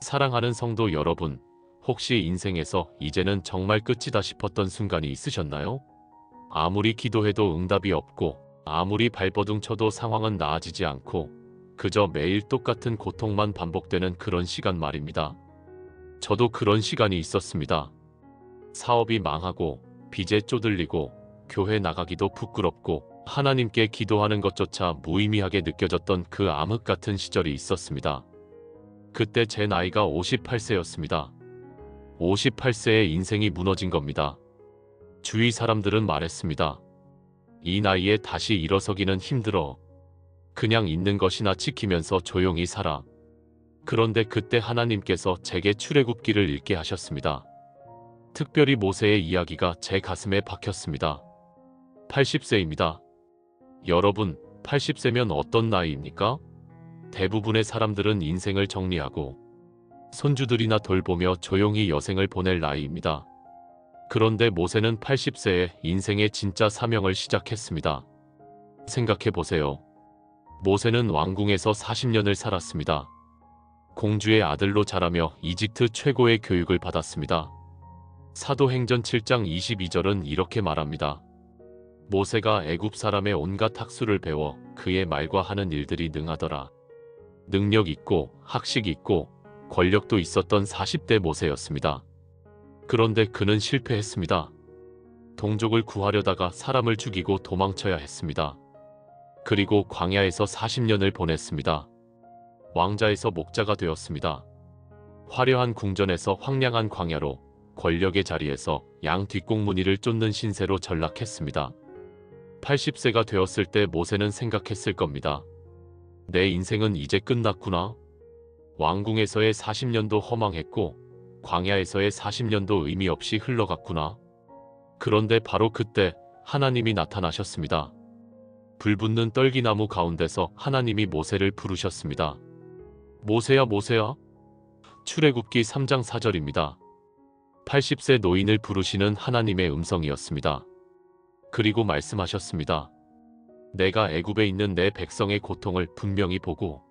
사랑하는 성도 여러분, 혹시 인생에서 이제는 정말 끝이다 싶었던 순간이 있으셨나요? 아무리 기도해도 응답이 없고, 아무리 발버둥 쳐도 상황은 나아지지 않고, 그저 매일 똑같은 고통만 반복되는 그런 시간 말입니다. 저도 그런 시간이 있었습니다. 사업이 망하고, 빚에 쪼들리고, 교회 나가기도 부끄럽고, 하나님께 기도하는 것조차 무의미하게 느껴졌던 그 암흑 같은 시절이 있었습니다. 그때 제 나이가 58세였습니다. 58세에 인생이 무너진 겁니다. 주위 사람들은 말했습니다. 이 나이에 다시 일어서기는 힘들어. 그냥 있는 것이나 지키면서 조용히 살아. 그런데 그때 하나님께서 제게 출애굽기를 읽게 하셨습니다. 특별히 모세의 이야기가 제 가슴에 박혔습니다. 80세입니다. 여러분, 80세면 어떤 나이입니까? 대부분의 사람들은 인생을 정리하고 손주들이나 돌보며 조용히 여생을 보낼 나이입니다. 그런데 모세는 80세에 인생의 진짜 사명을 시작했습니다. 생각해보세요. 모세는 왕궁에서 40년을 살았습니다. 공주의 아들로 자라며 이집트 최고의 교육을 받았습니다. 사도행전 7장 22절은 이렇게 말합니다. 모세가 애굽 사람의 온갖 학수를 배워 그의 말과 하는 일들이 능하더라. 능력 있고 학식 있고 권력도 있었던 40대 모세였습니다. 그런데 그는 실패했습니다. 동족을 구하려다가 사람을 죽이고 도망쳐야 했습니다. 그리고 광야에서 40년을 보냈습니다. 왕자에서 목자가 되었습니다. 화려한 궁전에서 황량한 광야로, 권력의 자리에서 양 뒷공무니를 쫓는 신세로 전락했습니다. 80세가 되었을 때 모세는 생각했을 겁니다. 내 인생은 이제 끝났구나. 왕궁에서의 40년도 허망했고 광야에서의 40년도 의미 없이 흘러갔구나. 그런데 바로 그때 하나님이 나타나셨습니다. 불붙는 떨기나무 가운데서 하나님이 모세를 부르셨습니다. 모세야, 모세야. 출애굽기 3장 4절입니다. 80세 노인을 부르시는 하나님의 음성이었습니다. 그리고 말씀하셨습니다. 내가 애굽에 있는 내 백성의 고통을 분명히 보고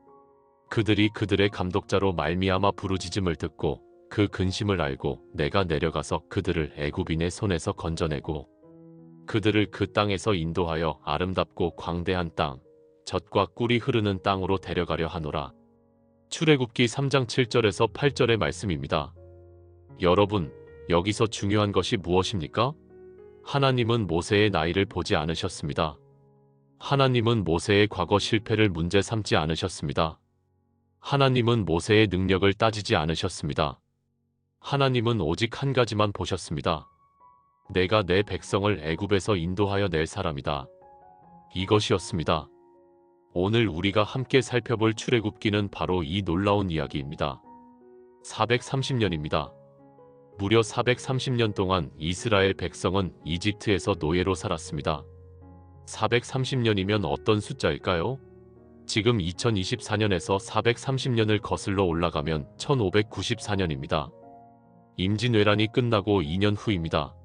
그들이 그들의 감독자로 말미암아 부르짖음을 듣고 그 근심을 알고 내가 내려가서 그들을 애굽인의 손에서 건져내고 그들을 그 땅에서 인도하여 아름답고 광대한 땅, 젖과 꿀이 흐르는 땅으로 데려가려 하노라. 출애굽기 3장 7절에서 8절의 말씀입니다. 여러분, 여기서 중요한 것이 무엇입니까? 하나님은 모세의 나이를 보지 않으셨습니다. 하나님은 모세의 과거 실패를 문제 삼지 않으셨습니다. 하나님은 모세의 능력을 따지지 않으셨습니다. 하나님은 오직 한 가지만 보셨습니다. 내가 내 백성을 애굽에서 인도하여 낼 사람이다. 이것이었습니다. 오늘 우리가 함께 살펴볼 출애굽기는 바로 이 놀라운 이야기입니다. 430년입니다. 무려 430년 동안 이스라엘 백성은 이집트에서 노예로 살았습니다. 430년이면 어떤 숫자일까요? 지금 2024년에서 430년을 거슬러 올라가면 1594년입니다. 임진왜란이 끝나고 2년 후입니다.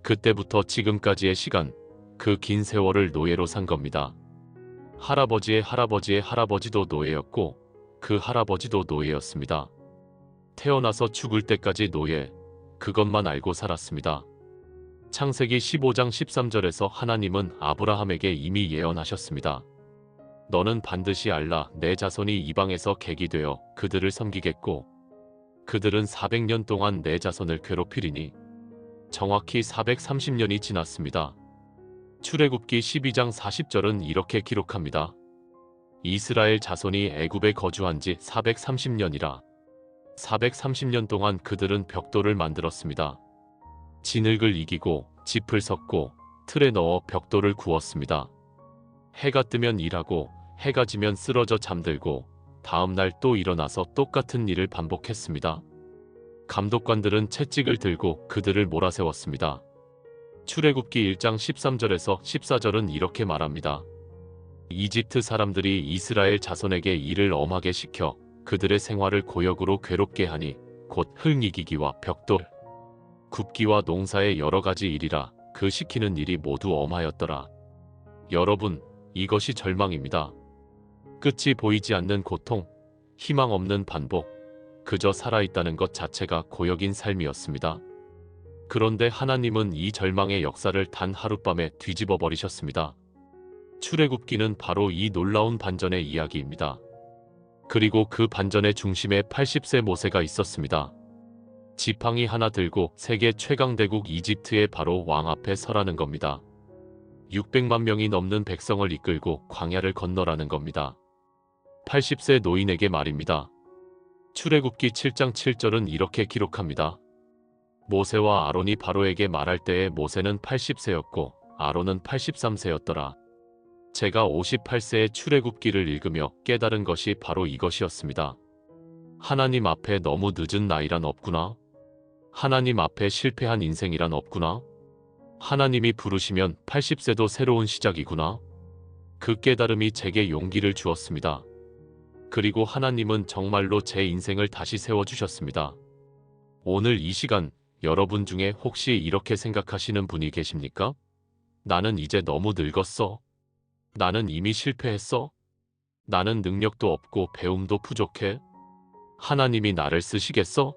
그때부터 지금까지의 시간, 그 긴 세월을 노예로 산 겁니다. 할아버지의 할아버지의 할아버지도 노예였고 그 할아버지도 노예였습니다. 태어나서 죽을 때까지 노예, 그것만 알고 살았습니다. 창세기 15장 13절에서 하나님은 아브라함에게 이미 예언하셨습니다. 너는 반드시 알라 내 자손이 이방에서 객이 되어 그들을 섬기겠고 그들은 400년 동안 내 자손을 괴롭히리니 정확히 430년이 지났습니다. 출애굽기 12장 40절은 이렇게 기록합니다. 이스라엘 자손이 애굽에 거주한 지 430년이라 430년 동안 그들은 벽돌을 만들었습니다. 진흙을 이기고 짚을 섞고 틀에 넣어 벽돌을 구웠습니다. 해가 뜨면 일하고 해가 지면 쓰러져 잠들고 다음날 또 일어나서 똑같은 일을 반복했습니다. 감독관들은 채찍을 들고 그들을 몰아세웠습니다. 출애굽기 1장 13절에서 14절은 이렇게 말합니다. 이집트 사람들이 이스라엘 자손에게 일을 엄하게 시켜 그들의 생활을 고역으로 괴롭게 하니 곧 흙이기기와 벽돌, 굽기와 농사의 여러 가지 일이라 그 시키는 일이 모두 엄하였더라. 여러분, 이것이 절망입니다. 끝이 보이지 않는 고통, 희망 없는 반복, 그저 살아있다는 것 자체가 고역인 삶이었습니다. 그런데 하나님은 이 절망의 역사를 단 하룻밤에 뒤집어 버리셨습니다. 출애굽기는 바로 이 놀라운 반전의 이야기입니다. 그리고 그 반전의 중심에 80세 모세가 있었습니다. 지팡이 하나 들고 세계 최강대국 이집트의 바로 왕 앞에 서라는 겁니다. 600만 명이 넘는 백성을 이끌고 광야를 건너라는 겁니다. 80세 노인에게 말입니다. 출애굽기 7장 7절은 이렇게 기록합니다. 모세와 아론이 바로에게 말할 때에 모세는 80세였고 아론은 83세였더라. 제가 58세에 출애굽기를 읽으며 깨달은 것이 바로 이것이었습니다. 하나님 앞에 너무 늦은 나이란 없구나. 하나님 앞에 실패한 인생이란 없구나. 하나님이 부르시면 80세도 새로운 시작이구나. 그 깨달음이 제게 용기를 주었습니다. 그리고 하나님은 정말로 제 인생을 다시 세워주셨습니다. 오늘 이 시간 여러분 중에 혹시 이렇게 생각하시는 분이 계십니까? 나는 이제 너무 늙었어. 나는 이미 실패했어. 나는 능력도 없고 배움도 부족해. 하나님이 나를 쓰시겠어?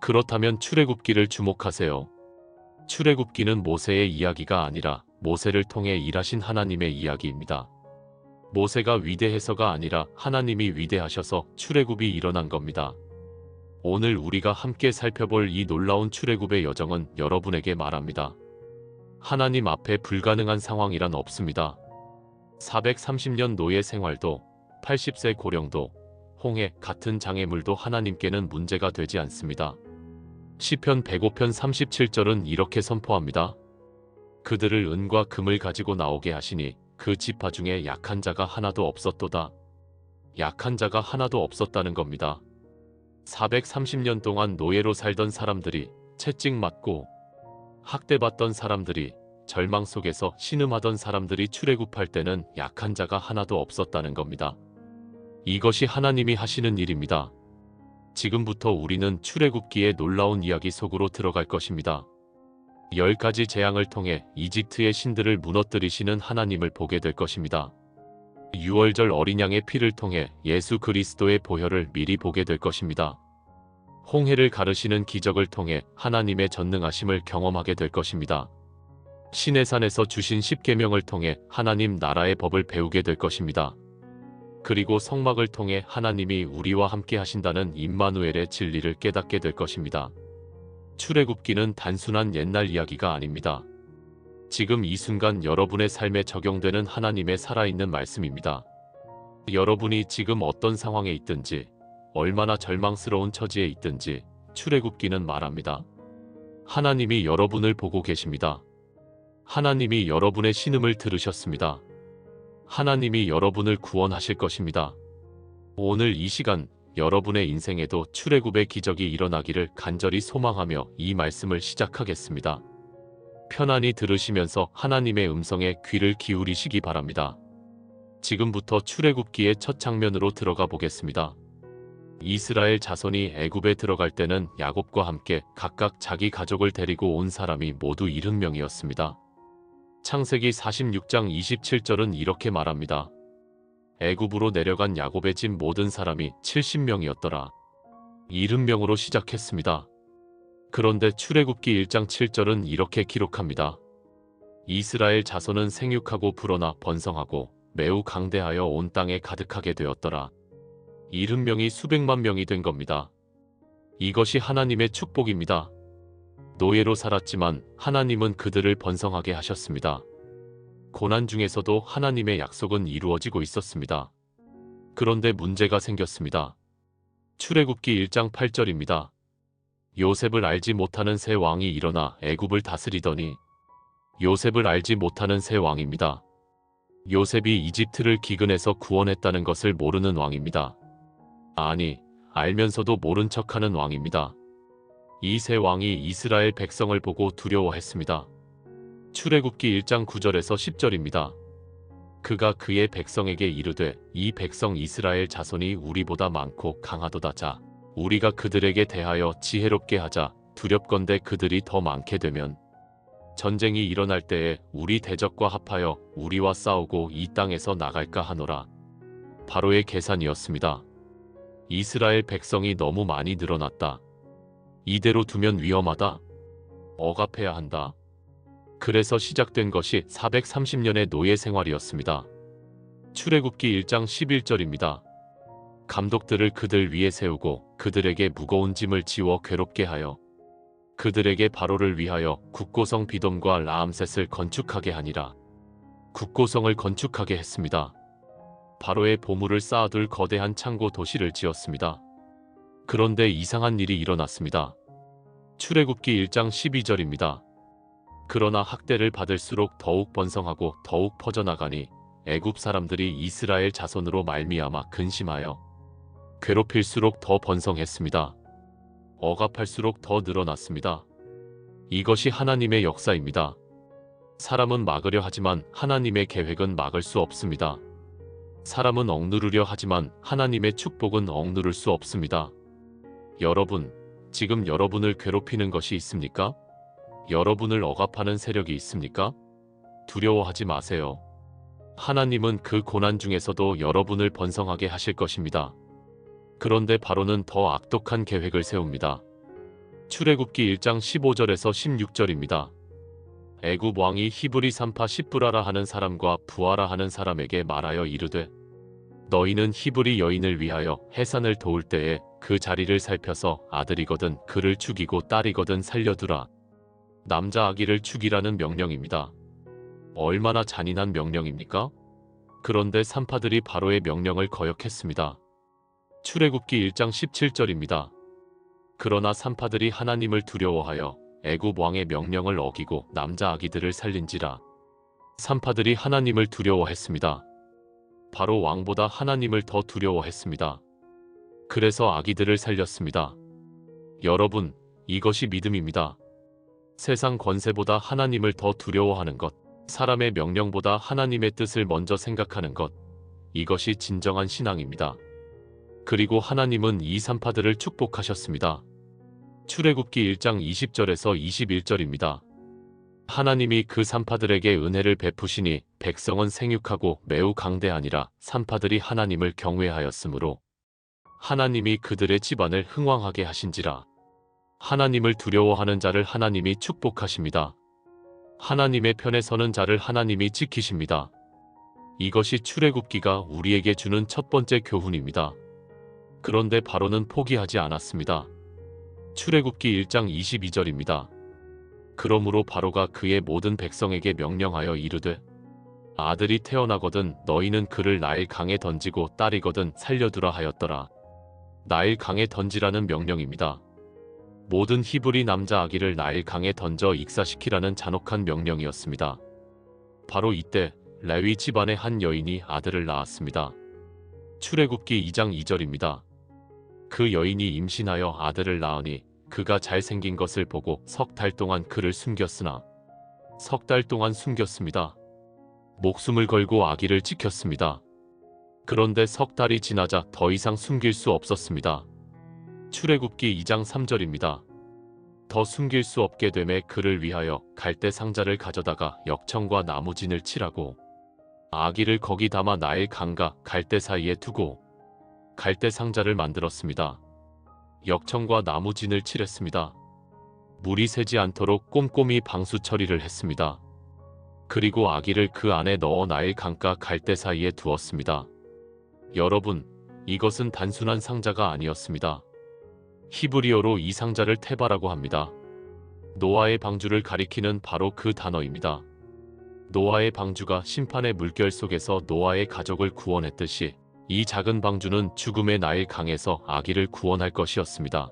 그렇다면 출애굽기를 주목하세요. 출애굽기는 모세의 이야기가 아니라 모세를 통해 일하신 하나님의 이야기입니다. 모세가 위대해서가 아니라 하나님이 위대하셔서 출애굽이 일어난 겁니다. 오늘 우리가 함께 살펴볼 이 놀라운 출애굽의 여정은 여러분에게 말합니다. 하나님 앞에 불가능한 상황이란 없습니다. 430년 노예 생활도 80세 고령도 홍해 같은 장애물도 하나님께는 문제가 되지 않습니다. 시편 105편 37절은 이렇게 선포합니다. 그들을 은과 금을 가지고 나오게 하시니 그 지파 중에 약한 자가 하나도 없었도다. 약한 자가 하나도 없었다는 겁니다. 430년 동안 노예로 살던 사람들이 채찍맞고 학대받던 사람들이 절망 속에서 신음하던 사람들이 출애굽할 때는 약한 자가 하나도 없었다는 겁니다. 이것이 하나님이 하시는 일입니다. 지금부터 우리는 출애굽기의 놀라운 이야기 속으로 들어갈 것입니다. 10가지 재앙을 통해 이집트의 신들을 무너뜨리시는 하나님을 보게 될 것입니다. 6월절 어린 양의 피를 통해 예수 그리스도의 보혈을 미리 보게 될 것입니다. 홍해를 가르시는 기적을 통해 하나님의 전능하심을 경험하게 될 것입니다. 시내산에서 주신 십계명을 통해 하나님 나라의 법을 배우게 될 것입니다. 그리고 성막을 통해 하나님이 우리와 함께 하신다는 임마누엘의 진리를 깨닫게 될 것입니다. 출애굽기는 단순한 옛날 이야기가 아닙니다. 지금 이 순간 여러분의 삶에 적용되는 하나님의 살아있는 말씀입니다. 여러분이 지금 어떤 상황에 있든지 얼마나 절망스러운 처지에 있든지 출애굽기는 말합니다. 하나님이 여러분을 보고 계십니다. 하나님이 여러분의 신음을 들으셨습니다. 하나님이 여러분을 구원하실 것입니다. 오늘 이 시간 여러분의 인생에도 출애굽의 기적이 일어나기를 간절히 소망하며 이 말씀을 시작하겠습니다. 편안히 들으시면서 하나님의 음성에 귀를 기울이시기 바랍니다. 지금부터 출애굽기의 첫 장면으로 들어가 보겠습니다. 이스라엘 자손이 애굽에 들어갈 때는 야곱과 함께 각각 자기 가족을 데리고 온 사람이 모두 70명이었습니다. 창세기 46장 27절은 이렇게 말합니다. 애굽으로 내려간 야곱의 집 모든 사람이 70명이었더라. 70명으로 시작했습니다. 그런데 출애굽기 1장 7절은 이렇게 기록합니다. 이스라엘 자손은 생육하고 불어나 번성하고 매우 강대하여 온 땅에 가득하게 되었더라. 70명이 수백만 명이 된 겁니다. 이것이 하나님의 축복입니다. 노예로 살았지만 하나님은 그들을 번성하게 하셨습니다. 고난 중에서도 하나님의 약속은 이루어지고 있었습니다. 그런데 문제가 생겼습니다. 출애굽기 1장 8절입니다. 요셉을 알지 못하는 새 왕이 일어나 애굽을 다스리더니 요셉을 알지 못하는 새 왕입니다. 요셉이 이집트를 기근에서 구원했다는 것을 모르는 왕입니다. 아니, 알면서도 모른 척하는 왕입니다. 이 새 왕이 이스라엘 백성을 보고 두려워했습니다. 출애굽기 1장 9절에서 10절입니다. 그가 그의 백성에게 이르되 이 백성 이스라엘 자손이 우리보다 많고 강하도다. 자, 우리가 그들에게 대하여 지혜롭게 하자. 두렵건대 그들이 더 많게 되면 전쟁이 일어날 때에 우리 대적과 합하여 우리와 싸우고 이 땅에서 나갈까 하노라. 바로의 계산이었습니다. 이스라엘 백성이 너무 많이 늘어났다. 이대로 두면 위험하다. 억압해야 한다. 그래서 시작된 것이 430년의 노예 생활이었습니다. 출애굽기 1장 11절입니다. 감독들을 그들 위에 세우고 그들에게 무거운 짐을 지워 괴롭게 하여 그들에게 바로를 위하여 국고성 비돔과 라암셋을 건축하게 하니라. 국고성을 건축하게 했습니다. 바로의 보물을 쌓아둘 거대한 창고 도시를 지었습니다. 그런데 이상한 일이 일어났습니다. 출애굽기 1장 12절입니다. 그러나 학대를 받을수록 더욱 번성하고 더욱 퍼져나가니 애굽 사람들이 이스라엘 자손으로 말미암아 근심하여 괴롭힐수록 더 번성했습니다. 억압할수록 더 늘어났습니다. 이것이 하나님의 역사입니다. 사람은 막으려 하지만 하나님의 계획은 막을 수 없습니다. 사람은 억누르려 하지만 하나님의 축복은 억누를 수 없습니다. 여러분, 지금 여러분을 괴롭히는 것이 있습니까? 여러분을 억압하는 세력이 있습니까? 두려워하지 마세요. 하나님은 그 고난 중에서도 여러분을 번성하게 하실 것입니다. 그런데 바로는 더 악독한 계획을 세웁니다. 출애굽기 1장 15절에서 16절입니다. 애굽 왕이 히브리 산파 십부라라 하는 사람과 부하라 하는 사람에게 말하여 이르되 너희는 히브리 여인을 위하여 해산을 도울 때에 그 자리를 살펴서 아들이거든 그를 죽이고 딸이거든 살려두라. 남자 아기를 죽이라는 명령입니다. 얼마나 잔인한 명령입니까? 그런데 산파들이 바로의 명령을 거역했습니다. 출애굽기 1장 17절입니다. 그러나 산파들이 하나님을 두려워하여 애굽 왕의 명령을 어기고 남자 아기들을 살린지라. 산파들이 하나님을 두려워했습니다. 바로 왕보다 하나님을 더 두려워했습니다. 그래서 아기들을 살렸습니다. 여러분, 이것이 믿음입니다. 세상 권세보다 하나님을 더 두려워하는 것, 사람의 명령보다 하나님의 뜻을 먼저 생각하는 것, 이것이 진정한 신앙입니다. 그리고 하나님은 이 산파들을 축복하셨습니다. 출애굽기 1장 20절에서 21절입니다. 하나님이 그 산파들에게 은혜를 베푸시니 백성은 생육하고 매우 강대하니라. 산파들이 하나님을 경외하였으므로 하나님이 그들의 집안을 흥왕하게 하신지라. 하나님을 두려워하는 자를 하나님이 축복하십니다. 하나님의 편에 서는 자를 하나님이 지키십니다. 이것이 출애굽기가 우리에게 주는 첫 번째 교훈입니다. 그런데 바로는 포기하지 않았습니다. 출애굽기 1장 22절입니다. 그러므로 바로가 그의 모든 백성에게 명령하여 이르되 아들이 태어나거든 너희는 그를 나일 강에 던지고 딸이거든 살려두라 하였더라. 나일 강에 던지라는 명령입니다. 모든 히브리 남자 아기를 나일 강에 던져 익사시키라는 잔혹한 명령이었습니다. 바로 이때 레위 집안의 한 여인이 아들을 낳았습니다. 출애굽기 2장 2절입니다. 그 여인이 임신하여 아들을 낳으니 그가 잘생긴 것을 보고 석 달 동안 그를 숨겼으나 석 달 동안 숨겼습니다. 목숨을 걸고 아기를 지켰습니다. 그런데 석 달이 지나자 더 이상 숨길 수 없었습니다. 출애굽기 2장 3절입니다. 더 숨길 수 없게 되매 그를 위하여 갈대 상자를 가져다가 역청과 나무진을 칠하고 아기를 거기 담아 나일 강과 갈대 사이에 두고 갈대 상자를 만들었습니다. 역청과 나무진을 칠했습니다. 물이 새지 않도록 꼼꼼히 방수 처리를 했습니다. 그리고 아기를 그 안에 넣어 나일 강과 갈대 사이에 두었습니다. 여러분, 이것은 단순한 상자가 아니었습니다. 히브리어로 이 상자를 테바라고 합니다. 노아의 방주를 가리키는 바로 그 단어입니다. 노아의 방주가 심판의 물결 속에서 노아의 가족을 구원했듯이 이 작은 방주는 죽음의 나일 강에서 아기를 구원할 것이었습니다.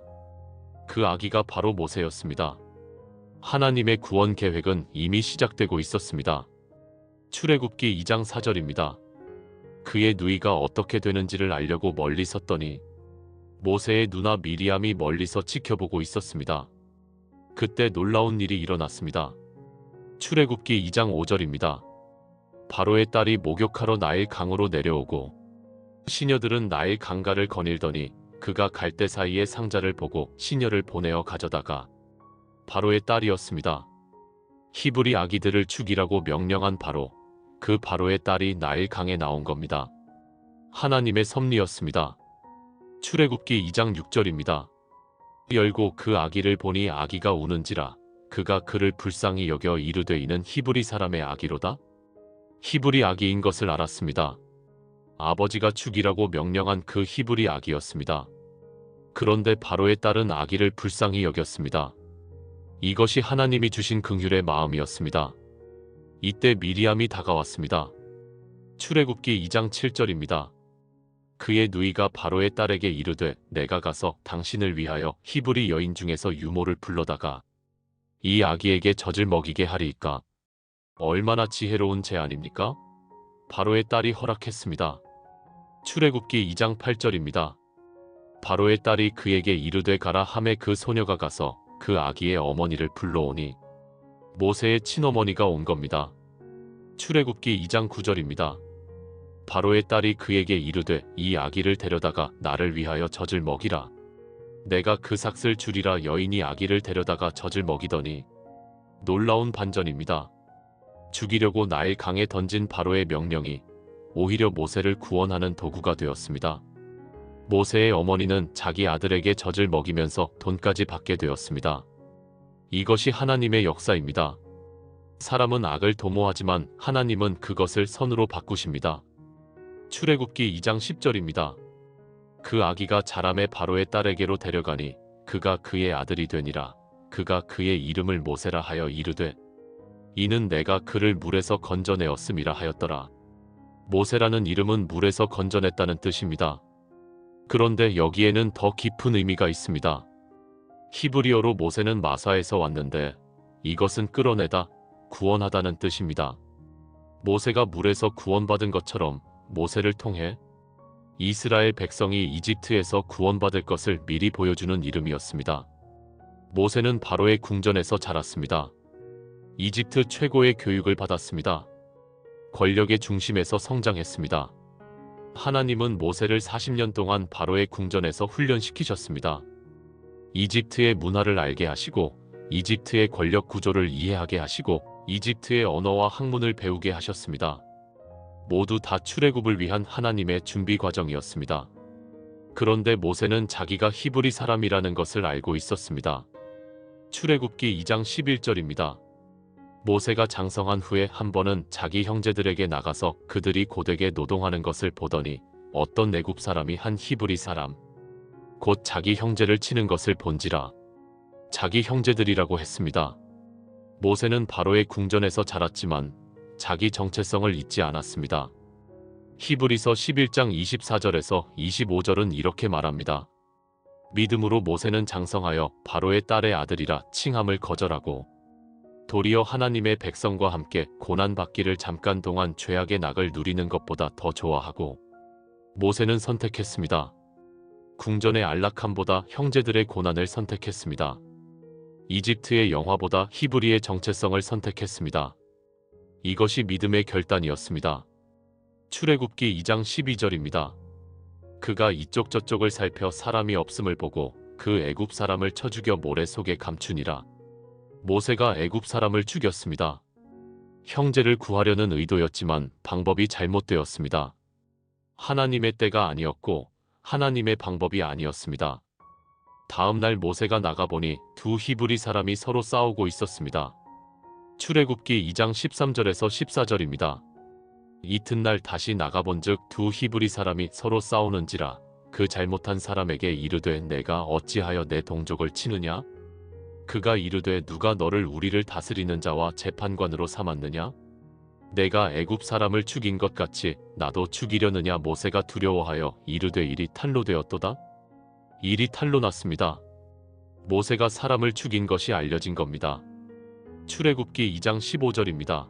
그 아기가 바로 모세였습니다. 하나님의 구원 계획은 이미 시작되고 있었습니다. 출애굽기 2장 4절입니다. 그의 누이가 어떻게 되는지를 알려고 멀리 섰더니 모세의 누나 미리암이 멀리서 지켜보고 있었습니다. 그때 놀라운 일이 일어났습니다. 출애굽기 2장 5절입니다. 바로의 딸이 목욕하러 나일 강으로 내려오고 시녀들은 나일 강가를 거닐더니 그가 갈대 사이의 상자를 보고 시녀를 보내어 가져다가 바로의 딸이었습니다. 히브리 아기들을 죽이라고 명령한 바로, 그 바로의 딸이 나일 강에 나온 겁니다. 하나님의 섭리였습니다. 출애굽기 2장 6절입니다. 열고 그 아기를 보니 아기가 우는지라 그가 그를 불쌍히 여겨 이르되 이는 히브리 사람의 아기로다. 히브리 아기인 것을 알았습니다. 아버지가 죽이라고 명령한 그 히브리 아기였습니다. 그런데 바로의 딸은 아기를 불쌍히 여겼습니다. 이것이 하나님이 주신 긍휼의 마음이었습니다. 이때 미리암이 다가왔습니다. 출애굽기 2장 7절입니다. 그의 누이가 바로의 딸에게 이르되 내가 가서 당신을 위하여 히브리 여인 중에서 유모를 불러다가 이 아기에게 젖을 먹이게 하리이까. 얼마나 지혜로운 제안입니까? 바로의 딸이 허락했습니다. 출애굽기 2장 8절입니다. 바로의 딸이 그에게 이르되 가라 하매 그 소녀가 가서 그 아기의 어머니를 불러오니 모세의 친어머니가 온 겁니다. 출애굽기 2장 9절입니다. 바로의 딸이 그에게 이르되 이 아기를 데려다가 나를 위하여 젖을 먹이라. 내가 그 삭을 주리라. 여인이 아기를 데려다가 젖을 먹이더니 놀라운 반전입니다. 죽이려고 나일 강에 던진 바로의 명령이 오히려 모세를 구원하는 도구가 되었습니다. 모세의 어머니는 자기 아들에게 젖을 먹이면서 돈까지 받게 되었습니다. 이것이 하나님의 역사입니다. 사람은 악을 도모하지만 하나님은 그것을 선으로 바꾸십니다. 출애굽기 2장 10절입니다. 그 아기가 자라매 바로의 딸에게로 데려가니 그가 그의 아들이 되니라. 그가 그의 이름을 모세라 하여 이르되 이는 내가 그를 물에서 건져내었음이라 하였더라. 모세라는 이름은 물에서 건져냈다는 뜻입니다. 그런데 여기에는 더 깊은 의미가 있습니다. 히브리어로 모세는 마사에서 왔는데 이것은 끌어내다, 구원하다는 뜻입니다. 모세가 물에서 구원받은 것처럼 모세를 통해 이스라엘 백성이 이집트에서 구원받을 것을 미리 보여주는 이름이었습니다. 모세는 바로의 궁전에서 자랐습니다. 이집트 최고의 교육을 받았습니다. 권력의 중심에서 성장했습니다. 하나님은 모세를 40년 동안 바로의 궁전에서 훈련시키셨습니다. 이집트의 문화를 알게 하시고 이집트의 권력 구조를 이해하게 하시고 이집트의 언어와 학문을 배우게 하셨습니다. 모두 다 출애굽을 위한 하나님의 준비 과정이었습니다. 그런데 모세는 자기가 히브리 사람이라는 것을 알고 있었습니다. 출애굽기 2장 11절입니다. 모세가 장성한 후에 한 번은 자기 형제들에게 나가서 그들이 고되게 노동하는 것을 보더니 어떤 애굽 사람이 한 히브리 사람 곧 자기 형제를 치는 것을 본지라. 자기 형제들이라고 했습니다. 모세는 바로의 궁전에서 자랐지만 자기 정체성을 잊지 않았습니다. 히브리서 11장 24절에서 25절은 이렇게 말합니다. 믿음으로 모세는 장성하여 바로의 딸의 아들이라 칭함을 거절하고 도리어 하나님의 백성과 함께 고난받기를 잠깐 동안 죄악의 낙을 누리는 것보다 더 좋아하고 모세는 선택했습니다. 궁전의 안락함보다 형제들의 고난을 선택했습니다. 이집트의 영화보다 히브리의 정체성을 선택했습니다. 이것이 믿음의 결단이었습니다. 출애굽기 2장 12절입니다. 그가 이쪽 저쪽을 살펴 사람이 없음을 보고 그 애굽 사람을 쳐 죽여 모래 속에 감추니라. 모세가 애굽 사람을 죽였습니다. 형제를 구하려는 의도였지만 방법이 잘못되었습니다. 하나님의 때가 아니었고 하나님의 방법이 아니었습니다. 다음 날 모세가 나가보니 두 히브리 사람이 서로 싸우고 있었습니다. 출애굽기 2장 13절에서 14절입니다. 이튿날 다시 나가본즉 두 히브리 사람이 서로 싸우는지라. 그 잘못한 사람에게 이르되 내가 어찌하여 내 동족을 치느냐? 그가 이르되 누가 너를 우리를 다스리는 자와 재판관으로 삼았느냐? 내가 애굽 사람을 죽인 것 같이 나도 죽이려느냐? 모세가 두려워하여 이르되 일이 탄로되었도다. 일이 탄로났습니다. 모세가 사람을 죽인 것이 알려진 겁니다. 출애굽기 2장 15절입니다.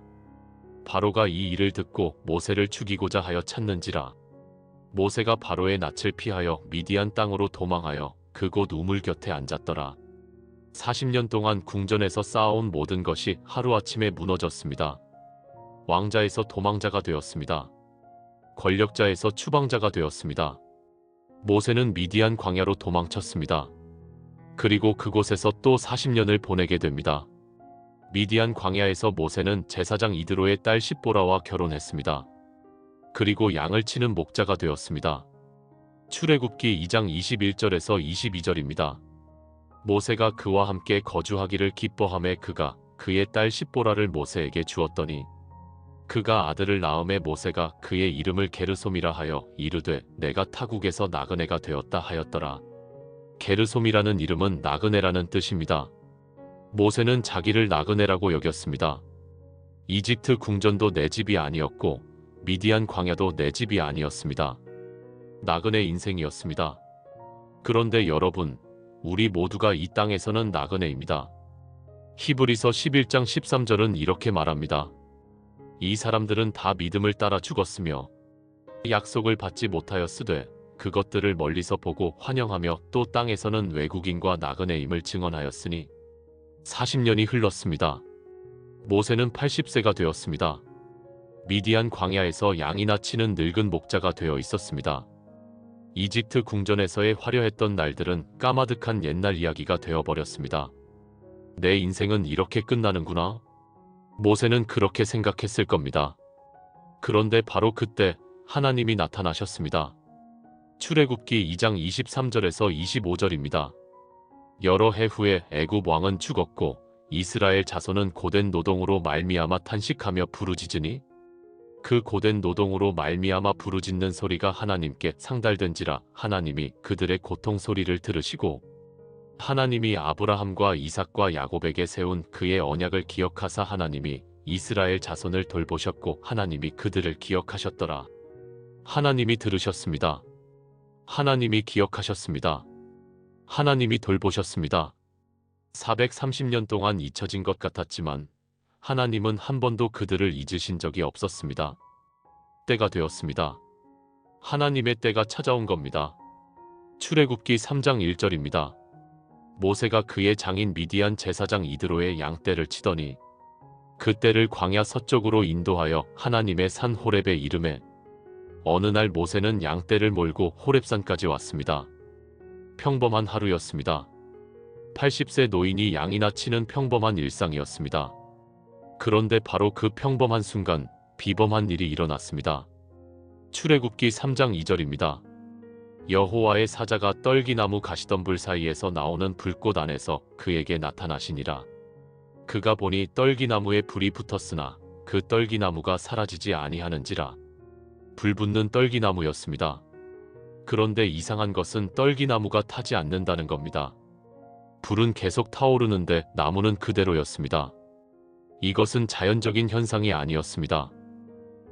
바로가 이 일을 듣고 모세를 죽이고자 하여 찾는지라. 모세가 바로의 낯을 피하여 미디안 땅으로 도망하여 그곳 우물 곁에 앉았더라. 40년 동안 궁전에서 쌓아온 모든 것이 하루아침에 무너졌습니다. 왕자에서 도망자가 되었습니다. 권력자에서 추방자가 되었습니다. 모세는 미디안 광야로 도망쳤습니다. 그리고 그곳에서 또 40년을 보내게 됩니다. 미디안 광야에서 모세는 제사장 이드로의 딸 십보라와 결혼했습니다. 그리고 양을 치는 목자가 되었습니다. 출애굽기 2장 21절에서 22절입니다. 모세가 그와 함께 거주하기를 기뻐하매 그가 그의 딸 십보라를 모세에게 주었더니 그가 아들을 낳음에 모세가 그의 이름을 게르솜이라 하여 이르되 내가 타국에서 나그네가 되었다 하였더라. 게르솜이라는 이름은 나그네라는 뜻입니다. 모세는 자기를 나그네라고 여겼습니다. 이집트 궁전도 내 집이 아니었고 미디안 광야도 내 집이 아니었습니다. 나그네 인생이었습니다. 그런데 여러분, 우리 모두가 이 땅에서는 나그네입니다. 히브리서 11장 13절은 이렇게 말합니다. 이 사람들은 다 믿음을 따라 죽었으며 약속을 받지 못하였으되 그것들을 멀리서 보고 환영하며 또 땅에서는 외국인과 나그네임을 증언하였으니 40년이 흘렀습니다. 모세는 80세가 되었습니다. 미디안 광야에서 양이나 치는 늙은 목자가 되어 있었습니다. 이집트 궁전에서의 화려했던 날들은 까마득한 옛날 이야기가 되어버렸습니다. 내 인생은 이렇게 끝나는구나. 모세는 그렇게 생각했을 겁니다. 그런데 바로 그때 하나님이 나타나셨습니다. 출애굽기 2장 23절에서 25절입니다. 여러 해 후에 애굽 왕은 죽었고 이스라엘 자손은 고된 노동으로 말미암아 탄식하며 부르짖으니 그 고된 노동으로 말미암아 부르짖는 소리가 하나님께 상달된지라 하나님이 그들의 고통 소리를 들으시고 하나님이 아브라함과 이삭과 야곱에게 세운 그의 언약을 기억하사 하나님이 이스라엘 자손을 돌보셨고 하나님이 그들을 기억하셨더라. 하나님이 들으셨습니다. 하나님이 기억하셨습니다. 하나님이 돌보셨습니다. 430년 동안 잊혀진 것 같았지만 하나님은 한 번도 그들을 잊으신 적이 없었습니다. 때가 되었습니다. 하나님의 때가 찾아온 겁니다. 출애굽기 3장 1절입니다. 모세가 그의 장인 미디안 제사장 이드로의 양떼를 치더니 그 떼를 광야 서쪽으로 인도하여 하나님의 산 호렙에 이르매 어느 날 모세는 양떼를 몰고 호렙산까지 왔습니다. 평범한 하루였습니다. 80세 노인이 양이나 치는 평범한 일상이었습니다. 그런데 바로 그 평범한 순간 비범한 일이 일어났습니다. 출애굽기 3장 2절입니다. 여호와의 사자가 떨기나무 가시덤불 사이에서 나오는 불꽃 안에서 그에게 나타나시니라. 그가 보니 떨기나무에 불이 붙었으나 그 떨기나무가 사라지지 아니하는지라. 불붙는 떨기나무였습니다. 그런데 이상한 것은 떨기나무가 타지 않는다는 겁니다. 불은 계속 타오르는데 나무는 그대로였습니다. 이것은 자연적인 현상이 아니었습니다.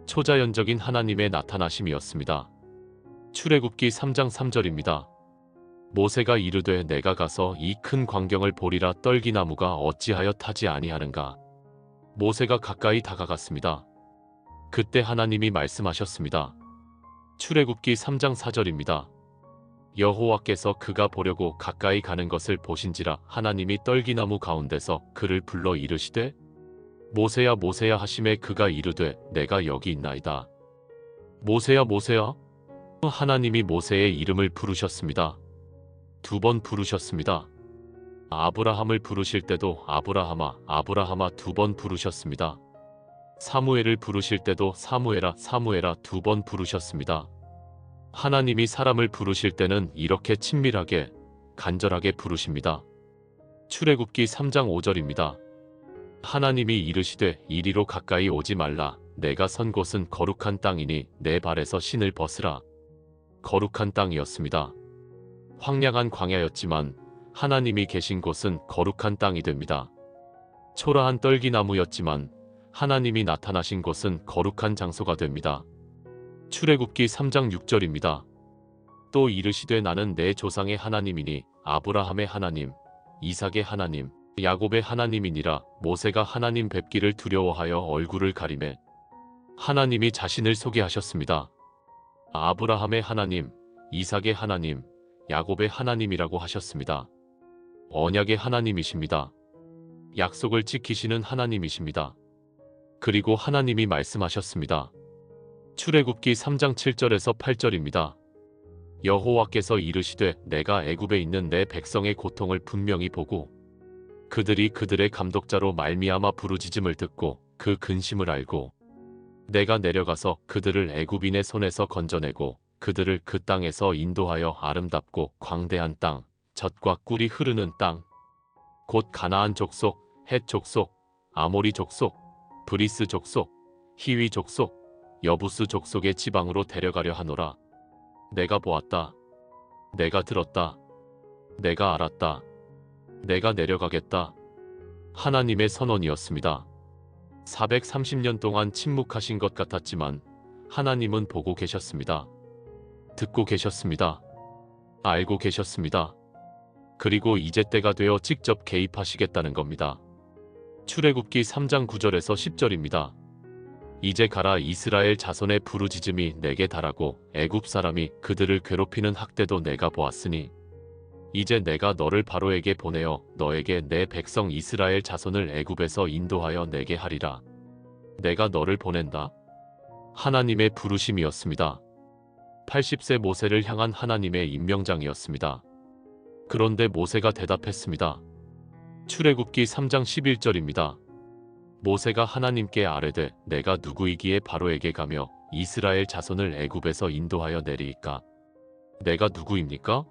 초자연적인 하나님의 나타나심이었습니다. 출애굽기 3장 3절입니다. 모세가 이르되 내가 가서 이 큰 광경을 보리라 떨기나무가 어찌하여 타지 아니하는가. 모세가 가까이 다가갔습니다. 그때 하나님이 말씀하셨습니다. 출애굽기 3장 4절입니다. 여호와께서 그가 보려고 가까이 가는 것을 보신지라 하나님이 떨기나무 가운데서 그를 불러 이르시되 모세야 모세야 하심에 그가 이르되 내가 여기 있나이다. 모세야 모세야. 하나님이 모세의 이름을 부르셨습니다. 2번 부르셨습니다. 아브라함을 부르실 때도 아브라함아 아브라함아 2번 부르셨습니다. 사무엘을 부르실 때도 사무엘아 사무엘아 2번 부르셨습니다. 하나님이 사람을 부르실 때는 이렇게 친밀하게 간절하게 부르십니다. 출애굽기 3장 5절입니다. 하나님이 이르시되 이리로 가까이 오지 말라. 내가 선 곳은 거룩한 땅이니 내 발에서 신을 벗으라. 거룩한 땅이었습니다. 황량한 광야였지만 하나님이 계신 곳은 거룩한 땅이 됩니다. 초라한 떨기나무였지만 하나님이 나타나신 곳은 거룩한 장소가 됩니다. 출애굽기 3장 6절입니다. 또 이르시되 나는 내 조상의 하나님이니 아브라함의 하나님, 이삭의 하나님, 야곱의 하나님이니라. 모세가 하나님 뵙기를 두려워하여 얼굴을 가리매 하나님이 자신을 소개하셨습니다. 아브라함의 하나님, 이삭의 하나님, 야곱의 하나님이라고 하셨습니다. 언약의 하나님이십니다. 약속을 지키시는 하나님이십니다. 그리고 하나님이 말씀하셨습니다. 출애굽기 3장 7절에서 8절입니다. 여호와께서 이르시되 내가 애굽에 있는 내 백성의 고통을 분명히 보고 그들이 그들의 감독자로 말미암아 부르짖음을 듣고 그 근심을 알고 내가 내려가서 그들을 애굽인의 손에서 건져내고 그들을 그 땅에서 인도하여 아름답고 광대한 땅, 젖과 꿀이 흐르는 땅, 곧 가나안 족속, 헷 족속, 아모리 족속, 브리스 족속, 히위 족속, 여부스 족속의 지방으로 데려가려 하노라. 내가 보았다. 내가 들었다. 내가 알았다. 내가 내려가겠다. 하나님의 선언이었습니다. 430년 동안 침묵하신 것 같았지만 하나님은 보고 계셨습니다. 듣고 계셨습니다. 알고 계셨습니다. 그리고 이제 때가 되어 직접 개입하시겠다는 겁니다. 출애굽기 3장 9절에서 10절입니다. 이제 가라. 이스라엘 자손의 부르짖음이 내게 달하고 애굽 사람이 그들을 괴롭히는 학대도 내가 보았으니 이제 내가 너를 바로에게 보내어 너에게 내 백성 이스라엘 자손을 애굽에서 인도하여 내게 하리라. 내가 너를 보낸다. 하나님의 부르심이었습니다. 80세 모세를 향한 하나님의 임명장이었습니다. 그런데 모세가 대답했습니다. 출애굽기 3장 11절입니다. 모세가 하나님께 아뢰되 내가 누구이기에 바로에게 가며 이스라엘 자손을 애굽에서 인도하여 내리이까? 내가 누구입니까?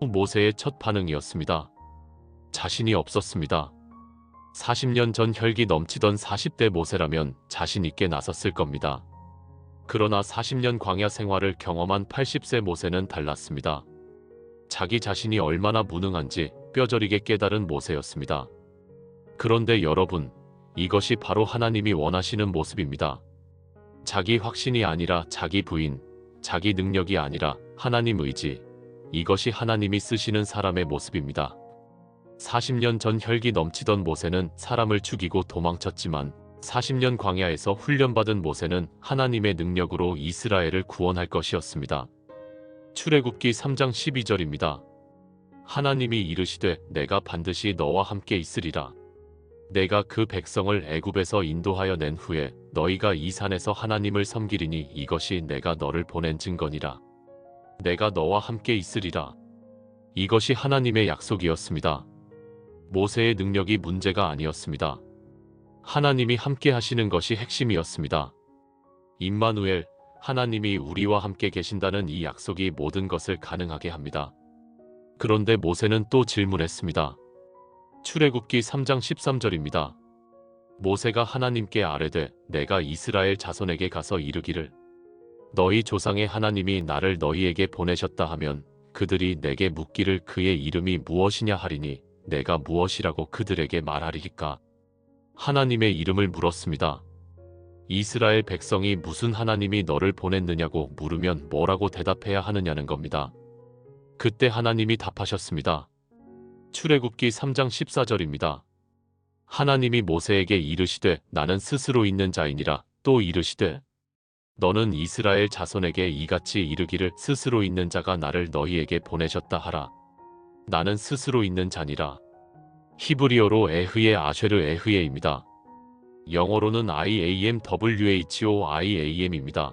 모세의 첫 반응이었습니다. 자신이 없었습니다. 40년 전 혈기 넘치던 40대 모세라면 자신 있게 나섰을 겁니다. 그러나 40년 광야 생활을 경험한 80세 모세는 달랐습니다. 자기 자신이 얼마나 무능한지 뼈저리게 깨달은 모세였습니다. 그런데 여러분, 이것이 바로 하나님이 원하시는 모습입니다. 자기 확신이 아니라 자기 부인, 자기 능력이 아니라 하나님 의지, 이것이 하나님이 쓰시는 사람의 모습입니다. 40년 전 혈기 넘치던 모세는 사람을 죽이고 도망쳤지만 40년 광야에서 훈련받은 모세는 하나님의 능력으로 이스라엘을 구원할 것이었습니다. 출애굽기 3장 12절입니다. 하나님이 이르시되 내가 반드시 너와 함께 있으리라. 내가 그 백성을 애굽에서 인도하여 낸 후에 너희가 이 산에서 하나님을 섬기리니 이것이 내가 너를 보낸 증거니라. 내가 너와 함께 있으리라. 이것이 하나님의 약속이었습니다. 모세의 능력이 문제가 아니었습니다. 하나님이 함께 하시는 것이 핵심이었습니다. 임마누엘, 하나님이 우리와 함께 계신다는 이 약속이 모든 것을 가능하게 합니다. 그런데 모세는 또 질문했습니다. 출애굽기 3장 13절입니다. 모세가 하나님께 아뢰되 내가 이스라엘 자손에게 가서 이르기를 너희 조상의 하나님이 나를 너희에게 보내셨다 하면 그들이 내게 묻기를 그의 이름이 무엇이냐 하리니 내가 무엇이라고 그들에게 말하리이까? 하나님의 이름을 물었습니다. 이스라엘 백성이 무슨 하나님이 너를 보냈느냐고 물으면 뭐라고 대답해야 하느냐는 겁니다. 그때 하나님이 답하셨습니다. 출애굽기 3장 14절입니다. 하나님이 모세에게 이르시되 나는 스스로 있는 자이니라. 또 이르시되 너는 이스라엘 자손에게 이같이 이르기를 스스로 있는 자가 나를 너희에게 보내셨다 하라. 나는 스스로 있는 자니라. 히브리어로 에흐예 아쉐르 에흐예입니다. 영어로는 IAMWHOIAM입니다.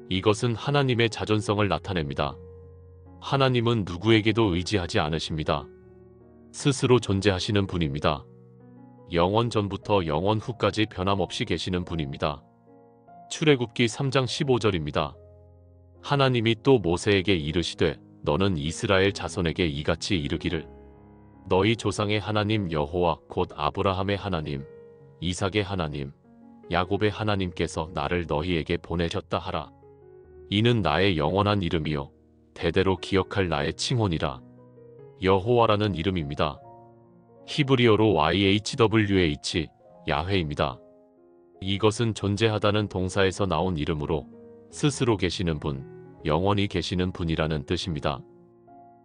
이것은 하나님의 자존성을 나타냅니다. 하나님은 누구에게도 의지하지 않으십니다. 스스로 존재하시는 분입니다. 영원 전부터 영원 후까지 변함없이 계시는 분입니다. 출애굽기 3장 15절입니다. 하나님이 또 모세에게 이르시되 너는 이스라엘 자손에게 이같이 이르기를 너희 조상의 하나님 여호와 곧 아브라함의 하나님, 이삭의 하나님, 야곱의 하나님께서 나를 너희에게 보내셨다 하라. 이는 나의 영원한 이름이요 대대로 기억할 나의 칭혼이라. 여호와라는 이름입니다. 히브리어로 YHWH, 야훼입니다. 이것은 존재하다는 동사에서 나온 이름으로 스스로 계시는 분, 영원히 계시는 분이라는 뜻입니다.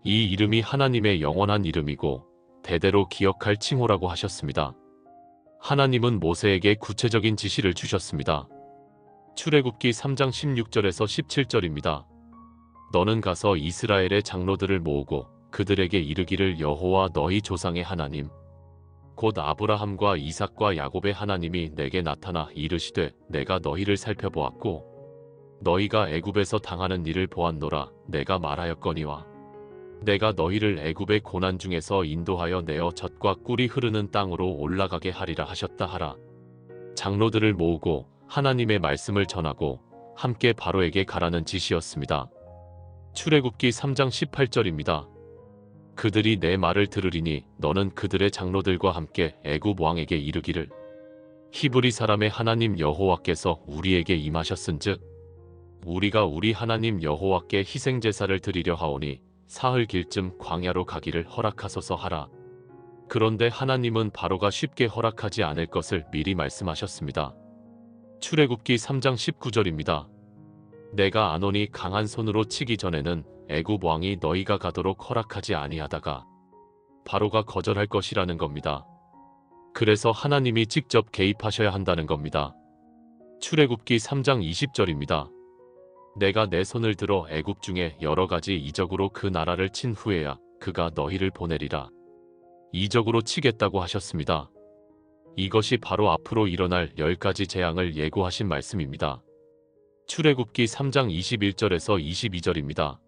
이 이름이 하나님의 영원한 이름이고 대대로 기억할 칭호라고 하셨습니다. 하나님은 모세에게 구체적인 지시를 주셨습니다. 출애굽기 3장 16절에서 17절입니다. 너는 가서 이스라엘의 장로들을 모으고 그들에게 이르기를 여호와 너희 조상의 하나님 곧 아브라함과 이삭과 야곱의 하나님이 내게 나타나 이르시되 내가 너희를 살펴보았고 너희가 애굽에서 당하는 일을 보았노라. 내가 말하였거니와 내가 너희를 애굽의 고난 중에서 인도하여 내어 젖과 꿀이 흐르는 땅으로 올라가게 하리라 하셨다 하라. 장로들을 모으고 하나님의 말씀을 전하고 함께 바로에게 가라는 지시였습니다. 출애굽기 3장 18절입니다. 그들이 내 말을 들으리니 너는 그들의 장로들과 함께 애굽 왕에게 이르기를 히브리 사람의 하나님 여호와께서 우리에게 임하셨은즉 우리가 우리 하나님 여호와께 희생 제사를 드리려 하오니 사흘 길쯤 광야로 가기를 허락하소서 하라. 그런데 하나님은 바로가 쉽게 허락하지 않을 것을 미리 말씀하셨습니다. 출애굽기 3장 19절입니다. 내가 안온이 강한 손으로 치기 전에는 애굽 왕이 너희가 가도록 허락하지 아니하다가 바로가 거절할 것이라는 겁니다. 그래서 하나님이 직접 개입하셔야 한다는 겁니다. 출애굽기 3장 20절입니다. 내가 내 손을 들어 애굽 중에 여러 가지 이적으로 그 나라를 친 후에야 그가 너희를 보내리라. 이적으로 치겠다고 하셨습니다. 이것이 바로 앞으로 일어날 10가지 재앙을 예고하신 말씀입니다. 출애굽기 3장 21절에서 22절입니다.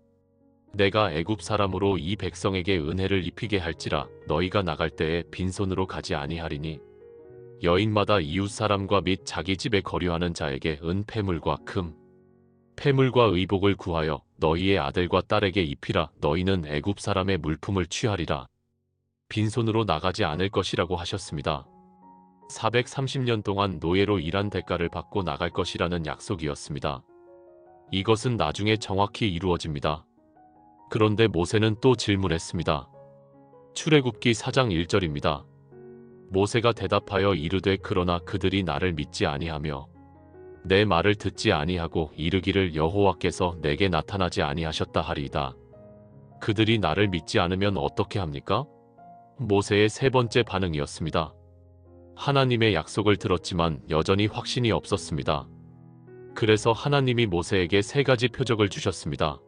내가 애굽 사람으로 이 백성에게 은혜를 입히게 할지라 너희가 나갈 때에 빈손으로 가지 아니하리니 여인마다 이웃 사람과 및 자기 집에 거류하는 자에게 은폐물과 금, 폐물과 의복을 구하여 너희의 아들과 딸에게 입히라. 너희는 애굽 사람의 물품을 취하리라. 빈손으로 나가지 않을 것이라고 하셨습니다. 430년 동안 노예로 일한 대가를 받고 나갈 것이라는 약속이었습니다. 이것은 나중에 정확히 이루어집니다. 그런데 모세는 또 질문했습니다. 출애굽기 4장 1절입니다. 모세가 대답하여 이르되 그러나 그들이 나를 믿지 아니하며 내 말을 듣지 아니하고 이르기를 여호와께서 내게 나타나지 아니하셨다 하리이다. 그들이 나를 믿지 않으면 어떻게 합니까? 모세의 세 번째 반응이었습니다. 하나님의 약속을 들었지만 여전히 확신이 없었습니다. 그래서 하나님이 모세에게 세 가지 표적을 주셨습니다.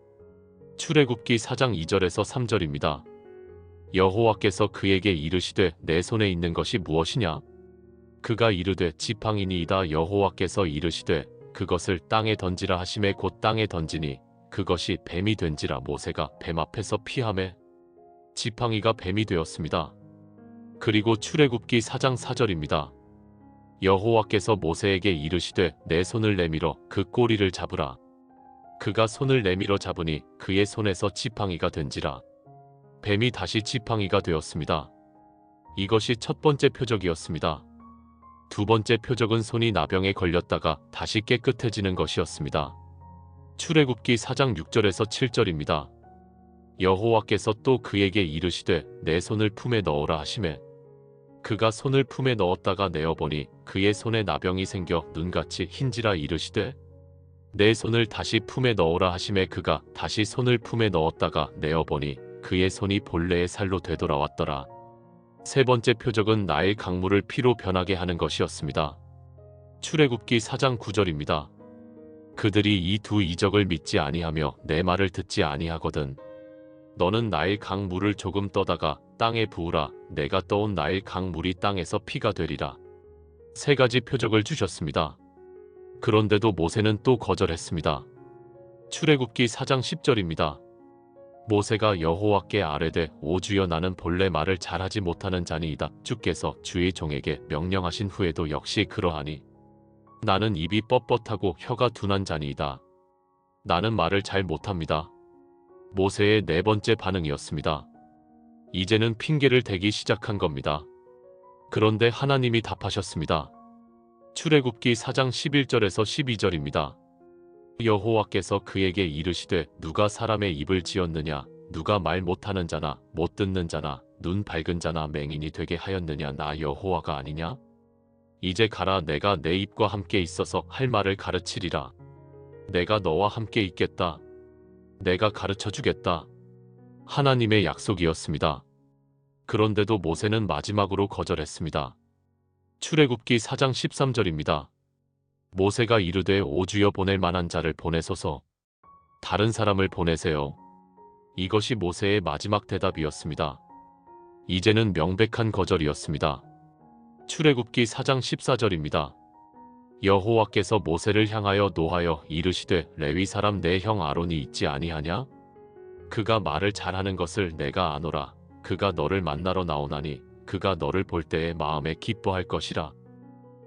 출애굽기 4장 2절에서 3절입니다. 여호와께서 그에게 이르시되 내 손에 있는 것이 무엇이냐? 그가 이르되 지팡이니이다. 여호와께서 이르시되 그것을 땅에 던지라 하시매 곧 땅에 던지니 그것이 뱀이 된지라. 모세가 뱀 앞에서 피하매 지팡이가 뱀이 되었습니다. 그리고 출애굽기 4장 4절입니다. 여호와께서 모세에게 이르시되 내 손을 내밀어 그 꼬리를 잡으라. 그가 손을 내밀어 잡으니 그의 손에서 지팡이가 된지라. 뱀이 다시 지팡이가 되었습니다. 이것이 첫 번째 표적이었습니다. 두 번째 표적은 손이 나병에 걸렸다가 다시 깨끗해지는 것이었습니다. 출애굽기 4장 6절에서 7절입니다. 여호와께서 또 그에게 이르시되 내 손을 품에 넣어라 하시매 그가 손을 품에 넣었다가 내어보니 그의 손에 나병이 생겨 눈같이 흰지라. 이르시되 내 손을 다시 품에 넣어라 하시매 그가 다시 손을 품에 넣었다가 내어보니 그의 손이 본래의 살로 되돌아왔더라. 세 번째 표적은 나일 강물을 피로 변하게 하는 것이었습니다. 출애굽기 4장 9절입니다. 그들이 이 두 이적을 믿지 아니하며 내 말을 듣지 아니하거든 너는 나일 강물을 조금 떠다가 땅에 부으라. 내가 떠온 나일 강물이 땅에서 피가 되리라. 세 가지 표적을 주셨습니다. 그런데도 모세는 또 거절했습니다. 출애굽기 4장 10절입니다. 모세가 여호와께 아뢰되 오 주여 나는 본래 말을 잘하지 못하는 자니이다. 주께서 주의 종에게 명령하신 후에도 역시 그러하니 나는 입이 뻣뻣하고 혀가 둔한 자니이다. 나는 말을 잘 못합니다. 모세의 네 번째 반응이었습니다. 이제는 핑계를 대기 시작한 겁니다. 그런데 하나님이 답하셨습니다. 출애굽기 4장 11절에서 12절입니다. 여호와께서 그에게 이르시되 누가 사람의 입을 지었느냐? 누가 말 못하는 자나 못 듣는 자나 눈 밝은 자나 맹인이 되게 하였느냐? 나 여호와가 아니냐? 이제 가라. 내가 내 입과 함께 있어서 할 말을 가르치리라. 내가 너와 함께 있겠다. 내가 가르쳐 주겠다. 하나님의 약속이었습니다. 그런데도 모세는 마지막으로 거절했습니다. 출애굽기 4장 13절입니다. 모세가 이르되 오 주여 보낼 만한 자를 보내소서. 다른 사람을 보내세요. 이것이 모세의 마지막 대답이었습니다. 이제는 명백한 거절이었습니다. 출애굽기 4장 14절입니다. 여호와께서 모세를 향하여 노하여 이르시되 레위 사람 내 형 아론이 있지 아니하냐? 그가 말을 잘하는 것을 내가 아노라. 그가 너를 만나러 나오나니 그가 너를 볼 때에 마음에 기뻐할 것이라.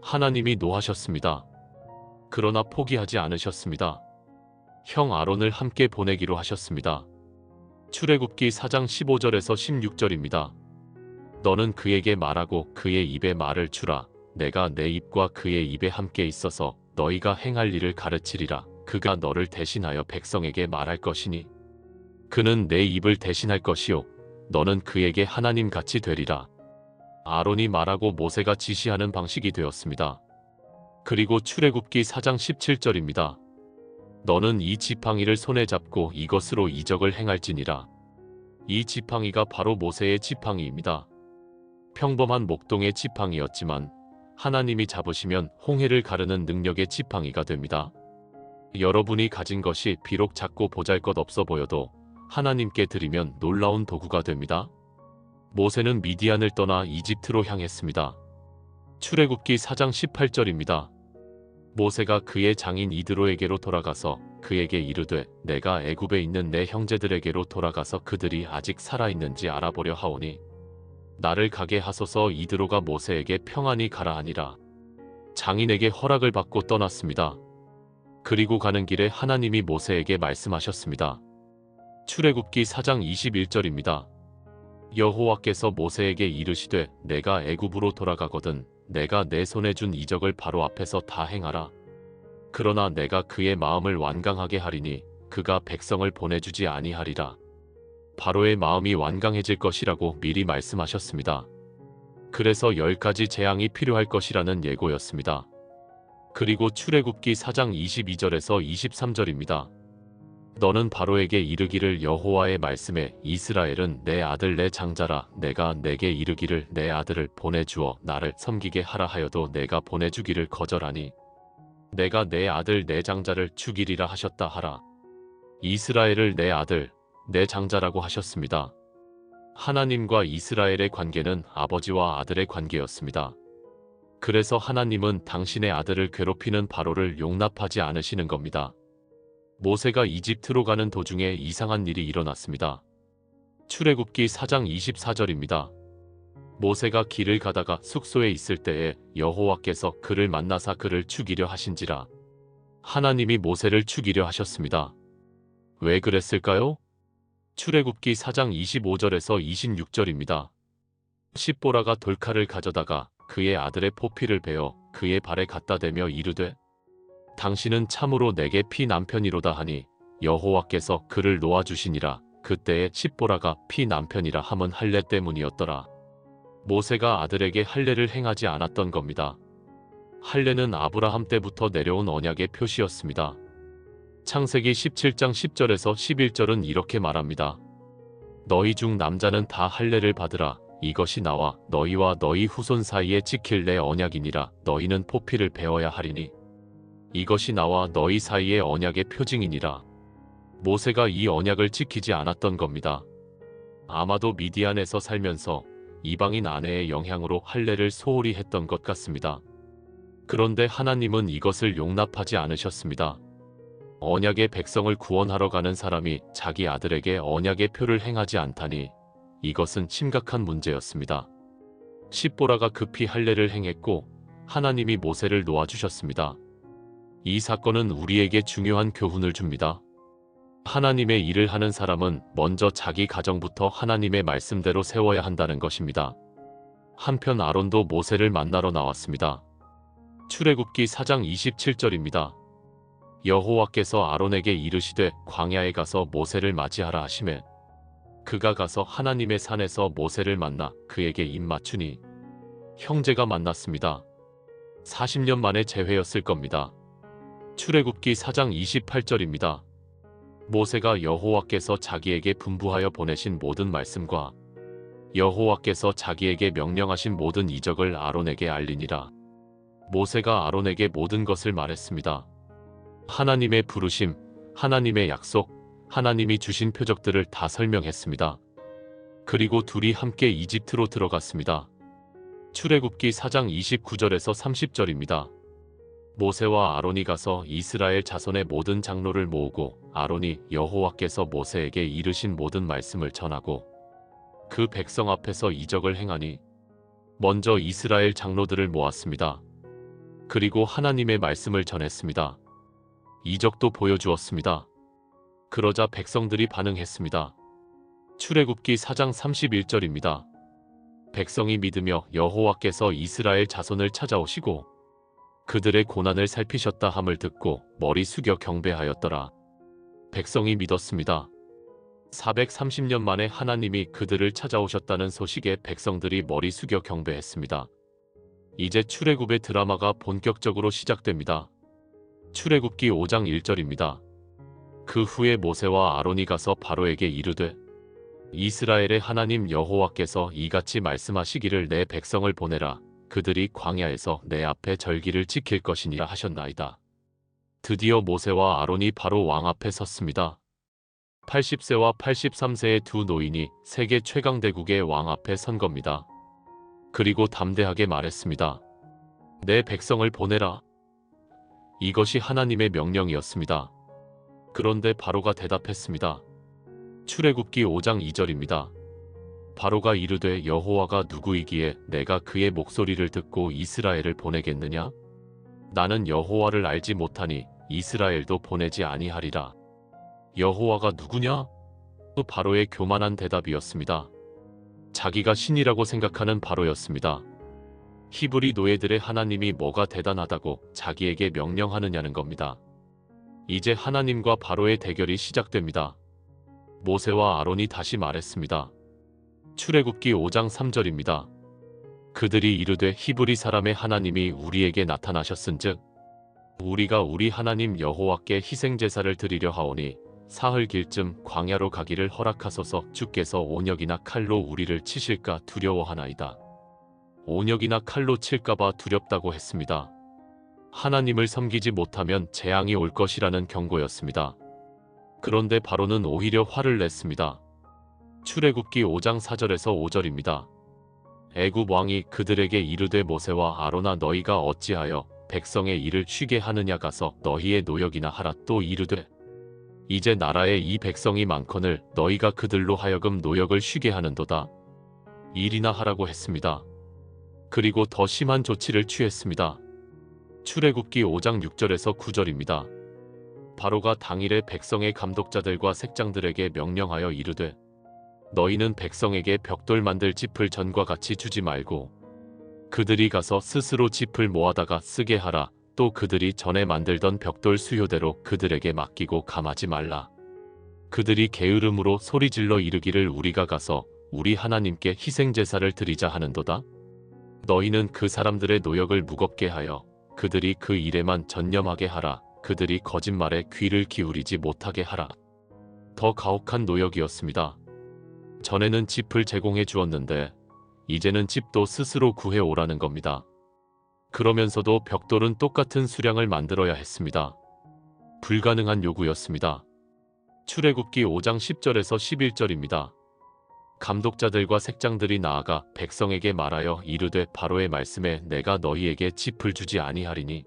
하나님이 노하셨습니다. 그러나 포기하지 않으셨습니다. 형 아론을 함께 보내기로 하셨습니다. 출애굽기 4장 15절에서 16절입니다. 너는 그에게 말하고 그의 입에 말을 주라. 내가 내 입과 그의 입에 함께 있어서 너희가 행할 일을 가르치리라. 그가 너를 대신하여 백성에게 말할 것이니 그는 내 입을 대신할 것이요 너는 그에게 하나님 같이 되리라. 아론이 말하고 모세가 지시하는 방식이 되었습니다. 그리고 출애굽기 4장 17절입니다. 너는 이 지팡이를 손에 잡고 이것으로 이적을 행할지니라. 이 지팡이가 바로 모세의 지팡이입니다. 평범한 목동의 지팡이였지만 하나님이 잡으시면 홍해를 가르는 능력의 지팡이가 됩니다. 여러분이 가진 것이 비록 작고 보잘것없어 보여도 하나님께 드리면 놀라운 도구가 됩니다. 모세는 미디안을 떠나 이집트로 향했습니다. 출애굽기 4장 18절입니다. 모세가 그의 장인 이드로에게로 돌아가서 그에게 이르되 내가 애굽에 있는 내 형제들에게로 돌아가서 그들이 아직 살아있는지 알아보려 하오니 나를 가게 하소서. 이드로가 모세에게 평안히 가라 하니라. 장인에게 허락을 받고 떠났습니다. 그리고 가는 길에 하나님이 모세에게 말씀하셨습니다. 출애굽기 4장 21절입니다. 여호와께서 모세에게 이르시되 내가 애굽으로 돌아가거든 내가 내 손에 준 이적을 바로 앞에서 다 행하라. 그러나 내가 그의 마음을 완강하게 하리니 그가 백성을 보내주지 아니하리라. 바로의 마음이 완강해질 것이라고 미리 말씀하셨습니다. 그래서 10가지 재앙이 필요할 것이라는 예고였습니다. 그리고 출애굽기 4장 22절에서 23절입니다. 너는 바로에게 이르기를 여호와의 말씀에 이스라엘은 내 아들 내 장자라. 내가 내게 이르기를 내 아들을 보내주어 나를 섬기게 하라 하여도 내가 보내주기를 거절하니 내가 내 아들 내 장자를 죽이리라 하셨다 하라. 이스라엘을 내 아들 내 장자라고 하셨습니다. 하나님과 이스라엘의 관계는 아버지와 아들의 관계였습니다. 그래서 하나님은 당신의 아들을 괴롭히는 바로를 용납하지 않으시는 겁니다. 모세가 이집트로 가는 도중에 이상한 일이 일어났습니다. 출애굽기 4장 24절입니다. 모세가 길을 가다가 숙소에 있을 때에 여호와께서 그를 만나사 그를 죽이려 하신지라. 하나님이 모세를 죽이려 하셨습니다. 왜 그랬을까요? 출애굽기 4장 25절에서 26절입니다. 십보라가 돌칼을 가져다가 그의 아들의 포피를 베어 그의 발에 갖다 대며 이르되 당신은 참으로 내게 피 남편이로다 하니 여호와께서 그를 놓아주시니라. 그때에 십보라가 피 남편이라 함은 할례 때문이었더라. 모세가 아들에게 할례를 행하지 않았던 겁니다. 할례는 아브라함 때부터 내려온 언약의 표시였습니다. 창세기 17장 10절에서 11절은 이렇게 말합니다. 너희 중 남자는 다 할례를 받으라. 이것이 나와 너희와 너희 후손 사이에 지킬 내 언약이니라. 너희는 포피를 베어야 하리니 이것이 나와 너희 사이의 언약의 표징이니라. 모세가 이 언약을 지키지 않았던 겁니다. 아마도 미디안에서 살면서 이방인 아내의 영향으로 할례를 소홀히 했던 것 같습니다. 그런데 하나님은 이것을 용납하지 않으셨습니다. 언약의 백성을 구원하러 가는 사람이 자기 아들에게 언약의 표를 행하지 않다니 이것은 심각한 문제였습니다. 십보라가 급히 할례를 행했고 하나님이 모세를 놓아주셨습니다. 이 사건은 우리에게 중요한 교훈을 줍니다. 하나님의 일을 하는 사람은 먼저 자기 가정부터 하나님의 말씀대로 세워야 한다는 것입니다. 한편 아론도 모세를 만나러 나왔습니다. 출애굽기 4장 27절입니다. 여호와께서 아론에게 이르시되 광야에 가서 모세를 맞이하라 하시매 그가 가서 하나님의 산에서 모세를 만나 그에게 입 맞추니 형제가 만났습니다. 40년 만에 재회였을 겁니다. 출애굽기 4장 28절입니다. 모세가 여호와께서 자기에게 분부하여 보내신 모든 말씀과 여호와께서 자기에게 명령하신 모든 이적을 아론에게 알리니라. 모세가 아론에게 모든 것을 말했습니다. 하나님의 부르심, 하나님의 약속, 하나님이 주신 표적들을 다 설명했습니다. 그리고 둘이 함께 이집트로 들어갔습니다. 출애굽기 4장 29절에서 30절입니다. 모세와 아론이 가서 이스라엘 자손의 모든 장로를 모으고 아론이 여호와께서 모세에게 이르신 모든 말씀을 전하고 그 백성 앞에서 이적을 행하니 먼저 이스라엘 장로들을 모았습니다. 그리고 하나님의 말씀을 전했습니다. 이적도 보여주었습니다. 그러자 백성들이 반응했습니다. 출애굽기 4장 31절입니다. 백성이 믿으며 여호와께서 이스라엘 자손을 찾아오시고 그들의 고난을 살피셨다 함을 듣고 머리 숙여 경배하였더라. 백성이 믿었습니다. 430년 만에 하나님이 그들을 찾아오셨다는 소식에 백성들이 머리 숙여 경배했습니다. 이제 출애굽의 드라마가 본격적으로 시작됩니다. 출애굽기 5장 1절입니다. 그 후에 모세와 아론이 가서 바로에게 이르되 이스라엘의 하나님 여호와께서 이같이 말씀하시기를 내 백성을 보내라. 그들이 광야에서 내 앞에 절기를 지킬 것이니라 하셨나이다. 드디어 모세와 아론이 바로 왕 앞에 섰습니다. 80세와 83세의 두 노인이 세계 최강대국의 왕 앞에 선 겁니다. 그리고 담대하게 말했습니다. 내 백성을 보내라. 이것이 하나님의 명령이었습니다. 그런데 바로가 대답했습니다. 출애굽기 5장 2절입니다. 바로가 이르되 여호와가 누구이기에 내가 그의 목소리를 듣고 이스라엘을 보내겠느냐? 나는 여호와를 알지 못하니 이스라엘도 보내지 아니하리라. 여호와가 누구냐? 바로의 교만한 대답이었습니다. 자기가 신이라고 생각하는 바로였습니다. 히브리 노예들의 하나님이 뭐가 대단하다고 자기에게 명령하느냐는 겁니다. 이제 하나님과 바로의 대결이 시작됩니다. 모세와 아론이 다시 말했습니다. 출애굽기 5장 3절입니다. 그들이 이르되 히브리 사람의 하나님이 우리에게 나타나셨은즉 우리가 우리 하나님 여호와께 희생제사를 드리려 하오니 사흘 길쯤 광야로 가기를 허락하소서. 주께서 온역이나 칼로 우리를 치실까 두려워하나이다. 온역이나 칼로 칠까봐 두렵다고 했습니다. 하나님을 섬기지 못하면 재앙이 올 것이라는 경고였습니다. 그런데 바로는 오히려 화를 냈습니다. 출애굽기 5장 4절에서 5절입니다. 애굽 왕이 그들에게 이르되 모세와 아론아 너희가 어찌하여 백성의 일을 쉬게 하느냐 가서 너희의 노역이나 하라. 또 이르되 이제 나라에 이 백성이 많거늘 너희가 그들로 하여금 노역을 쉬게 하는도다. 일이나 하라고 했습니다. 그리고 더 심한 조치를 취했습니다. 출애굽기 5장 6절에서 9절입니다. 바로가 당일에 백성의 감독자들과 색장들에게 명령하여 이르되 너희는 백성에게 벽돌 만들 짚을 전과 같이 주지 말고 그들이 가서 스스로 짚을 모아다가 쓰게 하라. 또 그들이 전에 만들던 벽돌 수요대로 그들에게 맡기고 감하지 말라. 그들이 게으름으로 소리질러 이르기를 우리가 가서 우리 하나님께 희생제사를 드리자 하는도다. 너희는 그 사람들의 노역을 무겁게 하여 그들이 그 일에만 전념하게 하라. 그들이 거짓말에 귀를 기울이지 못하게 하라. 더 가혹한 노역이었습니다. 전에는 짚을 제공해 주었는데 이제는 짚도 스스로 구해 오라는 겁니다. 그러면서도 벽돌은 똑같은 수량을 만들어야 했습니다. 불가능한 요구였습니다. 출애굽기 5장 10절에서 11절입니다. 감독자들과 색장들이 나아가 백성에게 말하여 이르되 바로의 말씀에 내가 너희에게 짚을 주지 아니하리니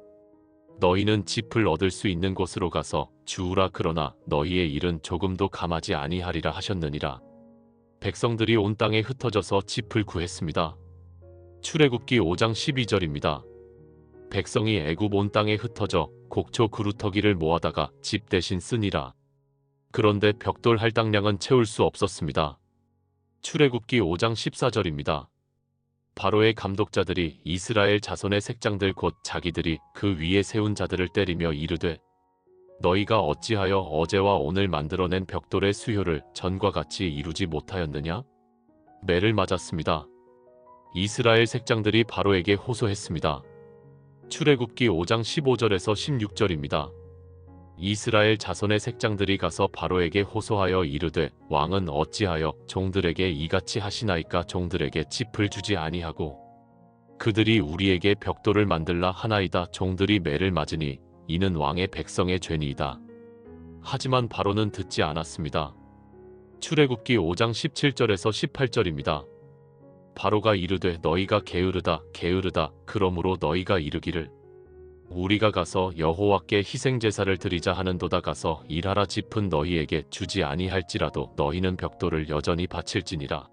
너희는 짚을 얻을 수 있는 곳으로 가서 주우라. 그러나 너희의 일은 조금도 감하지 아니하리라 하셨느니라. 백성들이 온 땅에 흩어져서 짚을 구했습니다. 출애굽기 5장 12절입니다. 백성이 애굽 온 땅에 흩어져 곡초 그루터기를 모아다가 집 대신 쓰니라. 그런데 벽돌 할당량은 채울 수 없었습니다. 출애굽기 5장 14절입니다. 바로의 감독자들이 이스라엘 자손의 색장들 곧 자기들이 그 위에 세운 자들을 때리며 이르되 너희가 어찌하여 어제와 오늘 만들어낸 벽돌의 수효를 전과 같이 이루지 못하였느냐? 매를 맞았습니다. 이스라엘 색장들이 바로에게 호소했습니다. 출애굽기 5장 15절에서 16절입니다. 이스라엘 자손의 색장들이 가서 바로에게 호소하여 이르되 왕은 어찌하여 종들에게 이같이 하시나이까? 종들에게 짚을 주지 아니하고 그들이 우리에게 벽돌을 만들라 하나이다. 종들이 매를 맞으니 이는 왕의 백성의 죄니이다. 하지만 바로는 듣지 않았습니다. 출애굽기 5장 17절에서 18절입니다. 바로가 이르되 너희가 게으르다 게으르다. 그러므로 너희가 이르기를 우리가 가서 여호와께 희생제사를 드리자 하는도다. 가서 일하라. 짚은 너희에게 주지 아니할지라도 너희는 벽돌을 여전히 바칠지니라.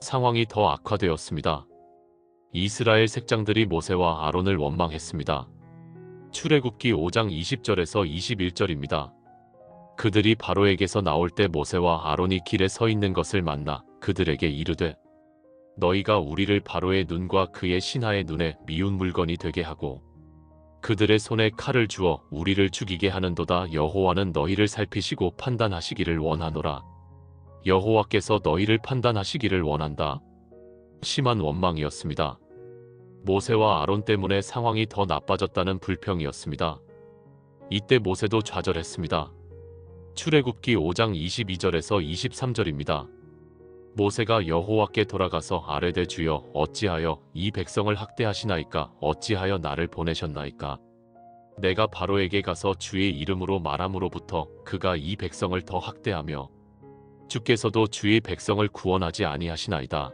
상황이 더 악화되었습니다. 이스라엘 색장들이 모세와 아론을 원망했습니다. 출애굽기 5장 20절에서 21절입니다. 그들이 바로에게서 나올 때 모세와 아론이 길에 서 있는 것을 만나 그들에게 이르되 너희가 우리를 바로의 눈과 그의 신하의 눈에 미운 물건이 되게 하고 그들의 손에 칼을 주어 우리를 죽이게 하는도다. 여호와는 너희를 살피시고 판단하시기를 원하노라. 여호와께서 너희를 판단하시기를 원한다. 심한 원망이었습니다. 모세와 아론 때문에 상황이 더 나빠졌다는 불평이었습니다. 이때 모세도 좌절했습니다. 출애굽기 5장 22절에서 23절입니다. 모세가 여호와께 돌아가서 아뢰되 주여 어찌하여 이 백성을 학대하시나이까 어찌하여 나를 보내셨나이까 내가 바로에게 가서 주의 이름으로 말함으로부터 그가 이 백성을 더 학대하며 주께서도 주의 백성을 구원하지 아니하시나이다.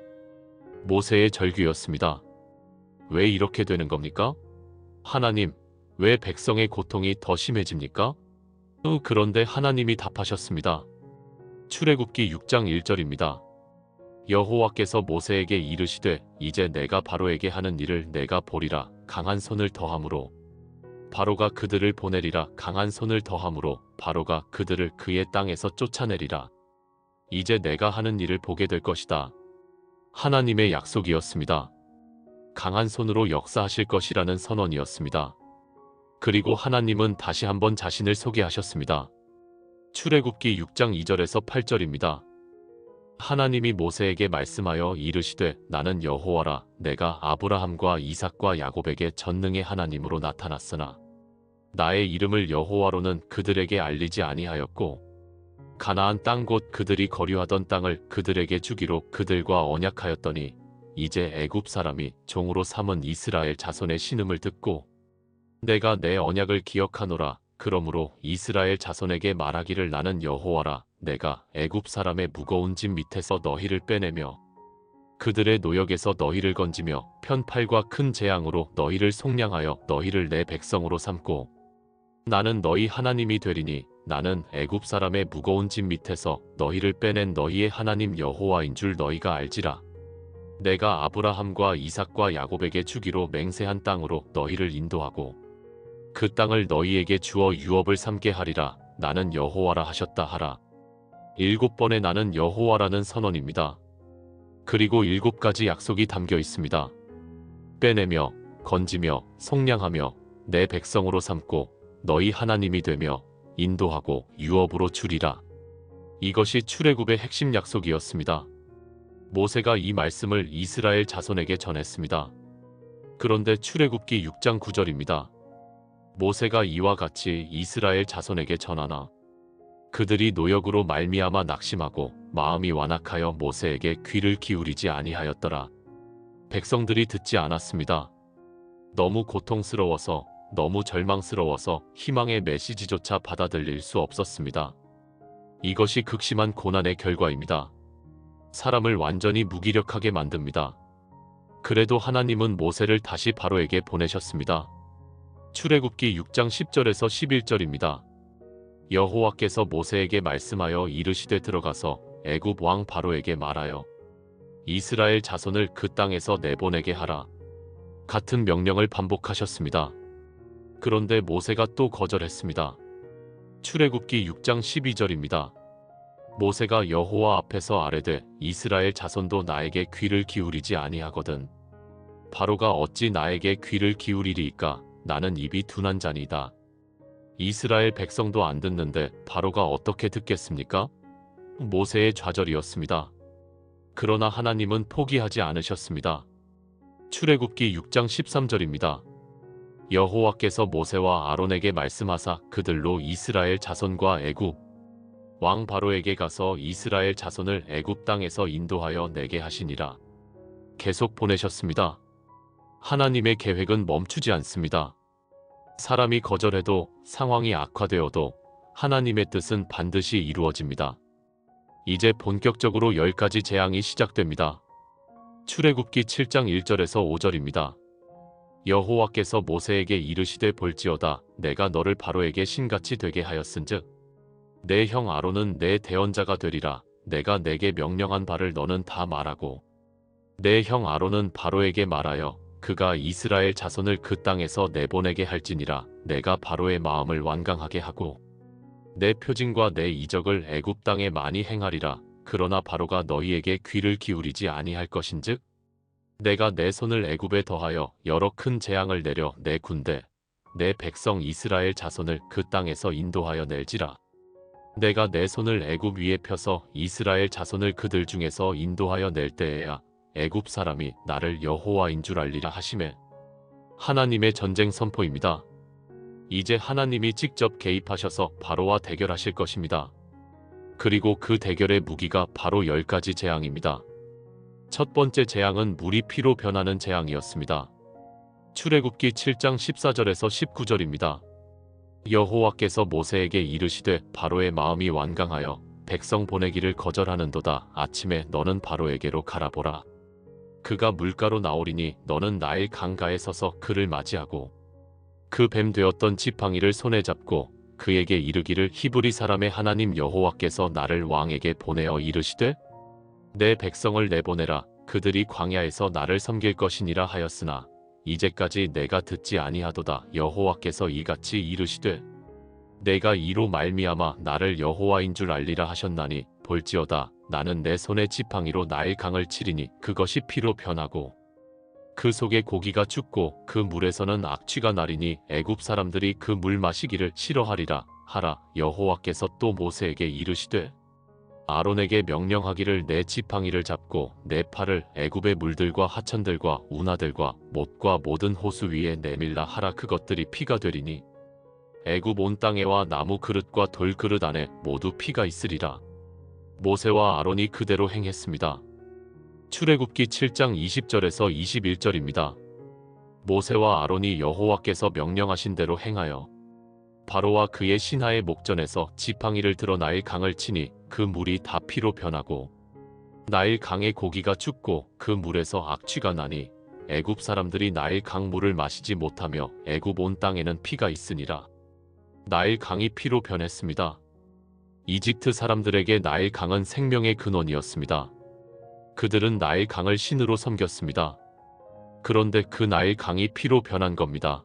모세의 절규였습니다. 왜 이렇게 되는 겁니까? 하나님, 왜 백성의 고통이 더 심해집니까? 그런데 하나님이 답하셨습니다. 출애굽기 6장 1절입니다. 여호와께서 모세에게 이르시되 이제 내가 바로에게 하는 일을 내가 보리라. 강한 손을 더함으로 바로가 그들을 보내리라. 강한 손을 더함으로 바로가 그들을 그의 땅에서 쫓아내리라. 이제 내가 하는 일을 보게 될 것이다. 하나님의 약속이었습니다. 강한 손으로 역사하실 것이라는 선언이었습니다. 그리고 하나님은 다시 한번 자신을 소개하셨습니다. 출애굽기 6장 2절에서 8절입니다. 하나님이 모세에게 말씀하여 이르시되 나는 여호와라. 내가 아브라함과 이삭과 야곱에게 전능의 하나님으로 나타났으나 나의 이름을 여호와로는 그들에게 알리지 아니하였고 가나안 땅 곧 그들이 거류하던 땅을 그들에게 주기로 그들과 언약하였더니 이제 애굽 사람이 종으로 삼은 이스라엘 자손의 신음을 듣고 내가 내 언약을 기억하노라. 그러므로 이스라엘 자손에게 말하기를 나는 여호와라. 내가 애굽 사람의 무거운 짐 밑에서 너희를 빼내며 그들의 노역에서 너희를 건지며 편팔과 큰 재앙으로 너희를 속량하여 너희를 내 백성으로 삼고 나는 너희 하나님이 되리니 나는 애굽 사람의 무거운 짐 밑에서 너희를 빼낸 너희의 하나님 여호와인 줄 너희가 알지라. 내가 아브라함과 이삭과 야곱에게 주기로 맹세한 땅으로 너희를 인도하고 그 땅을 너희에게 주어 유업을 삼게 하리라. 나는 여호와라 하셨다 하라. 7번의 나는 여호와라는 선언입니다. 그리고 7가지 약속이 담겨 있습니다. 빼내며 건지며 속량하며 내 백성으로 삼고 너희 하나님이 되며 인도하고 유업으로 주리라. 이것이 출애굽의 핵심 약속이었습니다. 모세가 이 말씀을 이스라엘 자손에게 전했습니다. 그런데 출애굽기 6장 9절입니다. 모세가 이와 같이 이스라엘 자손에게 전하나 그들이 노역으로 말미암아 낙심하고 마음이 완악하여 모세에게 귀를 기울이지 아니하였더라. 백성들이 듣지 않았습니다. 너무 고통스러워서 너무 절망스러워서 희망의 메시지조차 받아들일 수 없었습니다. 이것이 극심한 고난의 결과입니다. 사람을 완전히 무기력하게 만듭니다. 그래도 하나님은 모세를 다시 바로에게 보내셨습니다. 출애굽기 6장 10절에서 11절입니다. 여호와께서 모세에게 말씀하여 이르시되 들어가서 애굽 왕 바로에게 말하여 이스라엘 자손을 그 땅에서 내보내게 하라. 같은 명령을 반복하셨습니다. 그런데 모세가 또 거절했습니다. 출애굽기 6장 12절입니다. 모세가 여호와 앞에서 아뢰되 이스라엘 자손도 나에게 귀를 기울이지 아니하거든 바로가 어찌 나에게 귀를 기울이리이까. 나는 입이 둔한 자니이다. 이스라엘 백성도 안 듣는데 바로가 어떻게 듣겠습니까? 모세의 좌절이었습니다. 그러나 하나님은 포기하지 않으셨습니다. 출애굽기 6장 13절입니다. 여호와께서 모세와 아론에게 말씀하사 그들로 이스라엘 자손과 애굽 왕 바로에게 가서 이스라엘 자손을 애굽 땅에서 인도하여 내게 하시니라. 계속 보내셨습니다. 하나님의 계획은 멈추지 않습니다. 사람이 거절해도 상황이 악화되어도 하나님의 뜻은 반드시 이루어집니다. 이제 본격적으로 10가지 재앙이 시작됩니다. 출애굽기 7장 1절에서 5절입니다. 여호와께서 모세에게 이르시되 볼지어다 내가 너를 바로에게 신같이 되게 하였은즉 내 형 아론은 내 대언자가 되리라. 내가 내게 명령한 바를 너는 다 말하고 내 형 아론은 바로에게 말하여 그가 이스라엘 자손을 그 땅에서 내보내게 할지니라. 내가 바로의 마음을 완강하게 하고 내 표징과 내 이적을 애굽 땅에 많이 행하리라. 그러나 바로가 너희에게 귀를 기울이지 아니할 것인즉 내가 내 손을 애굽에 더하여 여러 큰 재앙을 내려 내 군대 내 백성 이스라엘 자손을 그 땅에서 인도하여 낼지라. 내가 내 손을 애굽 위에 펴서 이스라엘 자손을 그들 중에서 인도하여 낼 때에야 애굽 사람이 나를 여호와인 줄 알리라 하시매. 하나님의 전쟁 선포입니다. 이제 하나님이 직접 개입하셔서 바로와 대결하실 것입니다. 그리고 그 대결의 무기가 바로 10가지 재앙입니다. 첫 번째 재앙은 물이 피로 변하는 재앙이었습니다. 출애굽기 7장 14절에서 19절입니다. 여호와께서 모세에게 이르시되 바로의 마음이 완강하여 백성 보내기를 거절하는도다. 아침에 너는 바로에게로 가라보라. 그가 물가로 나오리니 너는 나일 강가에 서서 그를 맞이하고 그 뱀 되었던 지팡이를 손에 잡고 그에게 이르기를 히브리 사람의 하나님 여호와께서 나를 왕에게 보내어 이르시되 내 백성을 내보내라. 그들이 광야에서 나를 섬길 것이니라 하였으나 이제까지 내가 듣지 아니하도다. 여호와께서 이같이 이르시되 내가 이로 말미암아 나를 여호와인 줄 알리라 하셨나니 볼지어다 나는 내 손의 지팡이로 나일 강을 치리니 그것이 피로 변하고 그 속에 고기가 죽고 그 물에서는 악취가 나리니 애굽 사람들이 그 물 마시기를 싫어하리라 하라. 여호와께서 또 모세에게 이르시되 아론에게 명령하기를 내 지팡이를 잡고 내 팔을 애굽의 물들과 하천들과 운하들과 못과 모든 호수 위에 내밀라 하라. 그것들이 피가 되리니 애굽 온 땅에와 나무 그릇과 돌 그릇 안에 모두 피가 있으리라. 모세와 아론이 그대로 행했습니다. 출애굽기 7장 20절에서 21절입니다. 모세와 아론이 여호와께서 명령하신 대로 행하여 바로와 그의 신하의 목전에서 지팡이를 들어 나일 강을 치니 그 물이 다 피로 변하고 나일 강의 고기가 죽고 그 물에서 악취가 나니 애굽 사람들이 나일 강 물을 마시지 못하며 애굽 온 땅에는 피가 있으니라. 나일 강이 피로 변했습니다. 이집트 사람들에게 나일 강은 생명의 근원이었습니다. 그들은 나일 강을 신으로 섬겼습니다. 그런데 그 나일 강이 피로 변한 겁니다.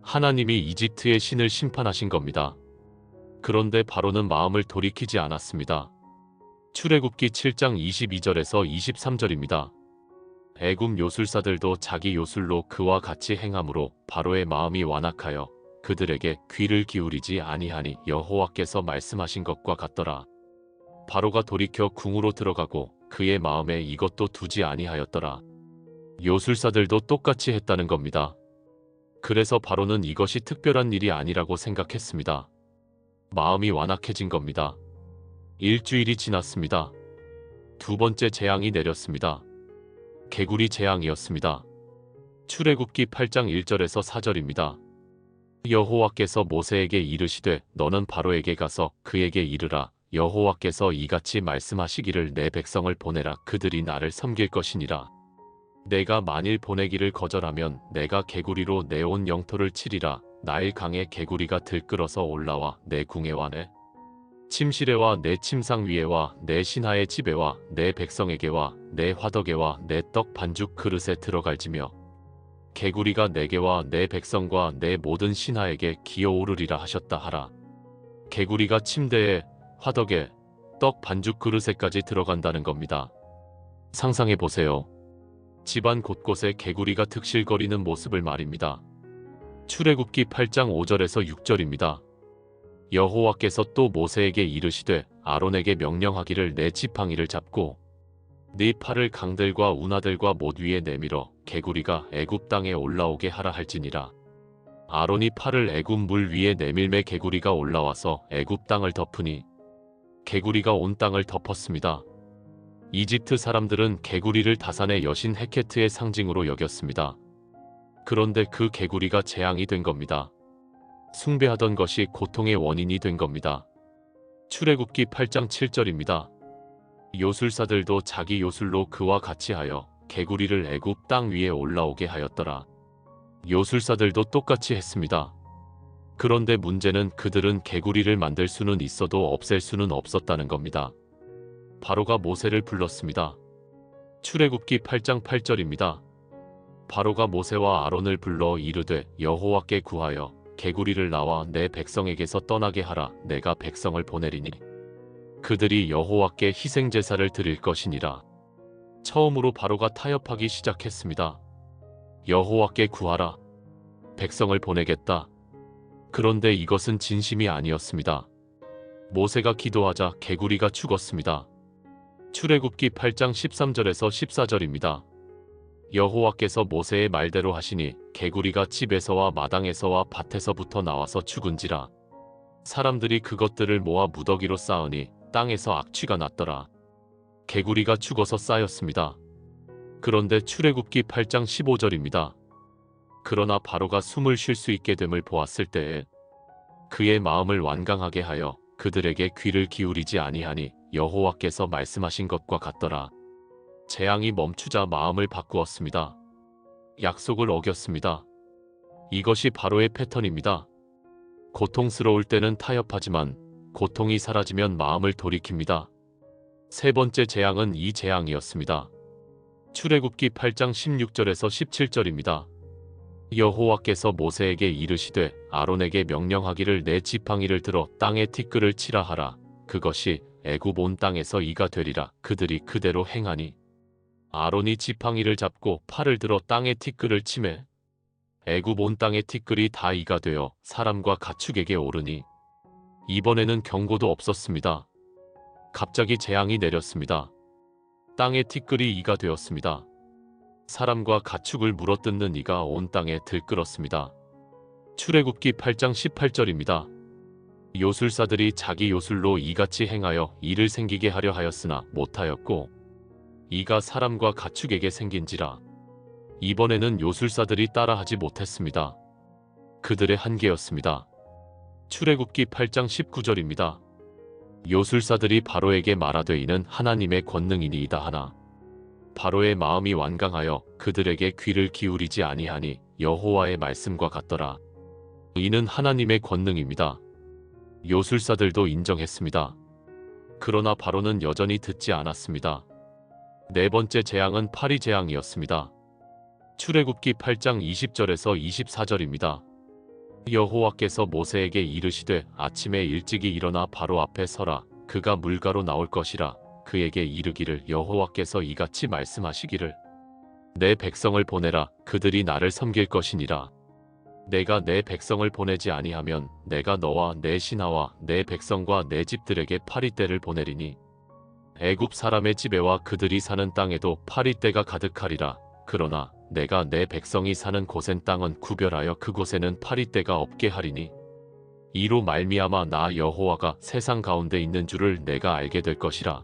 하나님이 이집트의 신을 심판하신 겁니다. 그런데 바로는 마음을 돌이키지 않았습니다. 출애굽기 7장 22절에서 23절입니다. 애굽 요술사들도 자기 요술로 그와 같이 행함으로 바로의 마음이 완악하여 그들에게 귀를 기울이지 아니하니 여호와께서 말씀하신 것과 같더라. 바로가 돌이켜 궁으로 들어가고 그의 마음에 이것도 두지 아니하였더라. 요술사들도 똑같이 했다는 겁니다. 그래서 바로는 이것이 특별한 일이 아니라고 생각했습니다. 마음이 완악해진 겁니다. 일주일이 지났습니다. 두 번째 재앙이 내렸습니다. 개구리 재앙이었습니다. 출애굽기 8장 1절에서 4절입니다. 여호와께서 모세에게 이르시되 너는 바로에게 가서 그에게 이르라. 여호와께서 이같이 말씀하시기를 내 백성을 보내라. 그들이 나를 섬길 것이니라. 내가 만일 보내기를 거절하면 내가 개구리로 내 온 영토를 치리라. 나일 강에 개구리가 들끓어서 올라와 내 궁예와 내 침실에와 내 침상 위에와 내 신하의 집에와 내 백성에게와 내 화덕에와 내 떡 반죽 그릇에 들어갈지며 개구리가 내게와 내 백성과 내 모든 신하에게 기어오르리라 하셨다 하라. 개구리가 침대에 화덕에 떡 반죽 그릇에까지 들어간다는 겁니다. 상상해 보세요. 집안 곳곳에 개구리가 득실거리는 모습을 말입니다. 출애굽기 8장 5절에서 6절입니다. 여호와께서 또 모세에게 이르시되 아론에게 명령하기를 내 지팡이를 잡고 네 팔을 강들과 운하들과 못 위에 내밀어 개구리가 애굽 땅에 올라오게 하라 할지니라. 아론이 팔을 애굽 물 위에 내밀매 개구리가 올라와서 애굽 땅을 덮으니 개구리가 온 땅을 덮었습니다. 이집트 사람들은 개구리를 다산의 여신 헤케트의 상징으로 여겼습니다. 그런데 그 개구리가 재앙이 된 겁니다. 숭배하던 것이 고통의 원인이 된 겁니다. 출애굽기 8장 7절입니다. 요술사들도 자기 요술로 그와 같이 하여 개구리를 애굽 땅 위에 올라오게 하였더라. 요술사들도 똑같이 했습니다. 그런데 문제는 그들은 개구리를 만들 수는 있어도 없앨 수는 없었다는 겁니다. 바로가 모세를 불렀습니다. 출애굽기 8장 8절입니다. 바로가 모세와 아론을 불러 이르되 여호와께 구하여 개구리를 나와 내 백성에게서 떠나게 하라. 내가 백성을 보내리니 그들이 여호와께 희생 제사를 드릴 것이니라. 처음으로 바로가 타협하기 시작했습니다. 여호와께 구하라. 백성을 보내겠다. 그런데 이것은 진심이 아니었습니다. 모세가 기도하자 개구리가 죽었습니다. 출애굽기 8장 13절에서 14절입니다. 여호와께서 모세의 말대로 하시니 개구리가 집에서와 마당에서와 밭에서부터 나와서 죽은지라. 사람들이 그것들을 모아 무더기로 쌓으니 땅에서 악취가 났더라. 개구리가 죽어서 쌓였습니다. 그런데 출애굽기 8장 15절입니다. 그러나 바로가 숨을 쉴 수 있게 됨을 보았을 때에 그의 마음을 완강하게 하여 그들에게 귀를 기울이지 아니하니 여호와께서 말씀하신 것과 같더라. 재앙이 멈추자 마음을 바꾸었습니다. 약속을 어겼습니다. 이것이 바로의 패턴입니다. 고통스러울 때는 타협하지만 고통이 사라지면 마음을 돌이킵니다. 세 번째 재앙은 이 재앙이었습니다. 출애굽기 8장 16절에서 17절입니다. 여호와께서 모세에게 이르시되 아론에게 명령하기를 내 지팡이를 들어 땅에 티끌을 치라 하라. 그것이 애굽 온 땅에서 이가 되리라. 그들이 그대로 행하니 아론이 지팡이를 잡고 팔을 들어 땅에 티끌을 치매 애굽 온 땅의 티끌이 다 이가 되어 사람과 가축에게 오르니 이번에는 경고도 없었습니다. 갑자기 재앙이 내렸습니다. 땅의 티끌이 이가 되었습니다. 사람과 가축을 물어뜯는 이가 온 땅에 들끓었습니다. 출애굽기 8장 18절입니다. 요술사들이 자기 요술로 이같이 행하여 이를 생기게 하려 하였으나 못하였고 이가 사람과 가축에게 생긴지라. 이번에는 요술사들이 따라하지 못했습니다. 그들의 한계였습니다. 출애굽기 8장 19절입니다. 요술사들이 바로에게 말하되 이는 하나님의 권능이니이다 하나 바로의 마음이 완강하여 그들에게 귀를 기울이지 아니하니 여호와의 말씀과 같더라. 이는 하나님의 권능입니다. 요술사들도 인정했습니다. 그러나 바로는 여전히 듣지 않았습니다. 네 번째 재앙은 파리 재앙이었습니다. 출애굽기 8장 20절에서 24절입니다. 여호와께서 모세에게 이르시되 아침에 일찍이 일어나 바로 앞에 서라. 그가 물가로 나올 것이라. 그에게 이르기를 여호와께서 이같이 말씀하시기를 내 백성을 보내라. 그들이 나를 섬길 것이니라. 내가 내 백성을 보내지 아니하면 내가 너와 내 신하와 내 백성과 내 집들에게 파리떼를 보내리니 애굽 사람의 집에와 그들이 사는 땅에도 파리떼가 가득하리라. 그러나 내가 내 백성이 사는 곳엔 땅은 구별하여 그곳에는 파리떼가 없게 하리니 이로 말미암아 나 여호와가 세상 가운데 있는 줄을 내가 알게 될 것이라.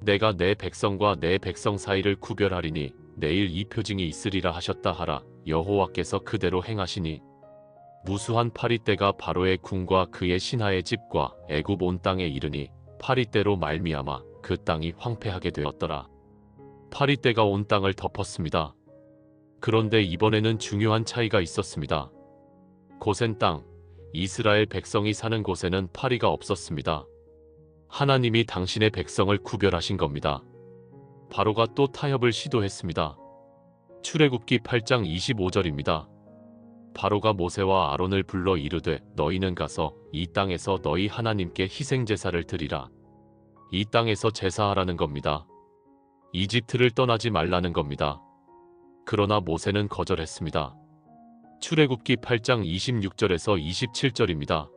내가 내 백성과 내 백성 사이를 구별하리니 내일 이 표징이 있으리라 하셨다 하라. 여호와께서 그대로 행하시니 무수한 파리떼가 바로의 궁과 그의 신하의 집과 애굽 온 땅에 이르니 파리떼로 말미암아 그 땅이 황폐하게 되었더라. 파리떼가 온 땅을 덮었습니다. 그런데 이번에는 중요한 차이가 있었습니다. 고센 땅, 이스라엘 백성이 사는 곳에는 파리가 없었습니다. 하나님이 당신의 백성을 구별하신 겁니다. 바로가 또 타협을 시도했습니다. 출애굽기 8장 25절입니다. 바로가 모세와 아론을 불러 이르되 너희는 가서 이 땅에서 너희 하나님께 희생제사를 드리라. 이 땅에서 제사하라는 겁니다. 이집트를 떠나지 말라는 겁니다. 그러나 모세는 거절했습니다. 출애굽기 8장 26절에서 27절입니다.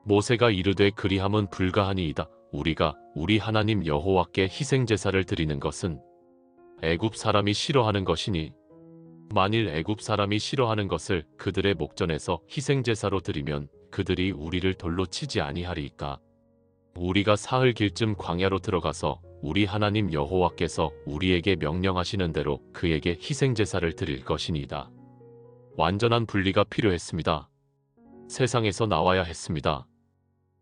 모세가 이르되 그리함은 불가하니이다. 우리가 우리 하나님 여호와께 희생제사를 드리는 것은 애굽 사람이 싫어하는 것이니 만일 애굽 사람이 싫어하는 것을 그들의 목전에서 희생제사로 드리면 그들이 우리를 돌로 치지 아니하리이까. 우리가 사흘 길쯤 광야로 들어가서 우리 하나님 여호와께서 우리에게 명령하시는 대로 그에게 희생제사를 드릴 것이니이다. 완전한 분리가 필요했습니다. 세상에서 나와야 했습니다.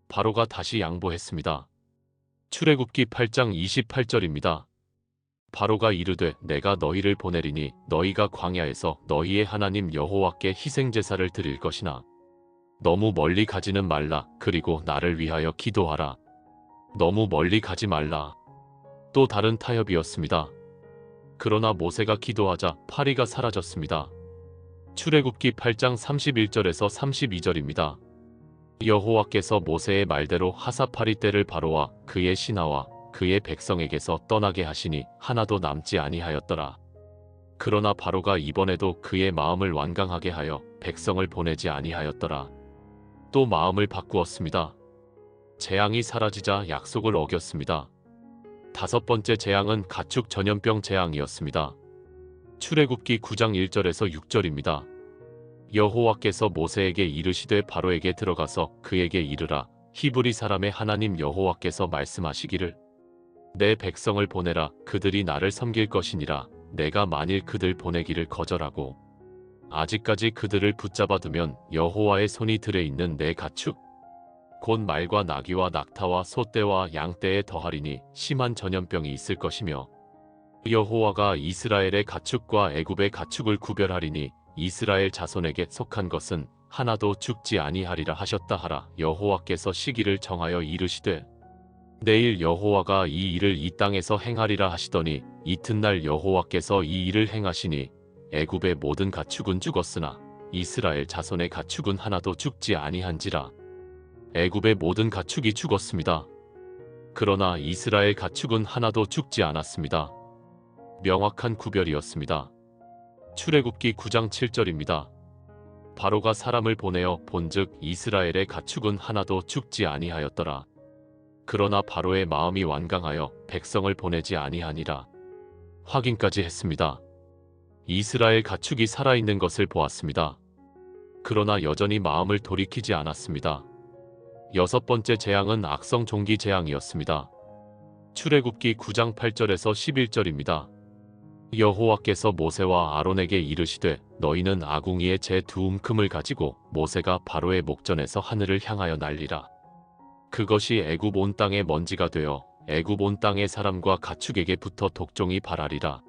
바로가 다시 양보했습니다. 출애굽기 8장 28절입니다. 바로가 이르되 내가 너희를 보내리니 너희가 광야에서 너희의 하나님 여호와께 희생제사를 드릴 것이나 너무 멀리 가지는 말라. 그리고 나를 위하여 기도하라. 너무 멀리 가지 말라. 또 다른 타협이었습니다. 그러나 모세가 기도하자 파리가 사라졌습니다. 출애굽기 8장 31절에서 32절입니다. 여호와께서 모세의 말대로 하사파리 떼를 바로와 그의 신하와 그의 백성에게서 떠나게 하시니 하나도 남지 아니하였더라. 그러나 바로가 이번에도 그의 마음을 완강하게 하여 백성을 보내지 아니하였더라. 또 마음을 바꾸었습니다. 재앙이 사라지자 약속을 어겼습니다. 다섯 번째 재앙은 가축 전염병 재앙이었습니다. 출애굽기 9장 1절에서 6절입니다. 여호와께서 모세에게 이르시되 바로에게 들어가서 그에게 이르라. 히브리 사람의 하나님 여호와께서 말씀하시기를 내 백성을 보내라. 그들이 나를 섬길 것이니라. 내가 만일 그들 보내기를 거절하고 아직까지 그들을 붙잡아 두면 여호와의 손이 들에 있는 내 가축 곧 말과 나귀와 낙타와 소떼와 양떼에 더하리니 심한 전염병이 있을 것이며 여호와가 이스라엘의 가축과 애굽의 가축을 구별하리니 이스라엘 자손에게 속한 것은 하나도 죽지 아니하리라 하셨다 하라. 여호와께서 시기를 정하여 이르시되 내일 여호와가 이 일을 이 땅에서 행하리라 하시더니 이튿날 여호와께서 이 일을 행하시니 애굽의 모든 가축은 죽었으나 이스라엘 자손의 가축은 하나도 죽지 아니한지라. 애굽의 모든 가축이 죽었습니다. 그러나 이스라엘 가축은 하나도 죽지 않았습니다. 명확한 구별이었습니다. 출애굽기 9장 7절입니다. 바로가 사람을 보내어 본즉 이스라엘의 가축은 하나도 죽지 아니하였더라. 그러나 바로의 마음이 완강하여 백성을 보내지 아니하니라. 확인까지 했습니다. 이스라엘 가축이 살아있는 것을 보았습니다. 그러나 여전히 마음을 돌이키지 않았습니다. 여섯 번째 재앙은 악성 종기 재앙이었습니다. 출애굽기 9장 8절에서 11절입니다. 여호와께서 모세와 아론에게 이르시되 너희는 아궁이에 제 두 움큼을 가지고 모세가 바로의 목전에서 하늘을 향하여 날리라. 그것이 애굽 온 땅의 먼지가 되어 애굽 온 땅의 사람과 가축에게 붙어 독종이 발하리라.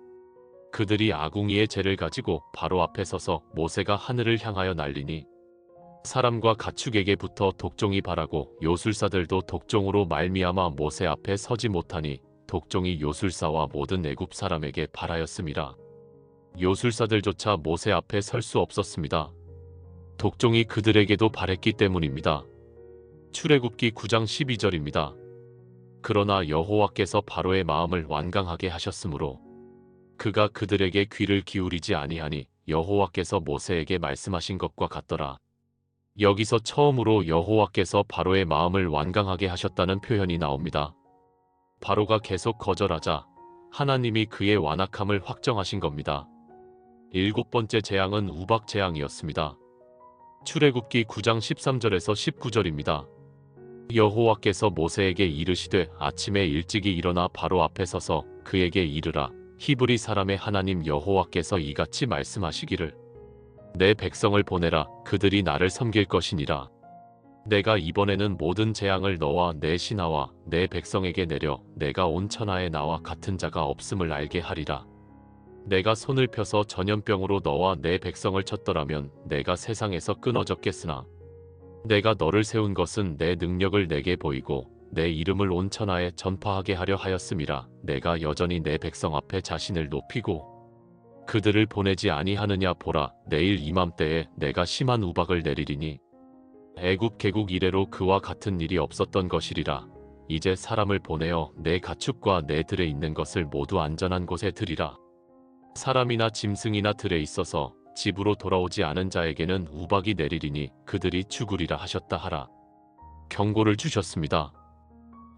그들이 아궁이의 재를 가지고 바로 앞에 서서 모세가 하늘을 향하여 날리니 사람과 가축에게 붙어 독종이 발하고 요술사들도 독종으로 말미암아 모세 앞에 서지 못하니 독종이 요술사와 모든 애굽 사람에게 발하였음이라. 요술사들조차 모세 앞에 설 수 없었습니다. 독종이 그들에게도 발했기 때문입니다. 출애굽기 9장 12절입니다. 그러나 여호와께서 바로의 마음을 완강하게 하셨으므로 그가 그들에게 귀를 기울이지 아니하니 여호와께서 모세에게 말씀하신 것과 같더라. 여기서 처음으로 여호와께서 바로의 마음을 완강하게 하셨다는 표현이 나옵니다. 바로가 계속 거절하자 하나님이 그의 완악함을 확정하신 겁니다. 일곱 번째 재앙은 우박 재앙이었습니다. 출애굽기 9장 13절에서 19절입니다. 여호와께서 모세에게 이르시되 아침에 일찍이 일어나 바로 앞에 서서 그에게 이르라. 히브리 사람의 하나님 여호와께서 이같이 말씀하시기를 내 백성을 보내라. 그들이 나를 섬길 것이니라. 내가 이번에는 모든 재앙을 너와 내 신하와 내 백성에게 내려 내가 온 천하에 나와 같은 자가 없음을 알게 하리라. 내가 손을 펴서 전염병으로 너와 내 백성을 쳤더라면 내가 세상에서 끊어졌겠으나 내가 너를 세운 것은 내 능력을 내게 보이고 내 이름을 온 천하에 전파하게 하려 하였음이라. 내가 여전히 내 백성 앞에 자신을 높이고 그들을 보내지 아니하느냐. 보라, 내일 이맘때에 내가 심한 우박을 내리리니 애굽 개국 이래로 그와 같은 일이 없었던 것이리라. 이제 사람을 보내어 내 가축과 내 들에 있는 것을 모두 안전한 곳에 들이라. 사람이나 짐승이나 들에 있어서 집으로 돌아오지 않은 자에게는 우박이 내리리니 그들이 죽으리라 하셨다 하라. 경고를 주셨습니다.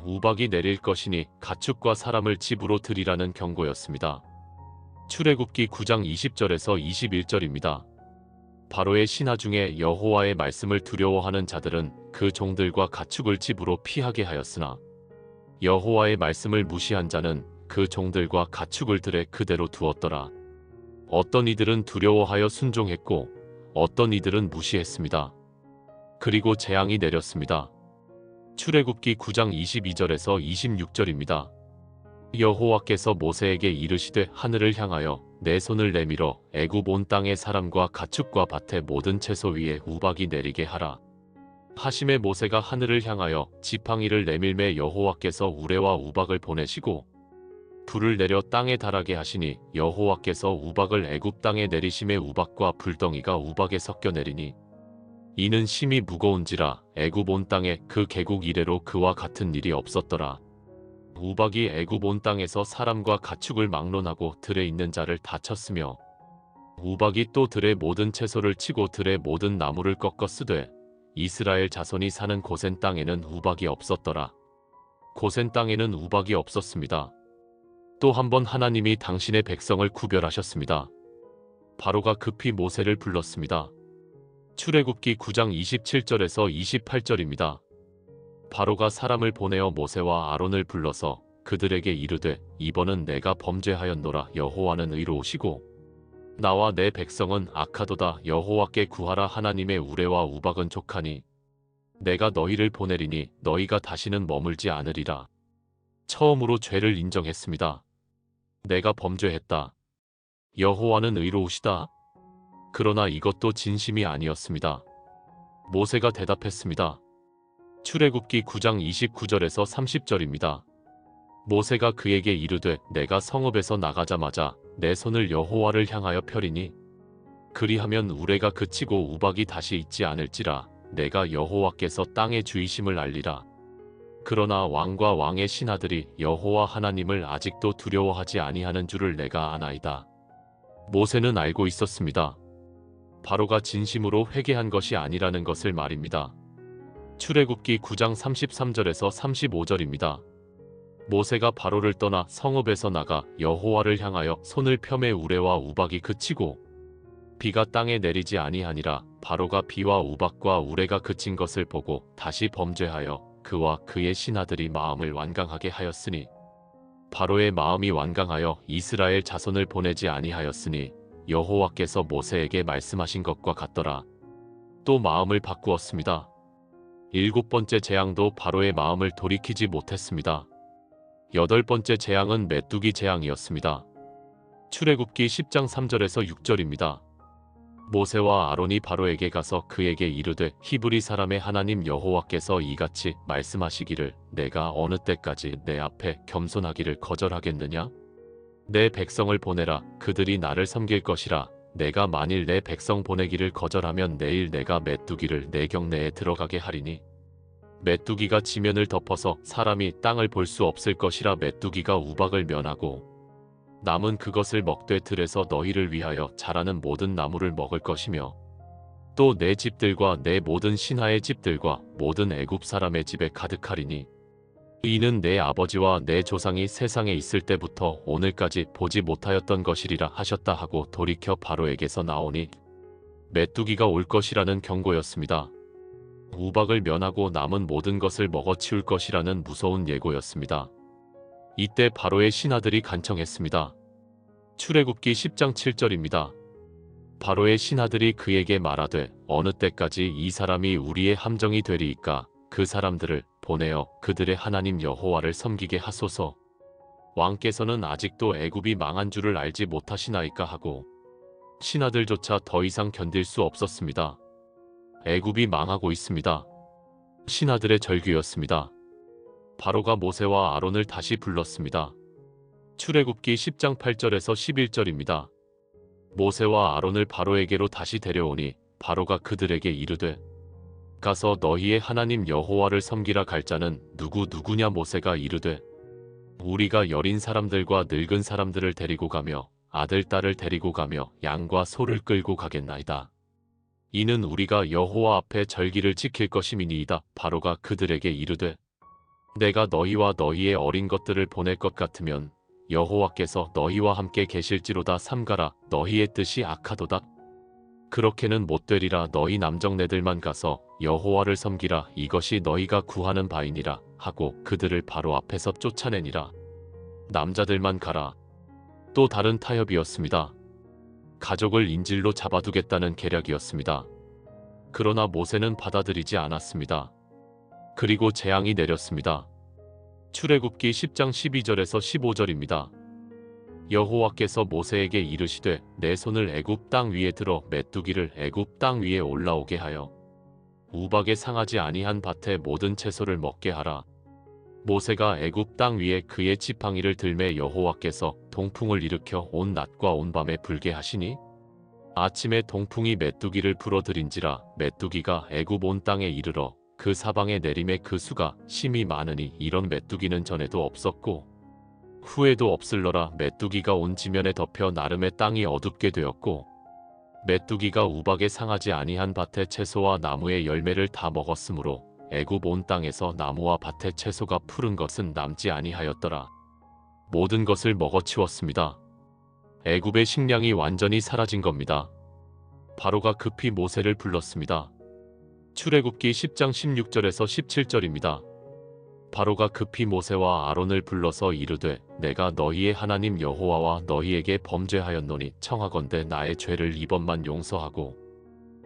우박이 내릴 것이니 가축과 사람을 집으로 들이라는 경고였습니다. 출애굽기 9장 20절에서 21절입니다. 바로의 신하 중에 여호와의 말씀을 두려워하는 자들은 그 종들과 가축을 집으로 피하게 하였으나 여호와의 말씀을 무시한 자는 그 종들과 가축을 들에 그대로 두었더라. 어떤 이들은 두려워하여 순종했고 어떤 이들은 무시했습니다. 그리고 재앙이 내렸습니다. 출애굽기 9장 22절에서 26절입니다. 여호와께서 모세에게 이르시되 하늘을 향하여 내 손을 내밀어 애굽 온 땅의 사람과 가축과 밭의 모든 채소 위에 우박이 내리게 하라. 하심에 모세가 하늘을 향하여 지팡이를 내밀매 여호와께서 우레와 우박을 보내시고 불을 내려 땅에 달하게 하시니 여호와께서 우박을 애굽 땅에 내리심에 우박과 불덩이가 우박에 섞여 내리니 이는 심히 무거운지라 애굽 온 땅에 그 개국 이래로 그와 같은 일이 없었더라. 우박이 애굽 온 땅에서 사람과 가축을 막론하고 들에 있는 자를 다 쳤으며 우박이 또 들의 모든 채소를 치고 들의 모든 나무를 꺾어 쓰되 이스라엘 자손이 사는 고센 땅에는 우박이 없었더라. 고센 땅에는 우박이 없었습니다. 또 한 번 하나님이 당신의 백성을 구별하셨습니다. 바로가 급히 모세를 불렀습니다. 출애굽기 9장 27절에서 28절입니다. 바로가 사람을 보내어 모세와 아론을 불러서 그들에게 이르되 이번은 내가 범죄하였노라. 여호와는 의로우시고 나와 내 백성은 악하도다. 여호와께 구하라. 하나님의 우레와 우박은 족하니 내가 너희를 보내리니 너희가 다시는 머물지 않으리라. 처음으로 죄를 인정했습니다. 내가 범죄했다. 여호와는 의로우시다. 그러나 이것도 진심이 아니었습니다. 모세가 대답했습니다. 출애굽기 9장 29절에서 30절입니다. 모세가 그에게 이르되 내가 성읍에서 나가자마자 내 손을 여호와를 향하여 펴리니 그리하면 우레가 그치고 우박이 다시 있지 않을지라. 내가 여호와께서 땅의 주이심을 알리라. 그러나 왕과 왕의 신하들이 여호와 하나님을 아직도 두려워하지 아니하는 줄을 내가 아나이다. 모세는 알고 있었습니다. 바로가 진심으로 회개한 것이 아니라는 것을 말입니다. 출애굽기 9장 33절에서 35절입니다. 모세가 바로를 떠나 성읍에서 나가 여호와를 향하여 손을 펴매 우레와 우박이 그치고 비가 땅에 내리지 아니하니라. 바로가 비와 우박과 우레가 그친 것을 보고 다시 범죄하여 그와 그의 신하들이 마음을 완강하게 하였으니 바로의 마음이 완강하여 이스라엘 자손을 보내지 아니하였으니 여호와께서 모세에게 말씀하신 것과 같더라. 또 마음을 바꾸었습니다. 일곱 번째 재앙도 바로의 마음을 돌이키지 못했습니다. 여덟 번째 재앙은 메뚜기 재앙이었습니다. 출애굽기 10장 3절에서 6절입니다. 모세와 아론이 바로에게 가서 그에게 이르되 히브리 사람의 하나님 여호와께서 이같이 말씀하시기를 내가 어느 때까지 내 앞에 겸손하기를 거절하겠느냐? 내 백성을 보내라. 그들이 나를 섬길 것이라. 내가 만일 내 백성 보내기를 거절하면 내일 내가 메뚜기를 내 경내에 들어가게 하리니 메뚜기가 지면을 덮어서 사람이 땅을 볼 수 없을 것이라. 메뚜기가 우박을 면하고 남은 그것을 먹되 들에서 너희를 위하여 자라는 모든 나무를 먹을 것이며 또 내 집들과 내 모든 신하의 집들과 모든 애굽 사람의 집에 가득하리니 이는 내 아버지와 내 조상이 세상에 있을 때부터 오늘까지 보지 못하였던 것이리라 하셨다 하고 돌이켜 바로에게서 나오니 메뚜기가 올 것이라는 경고였습니다. 우박을 면하고 남은 모든 것을 먹어치울 것이라는 무서운 예고였습니다. 이때 바로의 신하들이 간청했습니다. 출애굽기 10장 7절입니다. 바로의 신하들이 그에게 말하되 어느 때까지 이 사람이 우리의 함정이 되리이까? 그 사람들을 보내어 그들의 하나님 여호와를 섬기게 하소서. 왕께서는 아직도 애굽이 망한 줄을 알지 못하시나이까 하고 신하들조차 더 이상 견딜 수 없었습니다. 애굽이 망하고 있습니다. 신하들의 절규였습니다. 바로가 모세와 아론을 다시 불렀습니다. 출애굽기 10장 8절에서 11절입니다. 모세와 아론을 바로에게로 다시 데려오니 바로가 그들에게 이르되 가서 너희의 하나님 여호와를 섬기라. 갈 자는 누구냐? 모세가 이르되 우리가 여린 사람들과 늙은 사람들을 데리고 가며 아들 딸을 데리고 가며 양과 소를 끌고 가겠나이다. 이는 우리가 여호와 앞에 절기를 지킬 것임이니이다. 바로가 그들에게 이르되 내가 너희와 너희의 어린 것들을 보낼 것 같으면 여호와께서 너희와 함께 계실지로다. 삼가라. 너희의 뜻이 악하도다. 그렇게는 못 되리라. 너희 남정네들만 가서 여호와를 섬기라. 이것이 너희가 구하는 바이니라 하고 그들을 바로 앞에서 쫓아내니라. 남자들만 가라. 또 다른 타협이었습니다. 가족을 인질로 잡아두겠다는 계략이었습니다. 그러나 모세는 받아들이지 않았습니다. 그리고 재앙이 내렸습니다. 출애굽기 10장 12절에서 15절입니다. 여호와께서 모세에게 이르시되 내 손을 애굽 땅 위에 들어 메뚜기를 애굽 땅 위에 올라오게 하여 우박에 상하지 아니한 밭의 모든 채소를 먹게 하라. 모세가 애굽 땅 위에 그의 지팡이를 들매 여호와께서 동풍을 일으켜 온 낮과 온 밤에 불게 하시니 아침에 동풍이 메뚜기를 불어들인지라 메뚜기가 애굽 온 땅에 이르러 그 사방에 내림에 그 수가 심히 많으니 이런 메뚜기는 전에도 없었고 후에도 없을러라. 메뚜기가 온 지면에 덮여 나름의 땅이 어둡게 되었고 메뚜기가 우박에 상하지 아니한 밭의 채소와 나무의 열매를 다 먹었으므로 애굽 온 땅에서 나무와 밭의 채소가 푸른 것은 남지 아니하였더라. 모든 것을 먹어치웠습니다. 애굽의 식량이 완전히 사라진 겁니다. 바로가 급히 모세를 불렀습니다. 출애굽기 10장 16절에서 17절입니다. 바로가 급히 모세와 아론을 불러서 이르되 내가 너희의 하나님 여호와와 너희에게 범죄하였노니 청하건대 나의 죄를 이번만 용서하고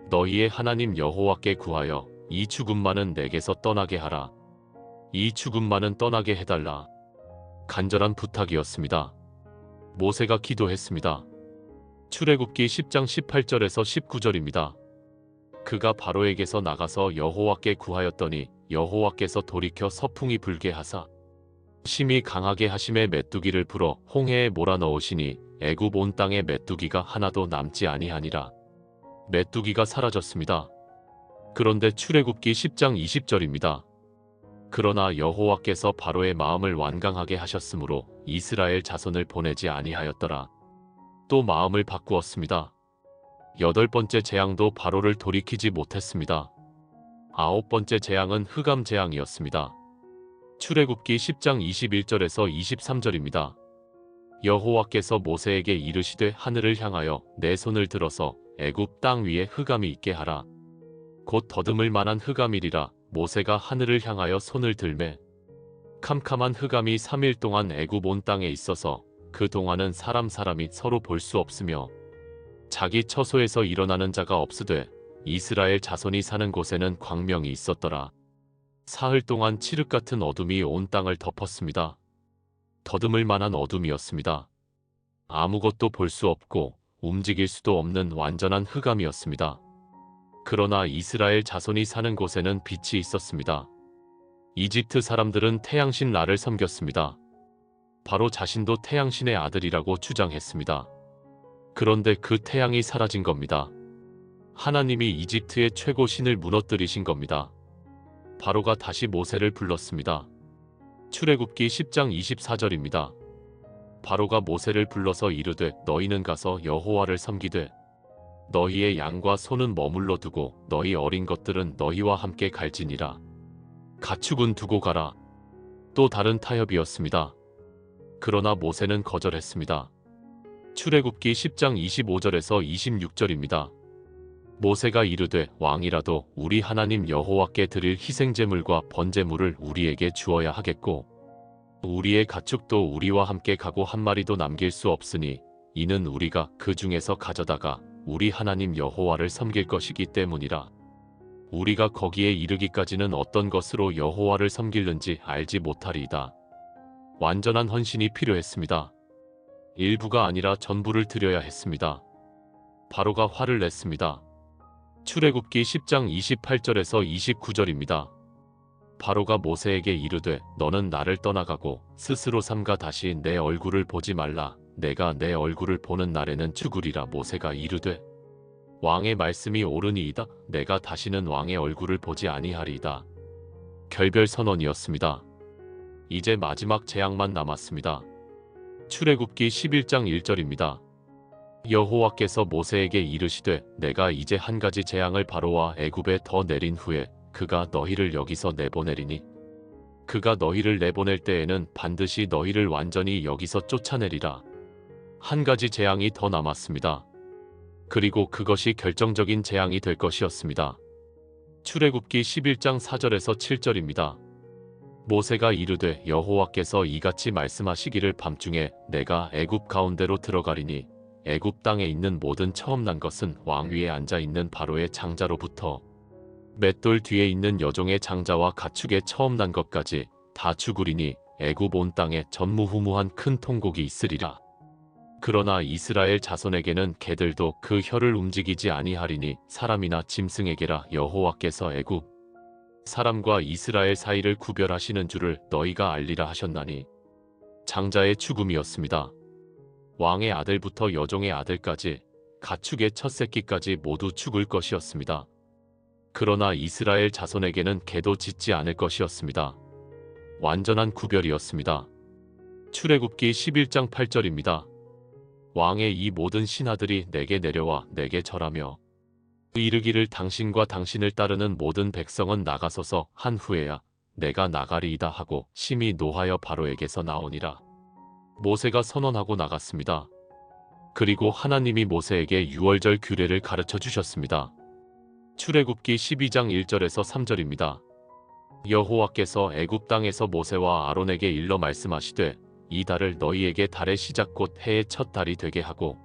너희의 하나님 여호와께 구하여 이 죽음만은 내게서 떠나게 하라. 이 죽음만은 떠나게 해달라. 간절한 부탁이었습니다. 모세가 기도했습니다. 출애굽기 10장 18절에서 19절입니다. 그가 바로에게서 나가서 여호와께 구하였더니 여호와께서 돌이켜 서풍이 불게 하사 심히 강하게 하심에 메뚜기를 불어 홍해에 몰아넣으시니 애굽 온 땅에 메뚜기가 하나도 남지 아니하니라. 메뚜기가 사라졌습니다. 그런데 출애굽기 10장 20절입니다. 그러나 여호와께서 바로의 마음을 완강하게 하셨으므로 이스라엘 자손을 보내지 아니하였더라. 또 마음을 바꾸었습니다. 8번째 재앙도 바로를 돌이키지 못했습니다. 9번째 재앙은 흑암 재앙이었습니다. 출애굽기 10장 21절에서 23절입니다. 여호와께서 모세에게 이르시되 하늘을 향하여 내 손을 들어서 애굽 땅 위에 흑암이 있게 하라. 곧 더듬을 만한 흑암이리라. 모세가 하늘을 향하여 손을 들매 캄캄한 흑암이 3일 동안 애굽 온 땅에 있어서 그 동안은 사람이 서로 볼 수 없으며 자기 처소에서 일어나는 자가 없으되 이스라엘 자손이 사는 곳에는 광명이 있었더라. 사흘 동안 칠흑 같은 어둠이 온 땅을 덮었습니다. 더듬을 만한 어둠이었습니다. 아무것도 볼 수 없고 움직일 수도 없는 완전한 흑암이었습니다. 그러나 이스라엘 자손이 사는 곳에는 빛이 있었습니다. 이집트 사람들은 태양신 라를 섬겼습니다. 바로 자신도 태양신의 아들이라고 주장했습니다. 그런데 그 태양이 사라진 겁니다. 하나님이 이집트의 최고 신을 무너뜨리신 겁니다. 바로가 다시 모세를 불렀습니다. 출애굽기 10장 24절입니다. 바로가 모세를 불러서 이르되 너희는 가서 여호와를 섬기되 너희의 양과 소는 머물러 두고 너희 어린 것들은 너희와 함께 갈지니라. 가축은 두고 가라. 또 다른 타협이었습니다. 그러나 모세는 거절했습니다. 출애굽기 10장 25절에서 26절입니다. 모세가 이르되 왕이라도 우리 하나님 여호와께 드릴 희생제물과 번제물을 우리에게 주어야 하겠고 우리의 가축도 우리와 함께 가고 한 마리도 남길 수 없으니 이는 우리가 그 중에서 가져다가 우리 하나님 여호와를 섬길 것이기 때문이라. 우리가 거기에 이르기까지는 어떤 것으로 여호와를 섬길는지 알지 못하리이다. 완전한 헌신이 필요했습니다. 일부가 아니라 전부를 드려야 했습니다. 바로가 화를 냈습니다. 출애굽기 10장 28절에서 29절입니다. 바로가 모세에게 이르되 너는 나를 떠나가고 스스로 삼가 다시 내 얼굴을 보지 말라. 내가 내 얼굴을 보는 날에는 죽으리라. 모세가 이르되 왕의 말씀이 옳으니이다. 내가 다시는 왕의 얼굴을 보지 아니하리이다. 결별 선언이었습니다. 이제 마지막 재앙만 남았습니다. 출애굽기 11장 1절입니다. 여호와께서 모세에게 이르시되 내가 이제 한 가지 재앙을 바로와 애굽에 더 내린 후에 그가 너희를 여기서 내보내리니 그가 너희를 내보낼 때에는 반드시 너희를 완전히 여기서 쫓아내리라. 한 가지 재앙이 더 남았습니다. 그리고 그것이 결정적인 재앙이 될 것이었습니다. 출애굽기 11장 4절에서 7절입니다. 모세가 이르되 여호와께서 이같이 말씀하시기를 밤중에 내가 애굽 가운데로 들어가리니 애굽 땅에 있는 모든 처음 난 것은 왕 위에 앉아 있는 바로의 장자로부터 맷돌 뒤에 있는 여종의 장자와 가축의 처음 난 것까지 다 죽으리니 애굽 온 땅에 전무후무한 큰 통곡이 있으리라. 그러나 이스라엘 자손에게는 개들도 그 혀를 움직이지 아니하리니 사람이나 짐승에게라. 여호와께서 애굽 사람과 이스라엘 사이를 구별하시는 줄을 너희가 알리라 하셨나니 장자의 죽음이었습니다. 왕의 아들부터 여종의 아들까지 가축의 첫 새끼까지 모두 죽을 것이었습니다. 그러나 이스라엘 자손에게는 개도 짖지 않을 것이었습니다. 완전한 구별이었습니다. 출애굽기 11장 8절입니다. 왕의 이 모든 신하들이 내게 내려와 내게 절하며 이르기를 당신과 당신을 따르는 모든 백성은 나가소서 한 후에야 내가 나가리이다 하고 심히 노하여 바로에게서 나오니라. 모세가 선언하고 나갔습니다. 그리고 하나님이 모세에게 유월절 규례를 가르쳐 주셨습니다. 출애굽기 12장 1절에서 3절입니다. 여호와께서 애굽 땅에서 모세와 아론에게 일러 말씀하시되 이 달을 너희에게 달의 시작 곧 해의 첫 달이 되게 하고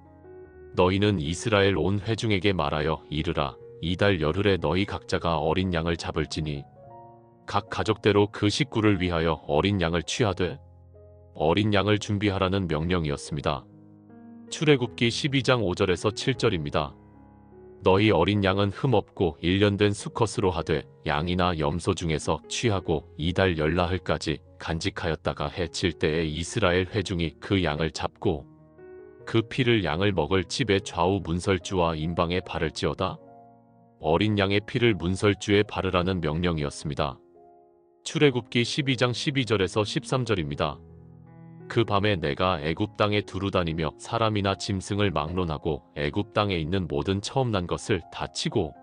너희는 이스라엘 온 회중에게 말하여 이르라 이 달 열흘에 너희 각자가 어린 양을 잡을지니 각 가족대로 그 식구를 위하여 어린 양을 취하되 어린 양을 준비하라는 명령이었습니다. 출애굽기 12장 5절에서 7절입니다. 너희 어린 양은 흠없고 1년 된 수컷으로 하되 양이나 염소 중에서 취하고 이 달 열나흘까지 간직하였다가 해칠 때에 이스라엘 회중이 그 양을 잡고 그 피를 양을 먹을 집의 좌우 문설주와 임방에 바를지어다. 어린 양의 피를 문설주에 바르라는 명령이었습니다. 출애굽기 12장 12절에서 13절입니다. 그 밤에 내가 애굽 땅에 두루 다니며 사람이나 짐승을 막론하고 애굽 땅에 있는 모든 처음 난 것을 다 치고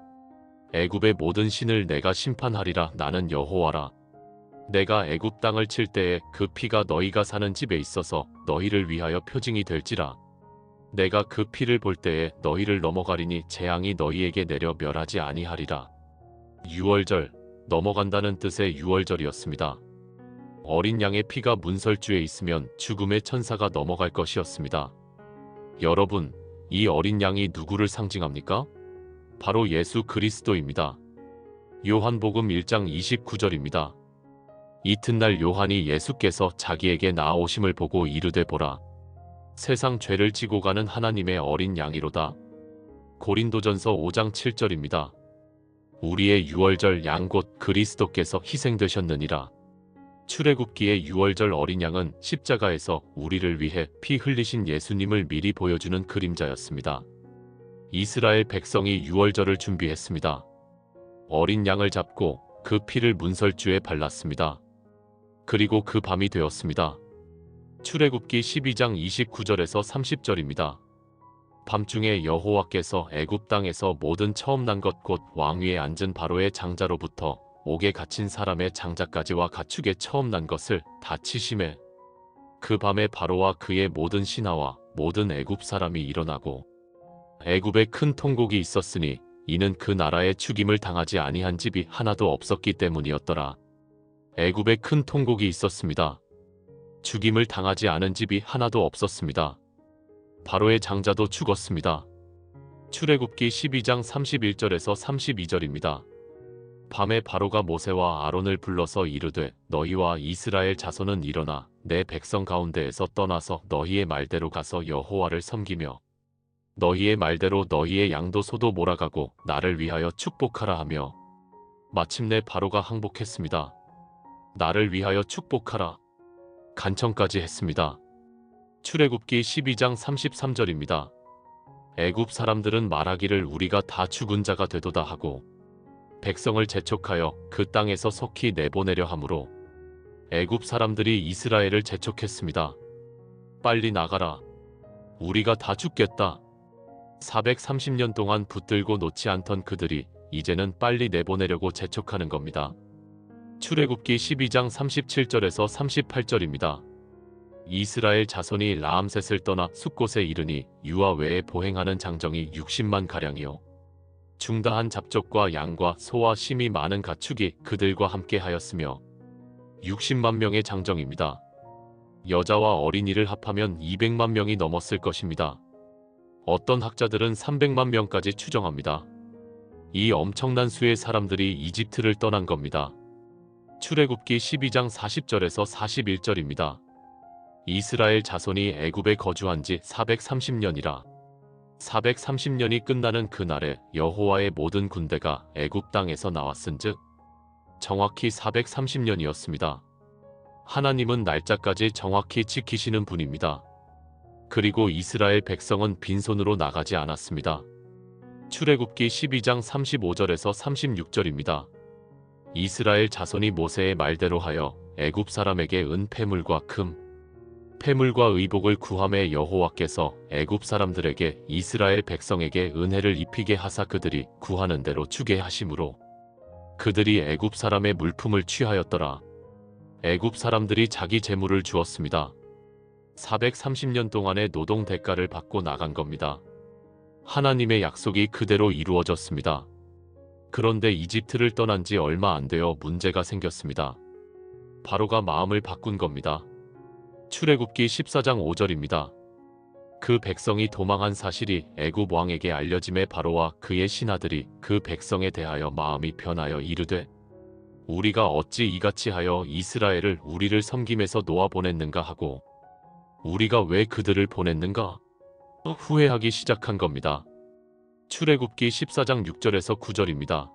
애굽의 모든 신을 내가 심판하리라. 나는 여호와라. 내가 애굽 땅을 칠 때에 그 피가 너희가 사는 집에 있어서 너희를 위하여 표징이 될지라. 내가 그 피를 볼 때에 너희를 넘어가리니 재앙이 너희에게 내려 멸하지 아니하리라. 유월절, 넘어간다는 뜻의 유월절이었습니다. 어린 양의 피가 문설주에 있으면 죽음의 천사가 넘어갈 것이었습니다. 여러분, 이 어린 양이 누구를 상징합니까? 바로 예수 그리스도입니다. 요한복음 1장 29절입니다. 이튿날 요한이 예수께서 자기에게 나아오심을 보고 이르되 보라. 세상 죄를 지고 가는 하나님의 어린 양이로다. 고린도전서 5장 7절입니다. 우리의 유월절 양 곧 그리스도께서 희생되셨느니라. 출애굽기의 유월절 어린 양은 십자가에서 우리를 위해 피 흘리신 예수님을 미리 보여주는 그림자였습니다. 이스라엘 백성이 유월절을 준비했습니다. 어린 양을 잡고 그 피를 문설주에 발랐습니다. 그리고 그 밤이 되었습니다. 출애굽기 12장 29절에서 30절입니다. 밤중에 여호와께서 애굽 땅에서 모든 처음 난 것 곧 왕위에 앉은 바로의 장자로부터 옥에 갇힌 사람의 장자까지와 가축의 처음 난 것을 다 치심에 그 밤에 바로와 그의 모든 신하와 모든 애굽 사람이 일어나고 애굽에 큰 통곡이 있었으니 이는 그 나라에 죽임을 당하지 아니한 집이 하나도 없었기 때문이었더라. 애굽에 큰 통곡이 있었습니다. 죽임을 당하지 않은 집이 하나도 없었습니다. 바로의 장자도 죽었습니다. 출애굽기 12장 31절에서 32절입니다. 밤에 바로가 모세와 아론을 불러서 이르되 너희와 이스라엘 자손은 일어나 내 백성 가운데에서 떠나서 너희의 말대로 가서 여호와를 섬기며 너희의 말대로 너희의 양도 소도 몰아가고 나를 위하여 축복하라 하며 마침내 바로가 항복했습니다. 나를 위하여 축복하라. 간청까지 했습니다. 출애굽기 12장 33절입니다. 애굽 사람들은 말하기를 우리가 다 죽은 자가 되도다 하고 백성을 재촉하여 그 땅에서 속히 내보내려 하므로 애굽 사람들이 이스라엘을 재촉했습니다. 빨리 나가라. 우리가 다 죽겠다. 430년 동안 붙들고 놓지 않던 그들이 이제는 빨리 내보내려고 재촉하는 겁니다. 출애굽기 12장 37절에서 38절입니다. 이스라엘 자손이 라암셋을 떠나 숫곳에 이르니 유아 외에 보행하는 장정이 60만 가량이요 중다한 잡족과 양과 소와 심히 많은 가축이 그들과 함께 하였으며 60만 명의 장정입니다. 여자와 어린이를 합하면 200만 명이 넘었을 것입니다. 어떤 학자들은 300만 명까지 추정합니다. 이 엄청난 수의 사람들이 이집트를 떠난 겁니다. 출애굽기 12장 40절에서 41절입니다. 이스라엘 자손이 애굽에 거주한 지 430년이라 430년이 끝나는 그날에 여호와의 모든 군대가 애굽 땅에서 나왔은즉 정확히 430년이었습니다. 하나님은 날짜까지 정확히 지키시는 분입니다. 그리고 이스라엘 백성은 빈손으로 나가지 않았습니다. 출애굽기 12장 35절에서 36절입니다. 이스라엘 자손이 모세의 말대로 하여 애굽 사람에게 은 패물과 금, 패물과 의복을 구하매 여호와께서 애굽 사람들에게 이스라엘 백성에게 은혜를 입히게 하사 그들이 구하는 대로 주게 하심으로 그들이 애굽 사람의 물품을 취하였더라. 애굽 사람들이 자기 재물을 주었습니다. 430년 동안의 노동 대가를 받고 나간 겁니다. 하나님의 약속이 그대로 이루어졌습니다. 그런데 이집트를 떠난 지 얼마 안 되어 문제가 생겼습니다. 바로가 마음을 바꾼 겁니다. 출애굽기 14장 5절입니다. 그 백성이 도망한 사실이 애굽 왕에게 알려짐에 바로와 그의 신하들이 그 백성에 대하여 마음이 변하여 이르되 우리가 어찌 이같이 하여 이스라엘을 우리를 섬김에서 놓아 보냈는가 하고 우리가 왜 그들을 보냈는가 후회하기 시작한 겁니다. 출애굽기 14장 6절에서 9절입니다.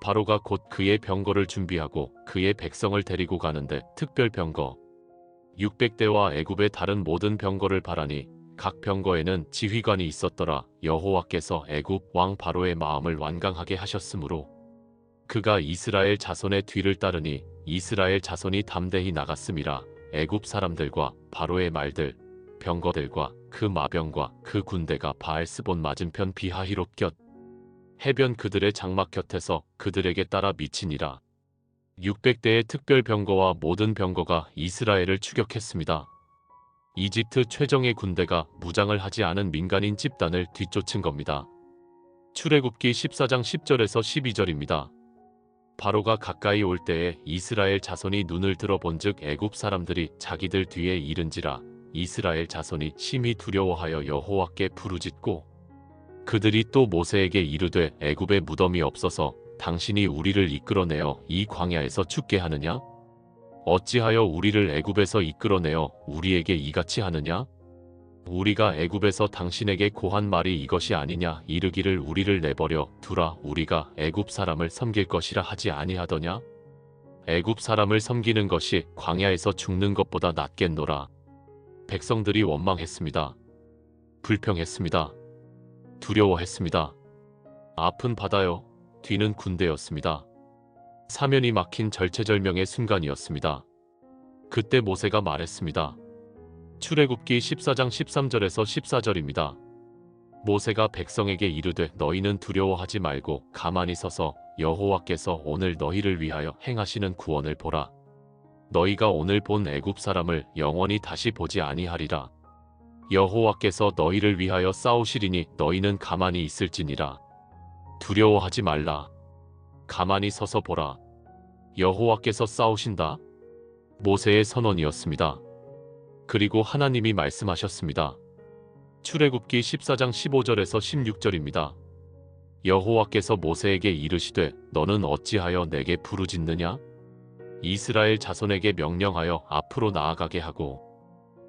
바로가 곧 그의 병거를 준비하고 그의 백성을 데리고 가는데 특별 병거 600대와 애굽의 다른 모든 병거를 바라니 각 병거에는 지휘관이 있었더라. 여호와께서 애굽 왕 바로의 마음을 완강하게 하셨으므로 그가 이스라엘 자손의 뒤를 따르니 이스라엘 자손이 담대히 나갔음이라. 애굽 사람들과 바로의 말들, 병거들과 그 마병과 그 군대가 바알스본 맞은편 비하히롯 곁 해변 그들의 장막 곁에서 그들에게 따라 미치니라. 600대의 특별 병거와 모든 병거가 이스라엘을 추격했습니다. 이집트 최정예 군대가 무장을 하지 않은 민간인 집단을 뒤쫓은 겁니다. 출애굽기 14장 10절에서 12절입니다. 바로가 가까이 올 때에 이스라엘 자손이 눈을 들어 본즉 애굽 사람들이 자기들 뒤에 이른지라. 이스라엘 자손이 심히 두려워하여 여호와께 부르짖고 그들이 또 모세에게 이르되 애굽에 무덤이 없어서 당신이 우리를 이끌어내어 이 광야에서 죽게 하느냐? 어찌하여 우리를 애굽에서 이끌어내어 우리에게 이같이 하느냐? 우리가 애굽에서 당신에게 고한 말이 이것이 아니냐? 이르기를 우리를 내버려 두라. 우리가 애굽 사람을 섬길 것이라 하지 아니하더냐? 애굽 사람을 섬기는 것이 광야에서 죽는 것보다 낫겠노라. 백성들이 원망했습니다. 불평했습니다. 두려워했습니다. 앞은 바다요, 뒤는 군대였습니다. 사면이 막힌 절체절명의 순간이었습니다. 그때 모세가 말했습니다. 출애굽기 14장 13절에서 14절입니다. 모세가 백성에게 이르되 너희는 두려워하지 말고 가만히 서서 여호와께서 오늘 너희를 위하여 행하시는 구원을 보라. 너희가 오늘 본 애굽 사람을 영원히 다시 보지 아니하리라. 여호와께서 너희를 위하여 싸우시리니 너희는 가만히 있을지니라. 두려워하지 말라. 가만히 서서 보라. 여호와께서 싸우신다. 모세의 선언이었습니다. 그리고 하나님이 말씀하셨습니다. 출애굽기 14장 15절에서 16절입니다. 여호와께서 모세에게 이르시되 너는 어찌하여 내게 부르짖느냐? 이스라엘 자손에게 명령하여 앞으로 나아가게 하고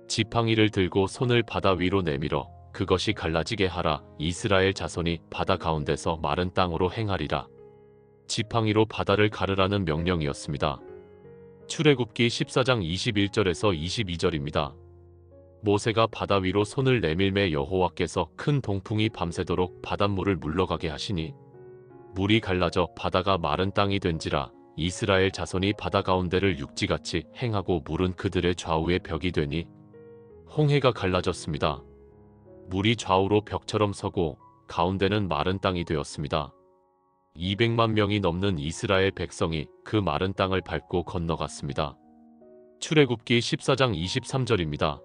지팡이를 들고 손을 바다 위로 내밀어 그것이 갈라지게 하라. 이스라엘 자손이 바다 가운데서 마른 땅으로 행하리라. 지팡이로 바다를 가르라는 명령이었습니다. 출애굽기 14장 21절에서 22절입니다. 모세가 바다 위로 손을 내밀매 여호와께서 큰 동풍이 밤새도록 바닷물을 물러가게 하시니 물이 갈라져 바다가 마른 땅이 된지라. 이스라엘 자손이 바다 가운데를 육지같이 행하고 물은 그들의 좌우에 벽이 되니 홍해가 갈라졌습니다. 물이 좌우로 벽처럼 서고 가운데는 마른 땅이 되었습니다. 200만 명이 넘는 이스라엘 백성이 그 마른 땅을 밟고 건너갔습니다. 출애굽기 14장 23절입니다.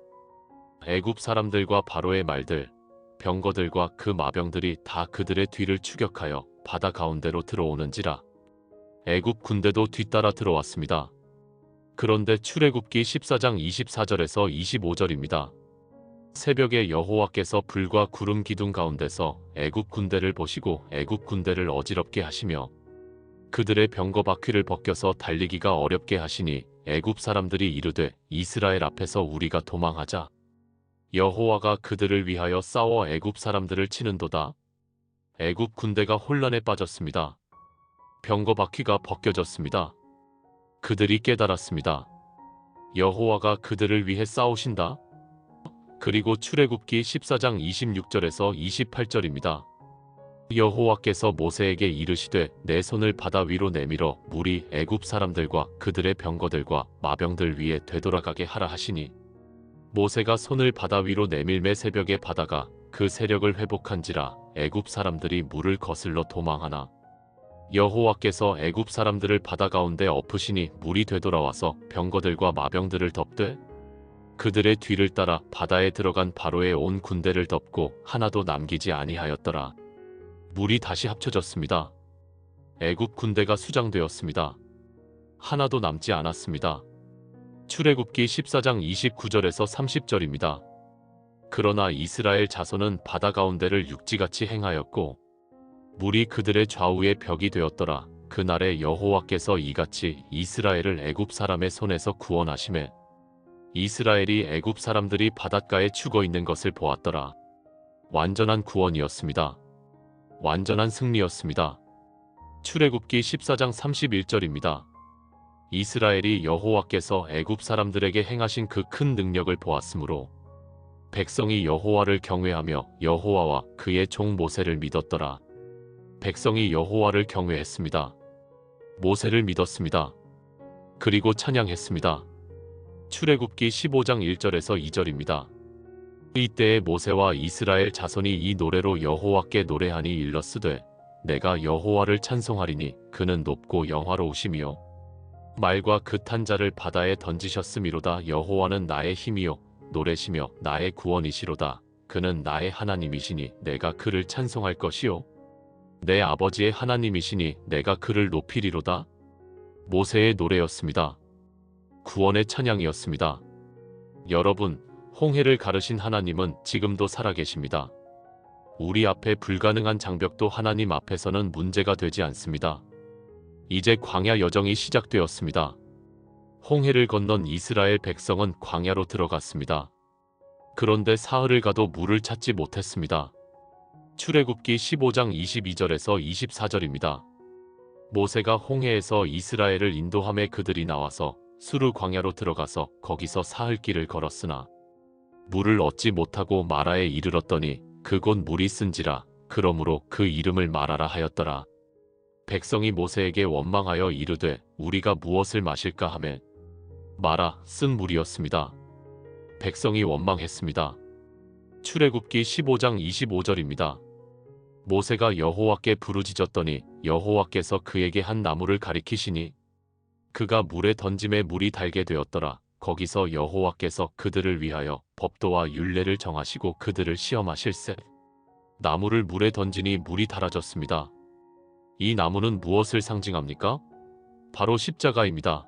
애굽 사람들과 바로의 말들, 병거들과 그 마병들이 다 그들의 뒤를 추격하여 바다 가운데로 들어오는지라. 애굽 군대도 뒤따라 들어왔습니다. 그런데 출애굽기 14장 24절에서 25절입니다. 새벽에 여호와께서 불과 구름 기둥 가운데서 애굽 군대를 보시고 애굽 군대를 어지럽게 하시며 그들의 병거 바퀴를 벗겨서 달리기가 어렵게 하시니 애굽 사람들이 이르되 이스라엘 앞에서 우리가 도망하자. 여호와가 그들을 위하여 싸워 애굽 사람들을 치는도다. 애굽 군대가 혼란에 빠졌습니다. 병거 바퀴가 벗겨졌습니다. 그들이 깨달았습니다. 여호와가 그들을 위해 싸우신다. 그리고 출애굽기 14장 26절에서 28절입니다. 여호와께서 모세에게 이르시되 내 손을 바다 위로 내밀어 물이 애굽 사람들과 그들의 병거들과 마병들 위에 되돌아가게 하라 하시니 모세가 손을 바다 위로 내밀매 새벽에 바다가 그 세력을 회복한지라 애굽 사람들이 물을 거슬러 도망하나 여호와께서 애굽 사람들을 바다 가운데 엎으시니 물이 되돌아와서 병거들과 마병들을 덮되 그들의 뒤를 따라 바다에 들어간 바로의 온 군대를 덮고 하나도 남기지 아니하였더라. 물이 다시 합쳐졌습니다. 애굽 군대가 수장되었습니다. 하나도 남지 않았습니다. 출애굽기 14장 29절에서 30절입니다. 그러나 이스라엘 자손은 바다 가운데를 육지같이 행하였고 물이 그들의 좌우에 벽이 되었더라. 그날에 여호와께서 이같이 이스라엘을 애굽 사람의 손에서 구원하시매 이스라엘이 애굽 사람들이 바닷가에 죽어 있는 것을 보았더라. 완전한 구원이었습니다. 완전한 승리였습니다. 출애굽기 14장 31절입니다. 이스라엘이 여호와께서 애굽 사람들에게 행하신 그 큰 능력을 보았으므로 백성이 여호와를 경외하며 여호와와 그의 종 모세를 믿었더라. 백성이 여호와를 경외했습니다. 모세를 믿었습니다. 그리고 찬양했습니다. 출애굽기 15장 1절에서 2절입니다. 이때에 모세와 이스라엘 자손이 이 노래로 여호와께 노래하니 일러스되 내가 여호와를 찬송하리니 그는 높고 영화로우시며 말과 그 탄 자를 바다에 던지셨음이로다. 여호와는 나의 힘이요 노래시며 나의 구원이시로다. 그는 나의 하나님이시니 내가 그를 찬송할 것이요 내 아버지의 하나님이시니 내가 그를 높이리로다. 모세의 노래였습니다. 구원의 찬양이었습니다. 여러분, 홍해를 가르신 하나님은 지금도 살아계십니다. 우리 앞에 불가능한 장벽도 하나님 앞에서는 문제가 되지 않습니다. 이제 광야 여정이 시작되었습니다. 홍해를 건넌 이스라엘 백성은 광야로 들어갔습니다. 그런데 사흘을 가도 물을 찾지 못했습니다. 출애굽기 15장 22절에서 24절입니다. 모세가 홍해에서 이스라엘을 인도함에 그들이 나와서 수르 광야로 들어가서 거기서 사흘 길을 걸었으나 물을 얻지 못하고 마라에 이르렀더니 그곳 물이 쓴지라. 그러므로 그 이름을 마라라 하였더라. 백성이 모세에게 원망하여 이르되 우리가 무엇을 마실까 하매 마라 쓴 물이었습니다. 백성이 원망했습니다. 출애굽기 15장 25절입니다. 모세가 여호와께 부르짖었더니 여호와께서 그에게 한 나무를 가리키시니 그가 물에 던짐에 물이 달게 되었더라. 거기서 여호와께서 그들을 위하여 법도와 율례를 정하시고 그들을 시험하실세. 나무를 물에 던지니 물이 달아졌습니다. 이 나무는 무엇을 상징합니까? 바로 십자가입니다.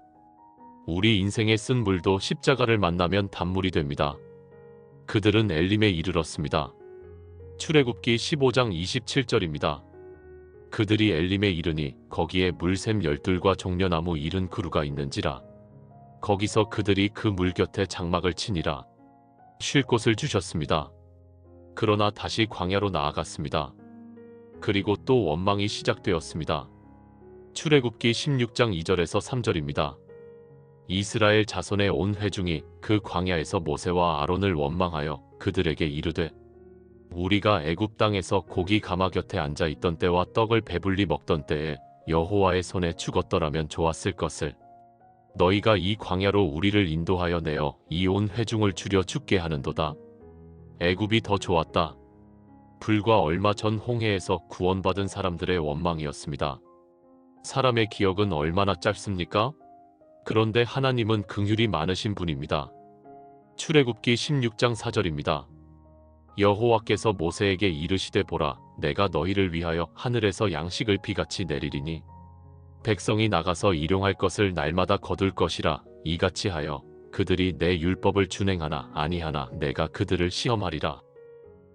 우리 인생에 쓴 물도 십자가를 만나면 단물이 됩니다. 그들은 엘림에 이르렀습니다. 출애굽기 15장 27절입니다. 그들이 엘림에 이르니 거기에 물샘 12과 종려나무 70그루가 있는지라. 거기서 그들이 그 물 곁에 장막을 치니라. 쉴 곳을 주셨습니다. 그러나 다시 광야로 나아갔습니다. 그리고 또 원망이 시작되었습니다. 출애굽기 16장 2절에서 3절입니다. 이스라엘 자손의 온 회중이 그 광야에서 모세와 아론을 원망하여 그들에게 이르되 우리가 애굽 땅에서 고기 가마 곁에 앉아 있던 때와 떡을 배불리 먹던 때에 여호와의 손에 죽었더라면 좋았을 것을 너희가 이 광야로 우리를 인도하여 내어 이 온 회중을 죽여 죽게 하는도다. 애굽이 더 좋았다. 불과 얼마 전 홍해에서 구원받은 사람들의 원망이었습니다. 사람의 기억은 얼마나 짧습니까? 그런데 하나님은 긍휼이 많으신 분입니다. 출애굽기 16장 4절입니다. 여호와께서 모세에게 이르시되 보라 내가 너희를 위하여 하늘에서 양식을 비같이 내리리니 백성이 나가서 일용할 것을 날마다 거둘 것이라. 이같이 하여 그들이 내 율법을 준행하나 아니하나 내가 그들을 시험하리라.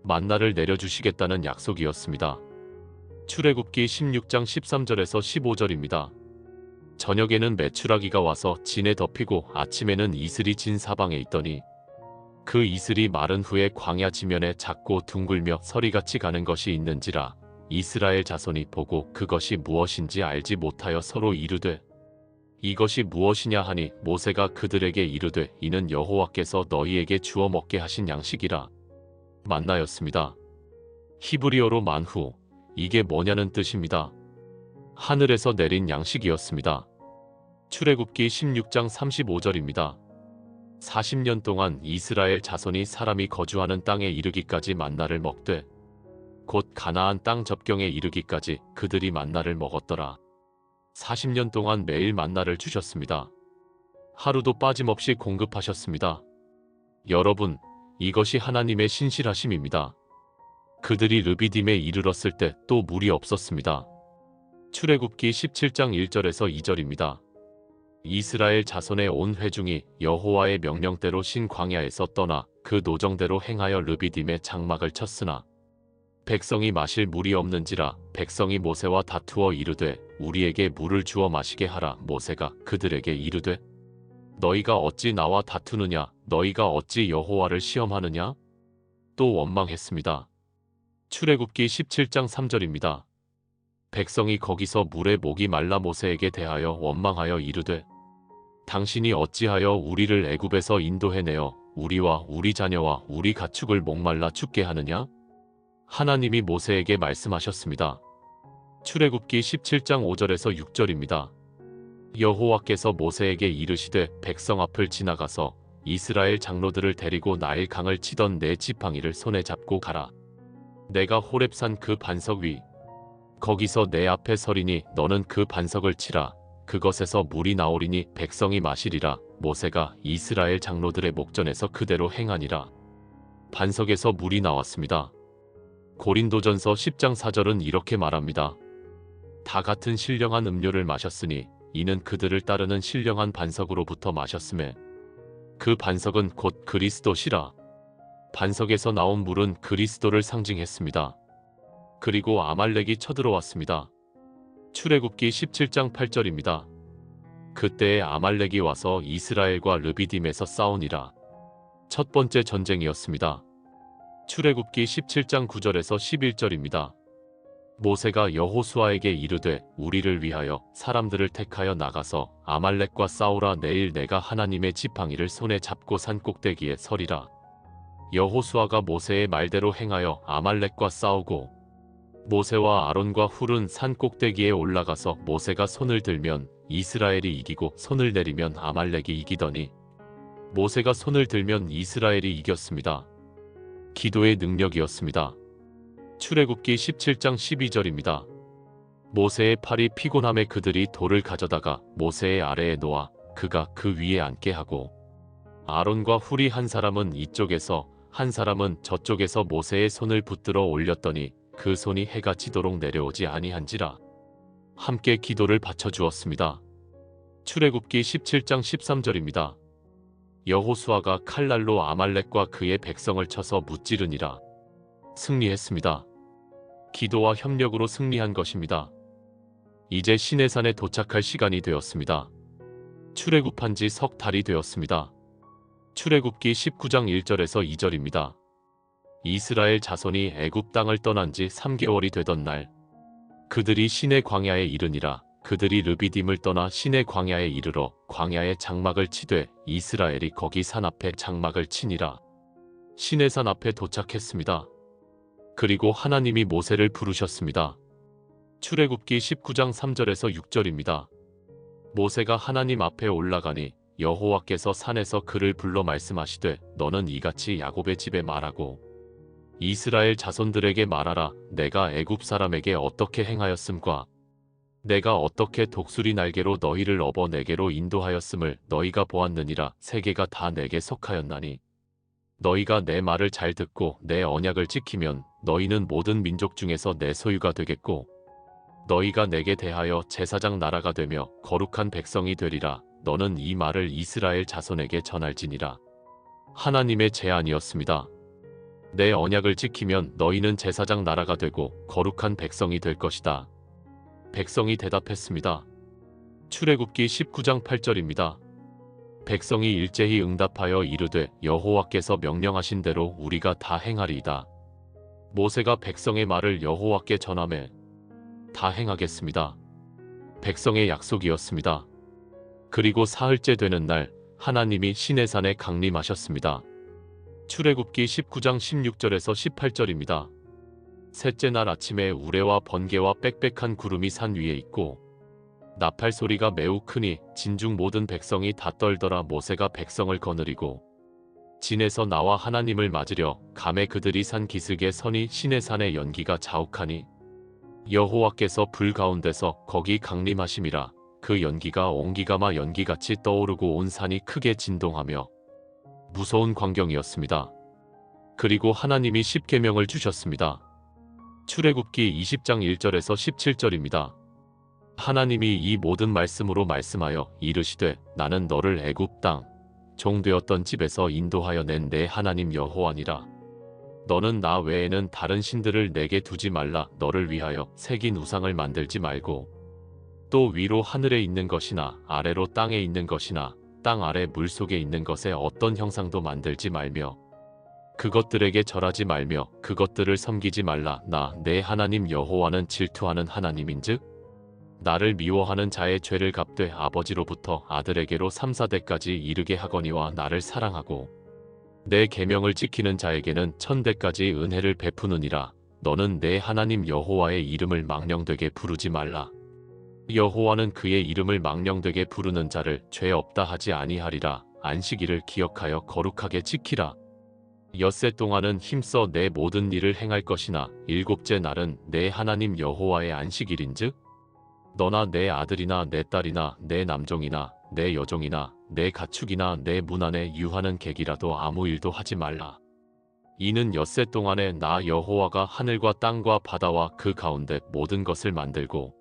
만나를 내려주시겠다는 약속이었습니다. 출애굽기 16장 13절에서 15절입니다. 저녁에는 메추라기가 와서 진에 덮이고 아침에는 이슬이 진 사방에 있더니 그 이슬이 마른 후에 광야 지면에 작고 둥글며 서리같이 가는 것이 있는지라. 이스라엘 자손이 보고 그것이 무엇인지 알지 못하여 서로 이르되 이것이 무엇이냐 하니 모세가 그들에게 이르되 이는 여호와께서 너희에게 주어 먹게 하신 양식이라. 만나였습니다. 히브리어로 만후, 이게 뭐냐는 뜻입니다. 하늘에서 내린 양식이었습니다. 출애굽기 16장 35절입니다. 40년 동안 이스라엘 자손이 사람이 거주하는 땅에 이르기까지 만나를 먹되 곧 가나안 땅 접경에 이르기까지 그들이 만나를 먹었더라. 40년 동안 매일 만나를 주셨습니다. 하루도 빠짐없이 공급하셨습니다. 여러분, 이것이 하나님의 신실하심입니다. 그들이 르비딤에 이르렀을 때 또 물이 없었습니다. 출애굽기 17장 1절에서 2절입니다. 이스라엘 자손의 온 회중이 여호와의 명령대로 신 광야에서 떠나 그 노정대로 행하여 르비딤에 장막을 쳤으나 백성이 마실 물이 없는지라 백성이 모세와 다투어 이르되 우리에게 물을 주어 마시게 하라. 모세가 그들에게 이르되 너희가 어찌 나와 다투느냐? 너희가 어찌 여호와를 시험하느냐? 또 원망했습니다. 출애굽기 17장 3절입니다. 백성이 거기서 물에 목이 말라 모세에게 대하여 원망하여 이르되 당신이 어찌하여 우리를 애굽에서 인도해내어 우리와 우리 자녀와 우리 가축을 목말라 죽게 하느냐? 하나님이 모세에게 말씀하셨습니다. 출애굽기 17장 5절에서 6절입니다. 여호와께서 모세에게 이르시되 백성 앞을 지나가서 이스라엘 장로들을 데리고 나일 강을 치던 내 지팡이를 손에 잡고 가라. 내가 호렙산 그 반석 위 거기서 내 앞에 서리니 너는 그 반석을 치라. 그것에서 물이 나오리니 백성이 마시리라. 모세가 이스라엘 장로들의 목전에서 그대로 행하니라. 반석에서 물이 나왔습니다. 고린도전서 10장 4절은 이렇게 말합니다. 다 같은 신령한 음료를 마셨으니 이는 그들을 따르는 신령한 반석으로부터 마셨음에 그 반석은 곧 그리스도시라. 반석에서 나온 물은 그리스도를 상징했습니다. 그리고 아말렉이 쳐들어왔습니다. 출애굽기 17장 8절입니다. 그때에 아말렉이 와서 이스라엘과 르비딤에서 싸우니라. 첫 번째 전쟁이었습니다. 출애굽기 17장 9절에서 11절입니다. 모세가 여호수아에게 이르되 우리를 위하여 사람들을 택하여 나가서 아말렉과 싸우라. 내일 내가 하나님의 지팡이를 손에 잡고 산 꼭대기에 서리라. 여호수아가 모세의 말대로 행하여 아말렉과 싸우고 모세와 아론과 훌은 산 꼭대기에 올라가서 모세가 손을 들면 이스라엘이 이기고 손을 내리면 아말렉이 이기더니 모세가 손을 들면 이스라엘이 이겼습니다. 기도의 능력이었습니다. 출애굽기 17장 12절입니다. 모세의 팔이 피곤함에 그들이 돌을 가져다가 모세의 아래에 놓아 그가 그 위에 앉게 하고 아론과 훌이 한 사람은 이쪽에서 한 사람은 저쪽에서 모세의 손을 붙들어 올렸더니 그 손이 해가 지도록 내려오지 아니한지라. 함께 기도를 바쳐주었습니다. 출애굽기 17장 13절입니다. 여호수아가 칼날로 아말렉과 그의 백성을 쳐서 무찌르니라. 승리했습니다. 기도와 협력으로 승리한 것입니다. 이제 시내산에 도착할 시간이 되었습니다. 출애굽한 지 석 달이 되었습니다. 출애굽기 19장 1절에서 2절입니다. 이스라엘 자손이 애굽 땅을 떠난 지 3개월이 되던 날 그들이 시내 광야에 이르니라. 그들이 르비딤을 떠나 시내 광야에 이르러 광야에 장막을 치되 이스라엘이 거기 산 앞에 장막을 치니라. 시내산 앞에 도착했습니다. 그리고 하나님이 모세를 부르셨습니다. 출애굽기 19장 3절에서 6절입니다. 모세가 하나님 앞에 올라가니 여호와께서 산에서 그를 불러 말씀하시되 너는 이같이 야곱의 집에 말하고 이스라엘 자손들에게 말하라. 내가 애굽 사람에게 어떻게 행하였음과 내가 어떻게 독수리 날개로 너희를 업어 내게로 인도하였음을 너희가 보았느니라. 세계가 다 내게 속하였나니 너희가 내 말을 잘 듣고 내 언약을 지키면 너희는 모든 민족 중에서 내 소유가 되겠고 너희가 내게 대하여 제사장 나라가 되며 거룩한 백성이 되리라. 너는 이 말을 이스라엘 자손에게 전할지니라. 하나님의 제안이었습니다. 내 언약을 지키면 너희는 제사장 나라가 되고 거룩한 백성이 될 것이다. 백성이 대답했습니다. 출애굽기 19장 8절입니다. 백성이 일제히 응답하여 이르되 여호와께서 명령하신 대로 우리가 다 행하리이다. 모세가 백성의 말을 여호와께 전하매 다 행하겠습니다. 백성의 약속이었습니다. 그리고 사흘째 되는 날 하나님이 시내산에 강림하셨습니다. 출애굽기 19장 16절에서 18절입니다. 셋째 날 아침에 우레와 번개와 빽빽한 구름이 산 위에 있고 나팔 소리가 매우 크니 진중 모든 백성이 다 떨더라. 모세가 백성을 거느리고 진에서 나와 하나님을 맞으려 감에 그들이 산 기슭에 서니 시내산의 연기가 자욱하니 여호와께서 불 가운데서 거기 강림하심이라. 그 연기가 옹기가마 연기같이 떠오르고 온 산이 크게 진동하며 무서운 광경이었습니다. 그리고 하나님이 십계명을 주셨습니다. 출애굽기 20장 1절에서 17절입니다. 하나님이 이 모든 말씀으로 말씀하여 이르시되 나는 너를 애굽 땅 종되었던 집에서 인도하여 낸 내 하나님 여호와니라. 너는 나 외에는 다른 신들을 내게 두지 말라. 너를 위하여 새긴 우상을 만들지 말고 또 위로 하늘에 있는 것이나 아래로 땅에 있는 것이나 땅 아래 물속에 있는 것에 어떤 형상도 만들지 말며 그것들에게 절하지 말며 그것들을 섬기지 말라. 나 내 하나님 여호와는 질투하는 하나님인즉 나를 미워하는 자의 죄를 갚되 아버지로부터 아들에게로 3, 4대까지 이르게 하거니와 나를 사랑하고 내 계명을 지키는 자에게는 1000대까지 은혜를 베푸느니라. 너는 내 하나님 여호와의 이름을 망령되게 부르지 말라. 여호와는 그의 이름을 망령되게 부르는 자를 죄 없다 하지 아니하리라. 안식일을 기억하여 거룩하게 지키라. 엿새 동안은 힘써 내 모든 일을 행할 것이나 일곱째 날은 내 하나님 여호와의 안식일인즉 너나 내 아들이나 내 딸이나 내 남종이나 내 여종이나 내 가축이나 내 문 안에 유하는 객이라도 아무 일도 하지 말라. 이는 엿새 동안에 나 여호와가 하늘과 땅과 바다와 그 가운데 모든 것을 만들고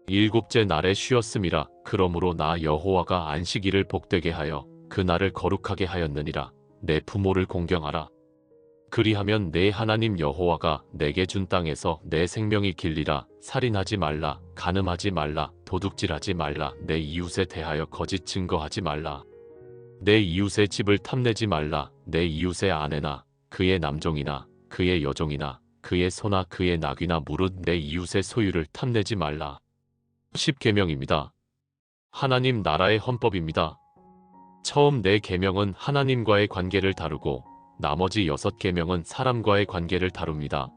일곱째 날에 쉬었음이라. 그러므로 나 여호와가 안식일을 복되게 하여 그 날을 거룩하게 하였느니라. 내 부모를 공경하라. 그리하면 내 하나님 여호와가 내게 준 땅에서 내 생명이 길리라. 살인하지 말라. 간음하지 말라. 도둑질하지 말라. 내 이웃에 대하여 거짓 증거하지 말라. 내 이웃의 집을 탐내지 말라. 내 이웃의 아내나 그의 남종이나 그의 여종이나 그의 소나 그의 낙이나 무릇 내 이웃의 소유를 탐내지 말라. 십계명입니다. 하나님 나라의 헌법입니다. 처음 네 계명은 하나님과의 관계를 다루고 나머지 6계명은 사람과의 관계를 다룹니다.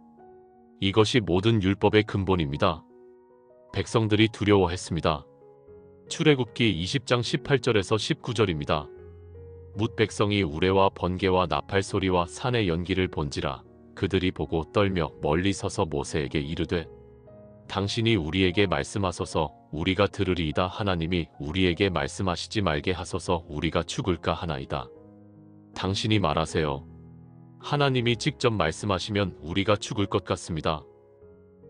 이것이 모든 율법의 근본입니다. 백성들이 두려워했습니다. 출애굽기 20장 18절에서 19절입니다. 뭇 백성이 우레와 번개와 나팔 소리와 산의 연기를 본지라. 그들이 보고 떨며 멀리 서서 모세에게 이르되 당신이 우리에게 말씀하소서. 우리가 들으리이다. 하나님이 우리에게 말씀하시지 말게 하소서. 우리가 죽을까 하나이다. 당신이 말하세요. 하나님이 직접 말씀하시면 우리가 죽을 것 같습니다.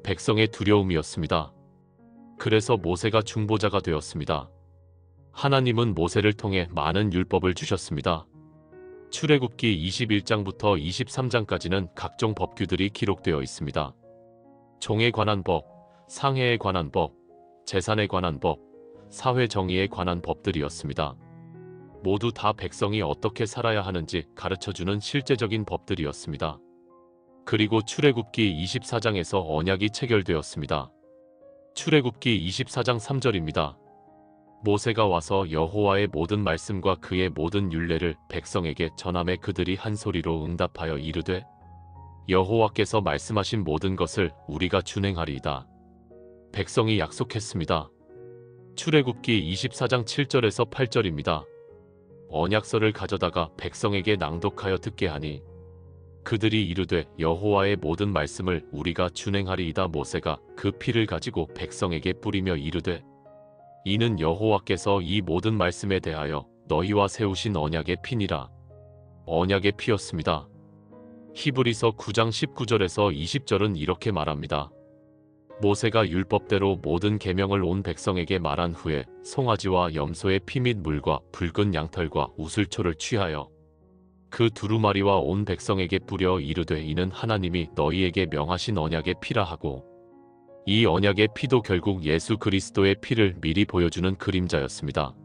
백성의 두려움이었습니다. 그래서 모세가 중보자가 되었습니다. 하나님은 모세를 통해 많은 율법을 주셨습니다. 출애굽기 21장부터 23장까지는 각종 법규들이 기록되어 있습니다. 종에 관한 법, 상해에 관한 법, 재산에 관한 법, 사회 정의에 관한 법들이었습니다. 모두 다 백성이 어떻게 살아야 하는지 가르쳐주는 실제적인 법들이었습니다. 그리고 출애굽기 24장에서 언약이 체결되었습니다. 출애굽기 24장 3절입니다. 모세가 와서 여호와의 모든 말씀과 그의 모든 율례를 백성에게 전하매 그들이 한 소리로 응답하여 이르되 여호와께서 말씀하신 모든 것을 우리가 준행하리이다. 백성이 약속했습니다. 출애굽기 24장 7절에서 8절입니다. 언약서를 가져다가 백성에게 낭독하여 듣게 하니 그들이 이르되 여호와의 모든 말씀을 우리가 준행하리이다. 모세가 그 피를 가지고 백성에게 뿌리며 이르되 이는 여호와께서 이 모든 말씀에 대하여 너희와 세우신 언약의 피니라. 언약의 피였습니다. 히브리서 9장 19절에서 20절은 이렇게 말합니다. 모세가 율법대로 모든 계명을 온 백성에게 말한 후에 송아지와 염소의 피 및 물과 붉은 양털과 우슬초를 취하여 그 두루마리와 온 백성에게 뿌려 이르되 이는 하나님이 너희에게 명하신 언약의 피라 하고 이 언약의 피도 결국 예수 그리스도의 피를 미리 보여주는 그림자였습니다.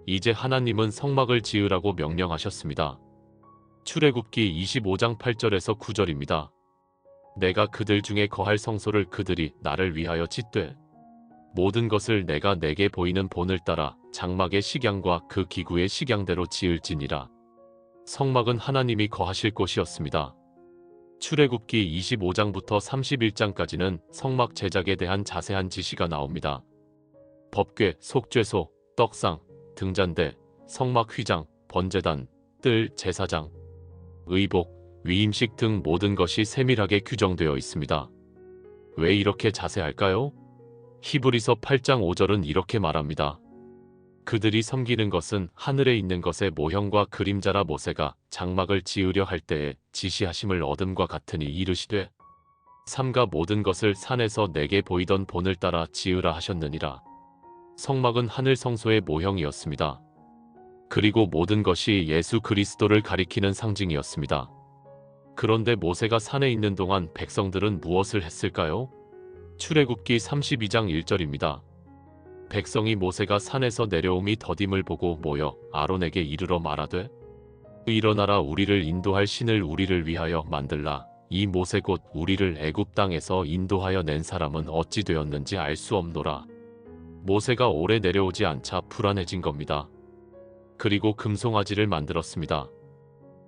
이제 하나님은 성막을 지으라고 명령하셨습니다. 출애굽기 25장 8절에서 9절입니다. 내가 그들 중에 거할 성소를 그들이 나를 위하여 짓되 모든 것을 내가 내게 보이는 본을 따라 장막의 식양과 그 기구의 식양대로 지을지니라. 성막은 하나님이 거하실 곳이었습니다. 출애굽기 25장부터 31장까지는 성막 제작에 대한 자세한 지시가 나옵니다. 법궤, 속죄소, 떡상, 등잔대, 성막 휘장, 번제단, 뜰, 제사장, 의복, 위임식 등 모든 것이 세밀하게 규정되어 있습니다. 왜 이렇게 자세할까요? 히브리서 8장 5절은 이렇게 말합니다. 그들이 섬기는 것은 하늘에 있는 것의 모형과 그림자라. 모세가 장막을 지으려 할 때에 지시하심을 얻음과 같으니 이르시되 삼가 모든 것을 산에서 내게 보이던 본을 따라 지으라 하셨느니라. 성막은 하늘 성소의 모형이었습니다. 그리고 모든 것이 예수 그리스도를 가리키는 상징이었습니다. 그런데 모세가 산에 있는 동안 백성들은 무엇을 했을까요? 출애굽기 32장 1절입니다. 백성이 모세가 산에서 내려옴이 더딤을 보고 모여 아론에게 이르러 말하되 일어나라, 우리를 인도할 신을 우리를 위하여 만들라. 이 모세 곧 우리를 애굽 땅에서 인도하여 낸 사람은 어찌 되었는지 알 수 없노라. 모세가 오래 내려오지 않자 불안해진 겁니다. 그리고 금송아지를 만들었습니다.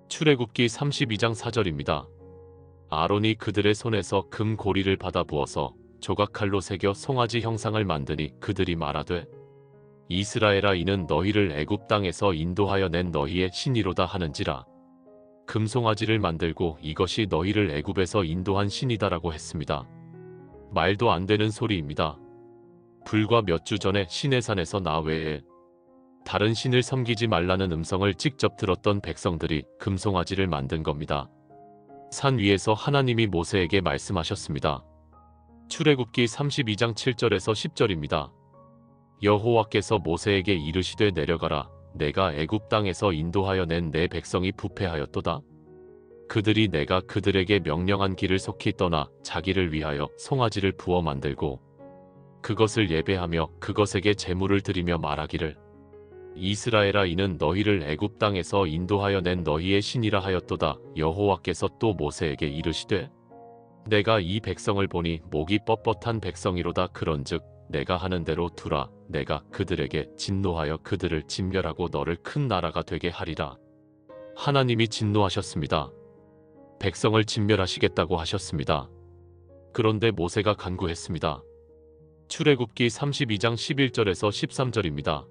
출애굽기 32장 4절입니다. 아론이 그들의 손에서 금 고리를 받아 부어서 조각칼로 새겨 송아지 형상을 만드니 그들이 말하되 이스라엘아, 이는 너희를 애굽 땅에서 인도하여 낸 너희의 신이로다 하는지라. 금송아지를 만들고 이것이 너희를 애굽에서 인도한 신이다라고 했습니다. 말도 안 되는 소리입니다. 불과 몇 주 전에 시내산에서 나 외에 다른 신을 섬기지 말라는 음성을 직접 들었던 백성들이 금송아지를 만든 겁니다. 산 위에서 하나님이 모세에게 말씀하셨습니다. 출애굽기 32장 7절에서 10절입니다. 여호와께서 모세에게 이르시되 내려가라. 내가 애굽 땅에서 인도하여 낸 내 백성이 부패하였도다. 그들이 내가 그들에게 명령한 길을 속히 떠나 자기를 위하여 송아지를 부어 만들고 그것을 예배하며 그것에게 제물을 드리며 말하기를 이스라엘아, 이는 너희를 애굽 땅에서 인도하여 낸 너희의 신이라 하였도다. 여호와께서 또 모세에게 이르시되 내가 이 백성을 보니 목이 뻣뻣한 백성이로다. 그런즉 내가 하는 대로 두라. 내가 그들에게 진노하여 그들을 진멸하고 너를 큰 나라가 되게 하리라. 하나님이 진노하셨습니다. 백성을 진멸하시겠다고 하셨습니다. 그런데 모세가 간구했습니다. 출애굽기 32장 11절에서 13절입니다.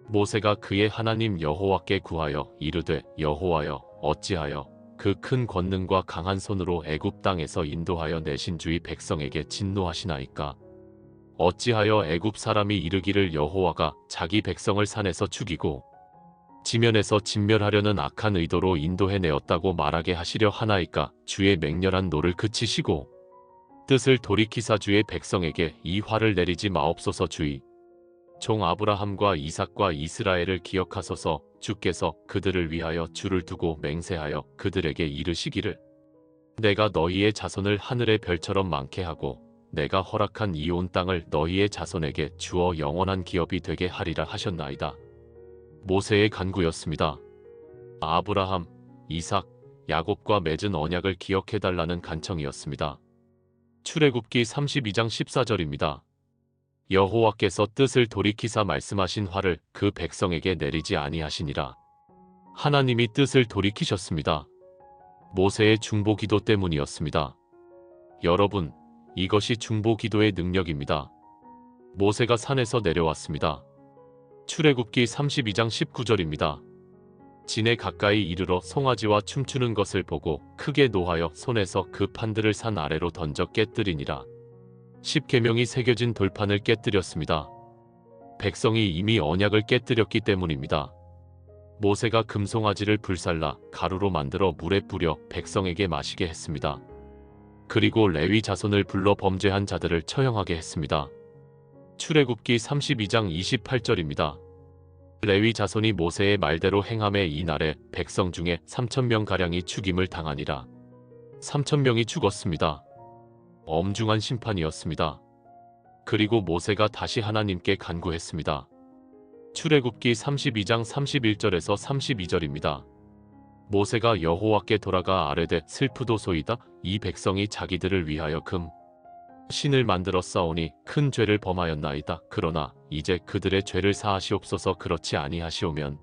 모세가 그의 하나님 여호와께 구하여 이르되 여호와여, 어찌하여 그 큰 권능과 강한 손으로 애굽 땅에서 인도하여 내신 주의 백성에게 진노하시나이까? 어찌하여 애굽 사람이 이르기를 여호와가 자기 백성을 산에서 죽이고 지면에서 진멸하려는 악한 의도로 인도해내었다고 말하게 하시려 하나이까? 주의 맹렬한 노를 그치시고 뜻을 돌이키사 주의 백성에게 이 화를 내리지 마옵소서. 주의 종 아브라함과 이삭과 이스라엘을 기억하소서. 주께서 그들을 위하여 주를 두고 맹세하여 그들에게 이르시기를 내가 너희의 자손을 하늘의 별처럼 많게 하고 내가 허락한 이 온 땅을 너희의 자손에게 주어 영원한 기업이 되게 하리라 하셨나이다. 모세의 간구였습니다. 아브라함, 이삭, 야곱과 맺은 언약을 기억해달라는 간청이었습니다. 출애굽기 32장 14절입니다. 여호와께서 뜻을 돌이키사 말씀하신 화를 그 백성에게 내리지 아니하시니라. 하나님이 뜻을 돌이키셨습니다. 모세의 중보기도 때문이었습니다. 여러분, 이것이 중보기도의 능력입니다. 모세가 산에서 내려왔습니다. 출애굽기 32장 19절입니다. 진에 가까이 이르러 송아지와 춤추는 것을 보고 크게 노하여 손에서 그 판들을 산 아래로 던져 깨뜨리니라. 십계명이 새겨진 돌판을 깨뜨렸습니다. 백성이 이미 언약을 깨뜨렸기 때문입니다. 모세가 금송아지를 불살라 가루로 만들어 물에 뿌려 백성에게 마시게 했습니다. 그리고 레위 자손을 불러 범죄한 자들을 처형하게 했습니다. 출애굽기 32장 28절입니다. 레위 자손이 모세의 말대로 행함에 이날에 백성 중에 3,000명가량이 죽임을 당하니라. 3,000명이 죽었습니다. 엄중한 심판이었습니다. 그리고 모세가 다시 하나님께 간구했습니다. 출애굽기 32장 31절에서 32절입니다. 모세가 여호와께 돌아가 아뢰되 슬프도소이다. 이 백성이 자기들을 위하여 신을 만들어 싸우니 큰 죄를 범하였나이다. 그러나 이제 그들의 죄를 사하시옵소서. 그렇지 아니하시오면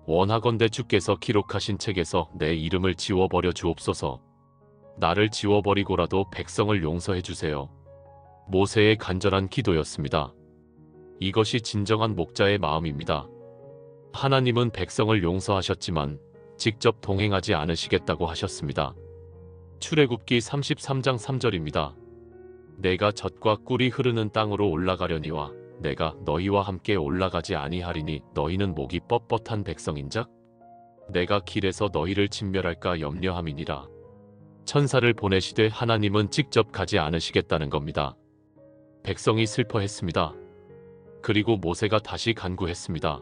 원하건대 주께서 기록하신 책에서 내 이름을 지워버려 주옵소서. 나를 지워버리고라도 백성을 용서해 주세요. 모세의 간절한 기도였습니다. 이것이 진정한 목자의 마음입니다. 하나님은 백성을 용서하셨지만 직접 동행하지 않으시겠다고 하셨습니다. 출애굽기 33장 3절입니다. 내가 젖과 꿀이 흐르는 땅으로 올라가려니와 내가 너희와 함께 올라가지 아니하리니 너희는 목이 뻣뻣한 백성인작 내가 길에서 너희를 진멸할까 염려함이니라. 천사를 보내시되 하나님은 직접 가지 않으시겠다는 겁니다. 백성이 슬퍼했습니다. 그리고 모세가 다시 간구했습니다.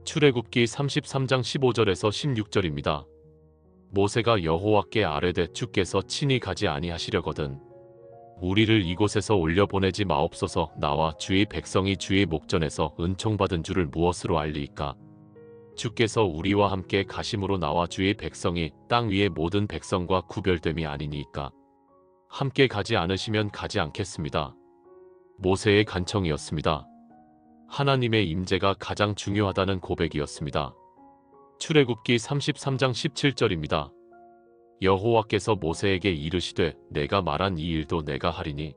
출애굽기 33장 15절에서 16절입니다. 모세가 여호와께 아뢰되 주께서 친히 가지 아니하시려거든 우리를 이곳에서 올려보내지 마옵소서. 나와 주의 백성이 주의 목전에서 은총받은 줄을 무엇으로 알리이까? 주께서 우리와 함께 가심으로 나와 주의 백성이 땅 위의 모든 백성과 구별됨이 아니니까. 함께 가지 않으시면 가지 않겠습니다. 모세의 간청이었습니다. 하나님의 임재가 가장 중요하다는 고백이었습니다. 출애굽기 33장 17절입니다. 여호와께서 모세에게 이르시되 내가 말한 이 일도 내가 하리니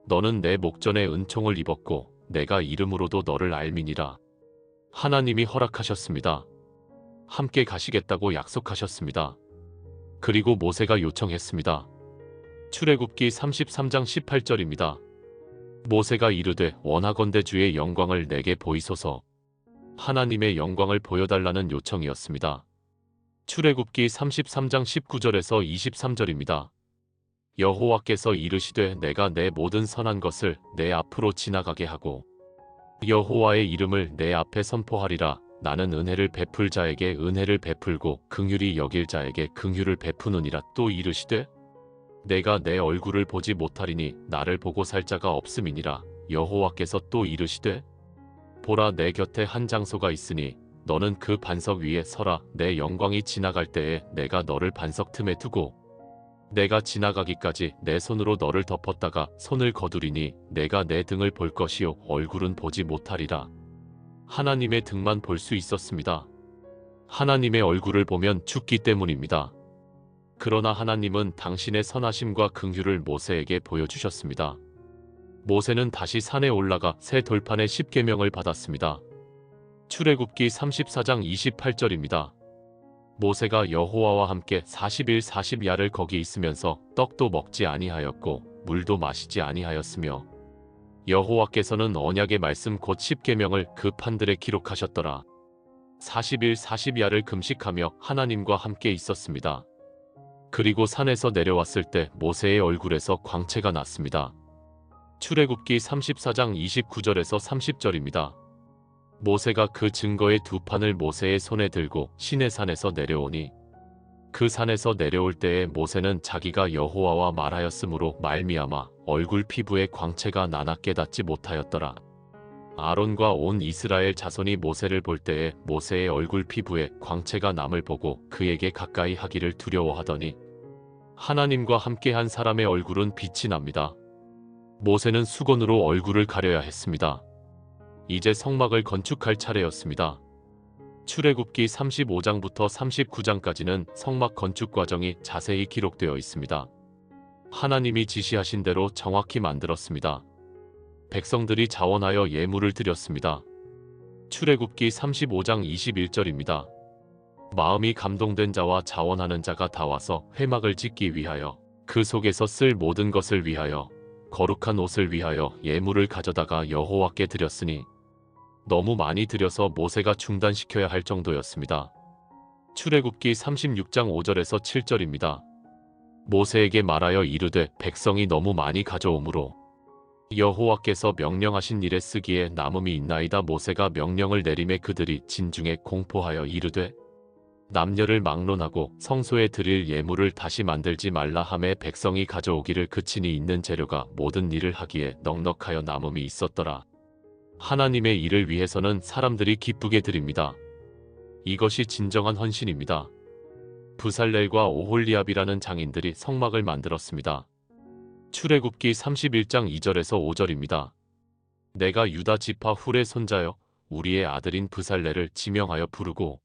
너는 내 목전에 은총을 입었고 내가 이름으로도 너를 알미니라. 하나님이 허락하셨습니다. 함께 가시겠다고 약속하셨습니다. 그리고 모세가 요청했습니다. 출애굽기 33장 18절입니다. 모세가 이르되 원하건대 주의 영광을 내게 보이소서. 하나님의 영광을 보여달라는 요청이었습니다. 출애굽기 33장 19절에서 23절입니다. 여호와께서 이르시되 내가 내 모든 선한 것을 내 앞으로 지나가게 하고 여호와의 이름을 내 앞에 선포하리라. 나는 은혜를 베풀 자에게 은혜를 베풀고 긍휼히 여길 자에게 긍휼을 베푸느니라. 또 이르시되 내가 내 얼굴을 보지 못하리니 나를 보고 살 자가 없음이니라. 여호와께서 또 이르시되 보라 내 곁에 한 장소가 있으니 너는 그 반석 위에 서라. 내 영광이 지나갈 때에 내가 너를 반석 틈에 두고 내가 지나가기까지 내 손으로 너를 덮었다가 손을 거두리니 내가 내 등을 볼 것이요 얼굴은 보지 못하리라. 하나님의 등만 볼 수 있었습니다. 하나님의 얼굴을 보면 죽기 때문입니다. 그러나 하나님은 당신의 선하심과 긍휼을 모세에게 보여주셨습니다. 모세는 다시 산에 올라가 새 돌판의 십계명을 받았습니다. 출애굽기 34장 28절입니다. 모세가 여호와와 함께 40일 40야를 거기 있으면서 떡도 먹지 아니하였고 물도 마시지 아니하였으며 여호와께서는 언약의 말씀 곧 십계명을 그 판들에 기록하셨더라. 40일 40야를 금식하며 하나님과 함께 있었습니다. 그리고 산에서 내려왔을 때 모세의 얼굴에서 광채가 났습니다. 출애굽기 34장 29절에서 30절입니다. 모세가 그 증거의 두 판을 모세의 손에 들고 시내산에서 내려오니 그 산에서 내려올 때에 모세는 자기가 여호와와 말하였으므로 말미암아 얼굴 피부에 광채가 나나 깨닫지 못하였더라. 아론과 온 이스라엘 자손이 모세를 볼 때에 모세의 얼굴 피부에 광채가 남을 보고 그에게 가까이 하기를 두려워하더니 하나님과 함께한 사람의 얼굴은 빛이 납니다. 모세는 수건으로 얼굴을 가려야 했습니다. 이제 성막을 건축할 차례였습니다. 출애굽기 35장부터 39장까지는 성막 건축 과정이 자세히 기록되어 있습니다. 하나님이 지시하신 대로 정확히 만들었습니다. 백성들이 자원하여 예물을 드렸습니다. 출애굽기 35장 21절입니다. 마음이 감동된 자와 자원하는 자가 다 와서 회막을 짓기 위하여 그 속에서 쓸 모든 것을 위하여 거룩한 옷을 위하여 예물을 가져다가 여호와께 드렸으니 너무 많이 드려서 모세가 중단시켜야 할 정도였습니다. 출애굽기 36장 5절에서 7절입니다. 모세에게 말하여 이르되 백성이 너무 많이 가져오므로 여호와께서 명령하신 일에 쓰기에 남음이 있나이다. 모세가 명령을 내림에 그들이 진중에 공포하여 이르되 남녀를 막론하고 성소에 드릴 예물을 다시 만들지 말라 하매 백성이 가져오기를 그친이 있는 재료가 모든 일을 하기에 넉넉하여 남음이 있었더라. 하나님의 일을 위해서는 사람들이 기쁘게 드립니다. 이것이 진정한 헌신입니다. 브살렐과 오홀리압이라는 장인들이 성막을 만들었습니다. 출애굽기 31장 2절에서 5절입니다. 내가 유다 지파 훌의 손자여 우리의 아들인 브살렐을 지명하여 부르고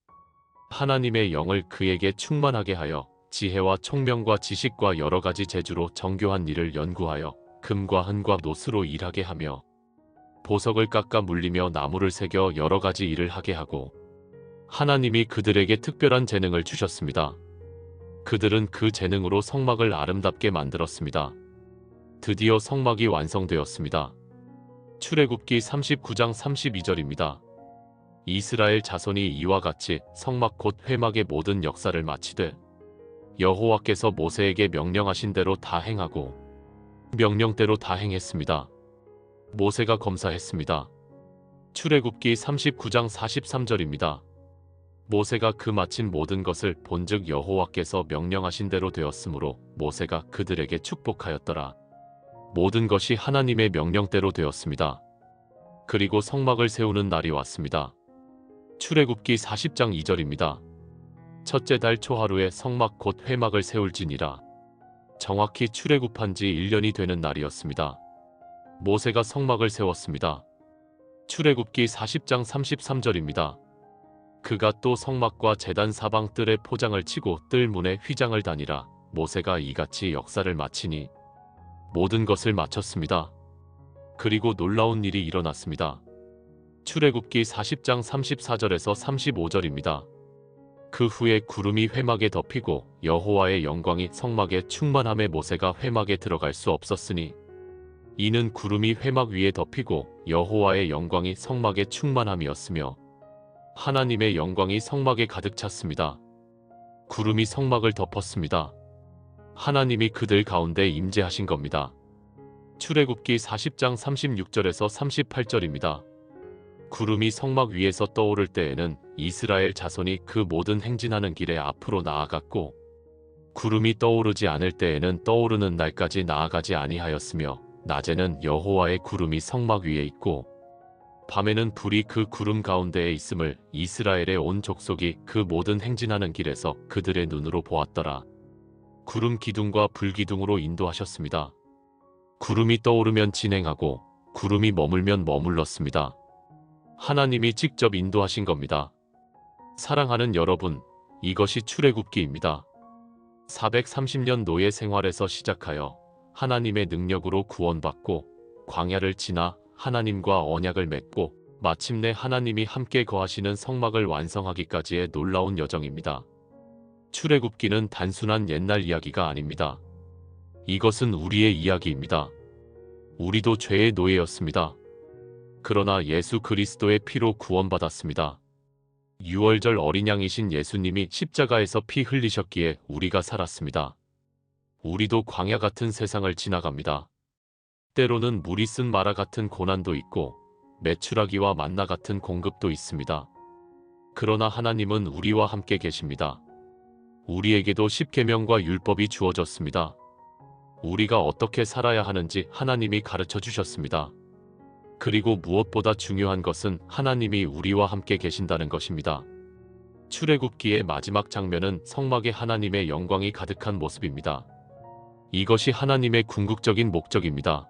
하나님의 영을 그에게 충만하게 하여 지혜와 총명과 지식과 여러 가지 재주로 정교한 일을 연구하여 금과 은과 노스로 일하게 하며 보석을 깎아 물리며 나무를 새겨 여러 가지 일을 하게 하고 하나님이 그들에게 특별한 재능을 주셨습니다. 그들은 그 재능으로 성막을 아름답게 만들었습니다. 드디어 성막이 완성되었습니다. 출애굽기 39장 32절입니다. 이스라엘 자손이 이와 같이 성막 곧 회막의 모든 역사를 마치되 여호와께서 모세에게 명령하신 대로 다 행하고 명령대로 다 행했습니다. 모세가 검사했습니다. 출애굽기 39장 43절입니다. 모세가 그 마친 모든 것을 본즉 여호와께서 명령하신 대로 되었으므로 모세가 그들에게 축복하였더라. 모든 것이 하나님의 명령대로 되었습니다. 그리고 성막을 세우는 날이 왔습니다. 출애굽기 40장 2절입니다. 첫째 달 초하루에 성막 곧 회막을 세울지니라. 정확히 출애굽한 지 1년이 되는 날이었습니다. 모세가 성막을 세웠습니다. 출애굽기 40장 33절입니다. 그가 또 성막과 제단 사방 뜰에 포장을 치고 뜰 문에 휘장을 다니라. 모세가 이같이 역사를 마치니 모든 것을 마쳤습니다. 그리고 놀라운 일이 일어났습니다. 출애굽기 40장 34절에서 35절입니다. 그 후에 구름이 회막에 덮이고 여호와의 영광이 성막에 충만함에 모세가 회막에 들어갈 수 없었으니 이는 구름이 회막 위에 덮이고 여호와의 영광이 성막에 충만함이었으며 하나님의 영광이 성막에 가득 찼습니다. 구름이 성막을 덮었습니다. 하나님이 그들 가운데 임재하신 겁니다. 출애굽기 40장 36절에서 38절입니다. 구름이 성막 위에서 떠오를 때에는 이스라엘 자손이 그 모든 행진하는 길에 앞으로 나아갔고 구름이 떠오르지 않을 때에는 떠오르는 날까지 나아가지 아니하였으며 낮에는 여호와의 구름이 성막 위에 있고 밤에는 불이 그 구름 가운데에 있음을 이스라엘의 온 족속이 그 모든 행진하는 길에서 그들의 눈으로 보았더라. 구름 기둥과 불 기둥으로 인도하셨습니다. 구름이 떠오르면 진행하고 구름이 머물면 머물렀습니다. 하나님이 직접 인도하신 겁니다. 사랑하는 여러분, 이것이 출애굽기입니다. 430년 노예 생활에서 시작하여 하나님의 능력으로 구원받고 광야를 지나 하나님과 언약을 맺고 마침내 하나님이 함께 거하시는 성막을 완성하기까지의 놀라운 여정입니다. 출애굽기는 단순한 옛날 이야기가 아닙니다. 이것은 우리의 이야기입니다. 우리도 죄의 노예였습니다. 그러나 예수 그리스도의 피로 구원받았습니다. 6월절 어린 양이신 예수님이 십자가에서 피 흘리셨기에 우리가 살았습니다. 우리도 광야 같은 세상을 지나갑니다. 때로는 물이 쓴 마라 같은 고난도 있고 메추라기와 만나 같은 공급도 있습니다. 그러나 하나님은 우리와 함께 계십니다. 우리에게도 십계명과 율법이 주어졌습니다. 우리가 어떻게 살아야 하는지 하나님이 가르쳐 주셨습니다. 그리고 무엇보다 중요한 것은 하나님이 우리와 함께 계신다는 것입니다. 출애굽기의 마지막 장면은 성막에 하나님의 영광이 가득한 모습입니다. 이것이 하나님의 궁극적인 목적입니다.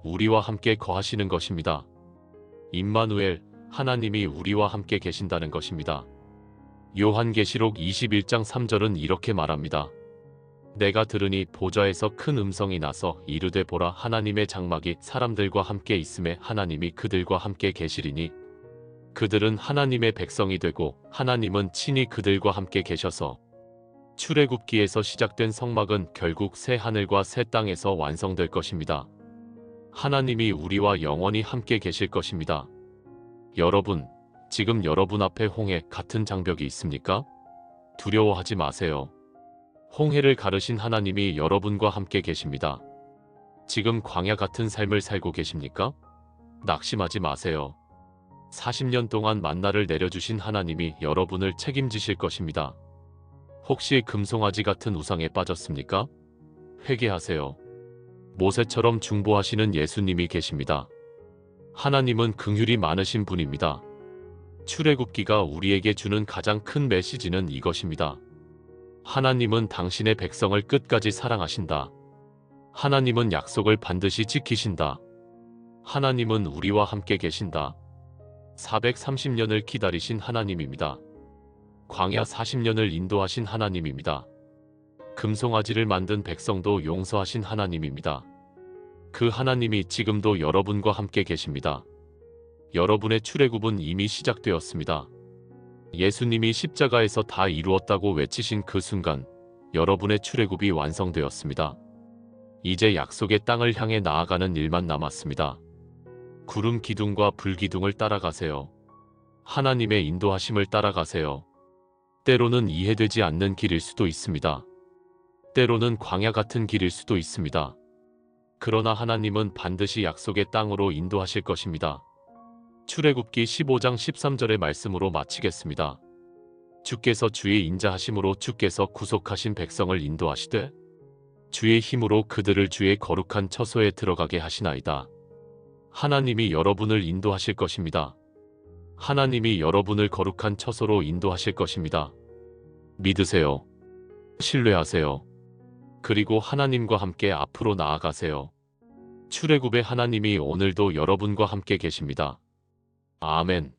우리와 함께 거하시는 것입니다. 임마누엘, 하나님이 우리와 함께 계신다는 것입니다. 요한계시록 21장 3절은 이렇게 말합니다. 내가 들으니 보좌에서 큰 음성이 나서 이르되 보라 하나님의 장막이 사람들과 함께 있음에 하나님이 그들과 함께 계시리니 그들은 하나님의 백성이 되고 하나님은 친히 그들과 함께 계셔서 출애굽기에서 시작된 성막은 결국 새 하늘과 새 땅에서 완성될 것입니다. 하나님이 우리와 영원히 함께 계실 것입니다. 여러분, 지금 여러분 앞에 홍해 같은 장벽이 있습니까? 두려워하지 마세요. 홍해를 가르신 하나님이 여러분과 함께 계십니다. 지금 광야 같은 삶을 살고 계십니까? 낙심하지 마세요. 40년 동안 만나를 내려주신 하나님이 여러분을 책임지실 것입니다. 혹시 금송아지 같은 우상에 빠졌습니까? 회개하세요. 모세처럼 중보하시는 예수님이 계십니다. 하나님은 긍휼이 많으신 분입니다. 출애굽기가 우리에게 주는 가장 큰 메시지는 이것입니다. 하나님은 당신의 백성을 끝까지 사랑하신다. 하나님은 약속을 반드시 지키신다. 하나님은 우리와 함께 계신다. 430년을 기다리신 하나님입니다. 광야 40년을 인도하신 하나님입니다. 금송아지를 만든 백성도 용서하신 하나님입니다. 그 하나님이 지금도 여러분과 함께 계십니다. 여러분의 출애굽은 이미 시작되었습니다. 예수님이 십자가에서 다 이루었다고 외치신 그 순간 여러분의 출애굽이 완성되었습니다. 이제 약속의 땅을 향해 나아가는 일만 남았습니다. 구름 기둥과 불 기둥을 따라가세요. 하나님의 인도하심을 따라가세요. 때로는 이해되지 않는 길일 수도 있습니다. 때로는 광야 같은 길일 수도 있습니다. 그러나 하나님은 반드시 약속의 땅으로 인도하실 것입니다. 출애굽기 15장 13절의 말씀으로 마치겠습니다. 주께서 주의 인자하심으로 주께서 구속하신 백성을 인도하시되 주의 힘으로 그들을 주의 거룩한 처소에 들어가게 하시나이다. 하나님이 여러분을 인도하실 것입니다. 하나님이 여러분을 거룩한 처소로 인도하실 것입니다. 믿으세요. 신뢰하세요. 그리고 하나님과 함께 앞으로 나아가세요. 출애굽의 하나님이 오늘도 여러분과 함께 계십니다. 아멘.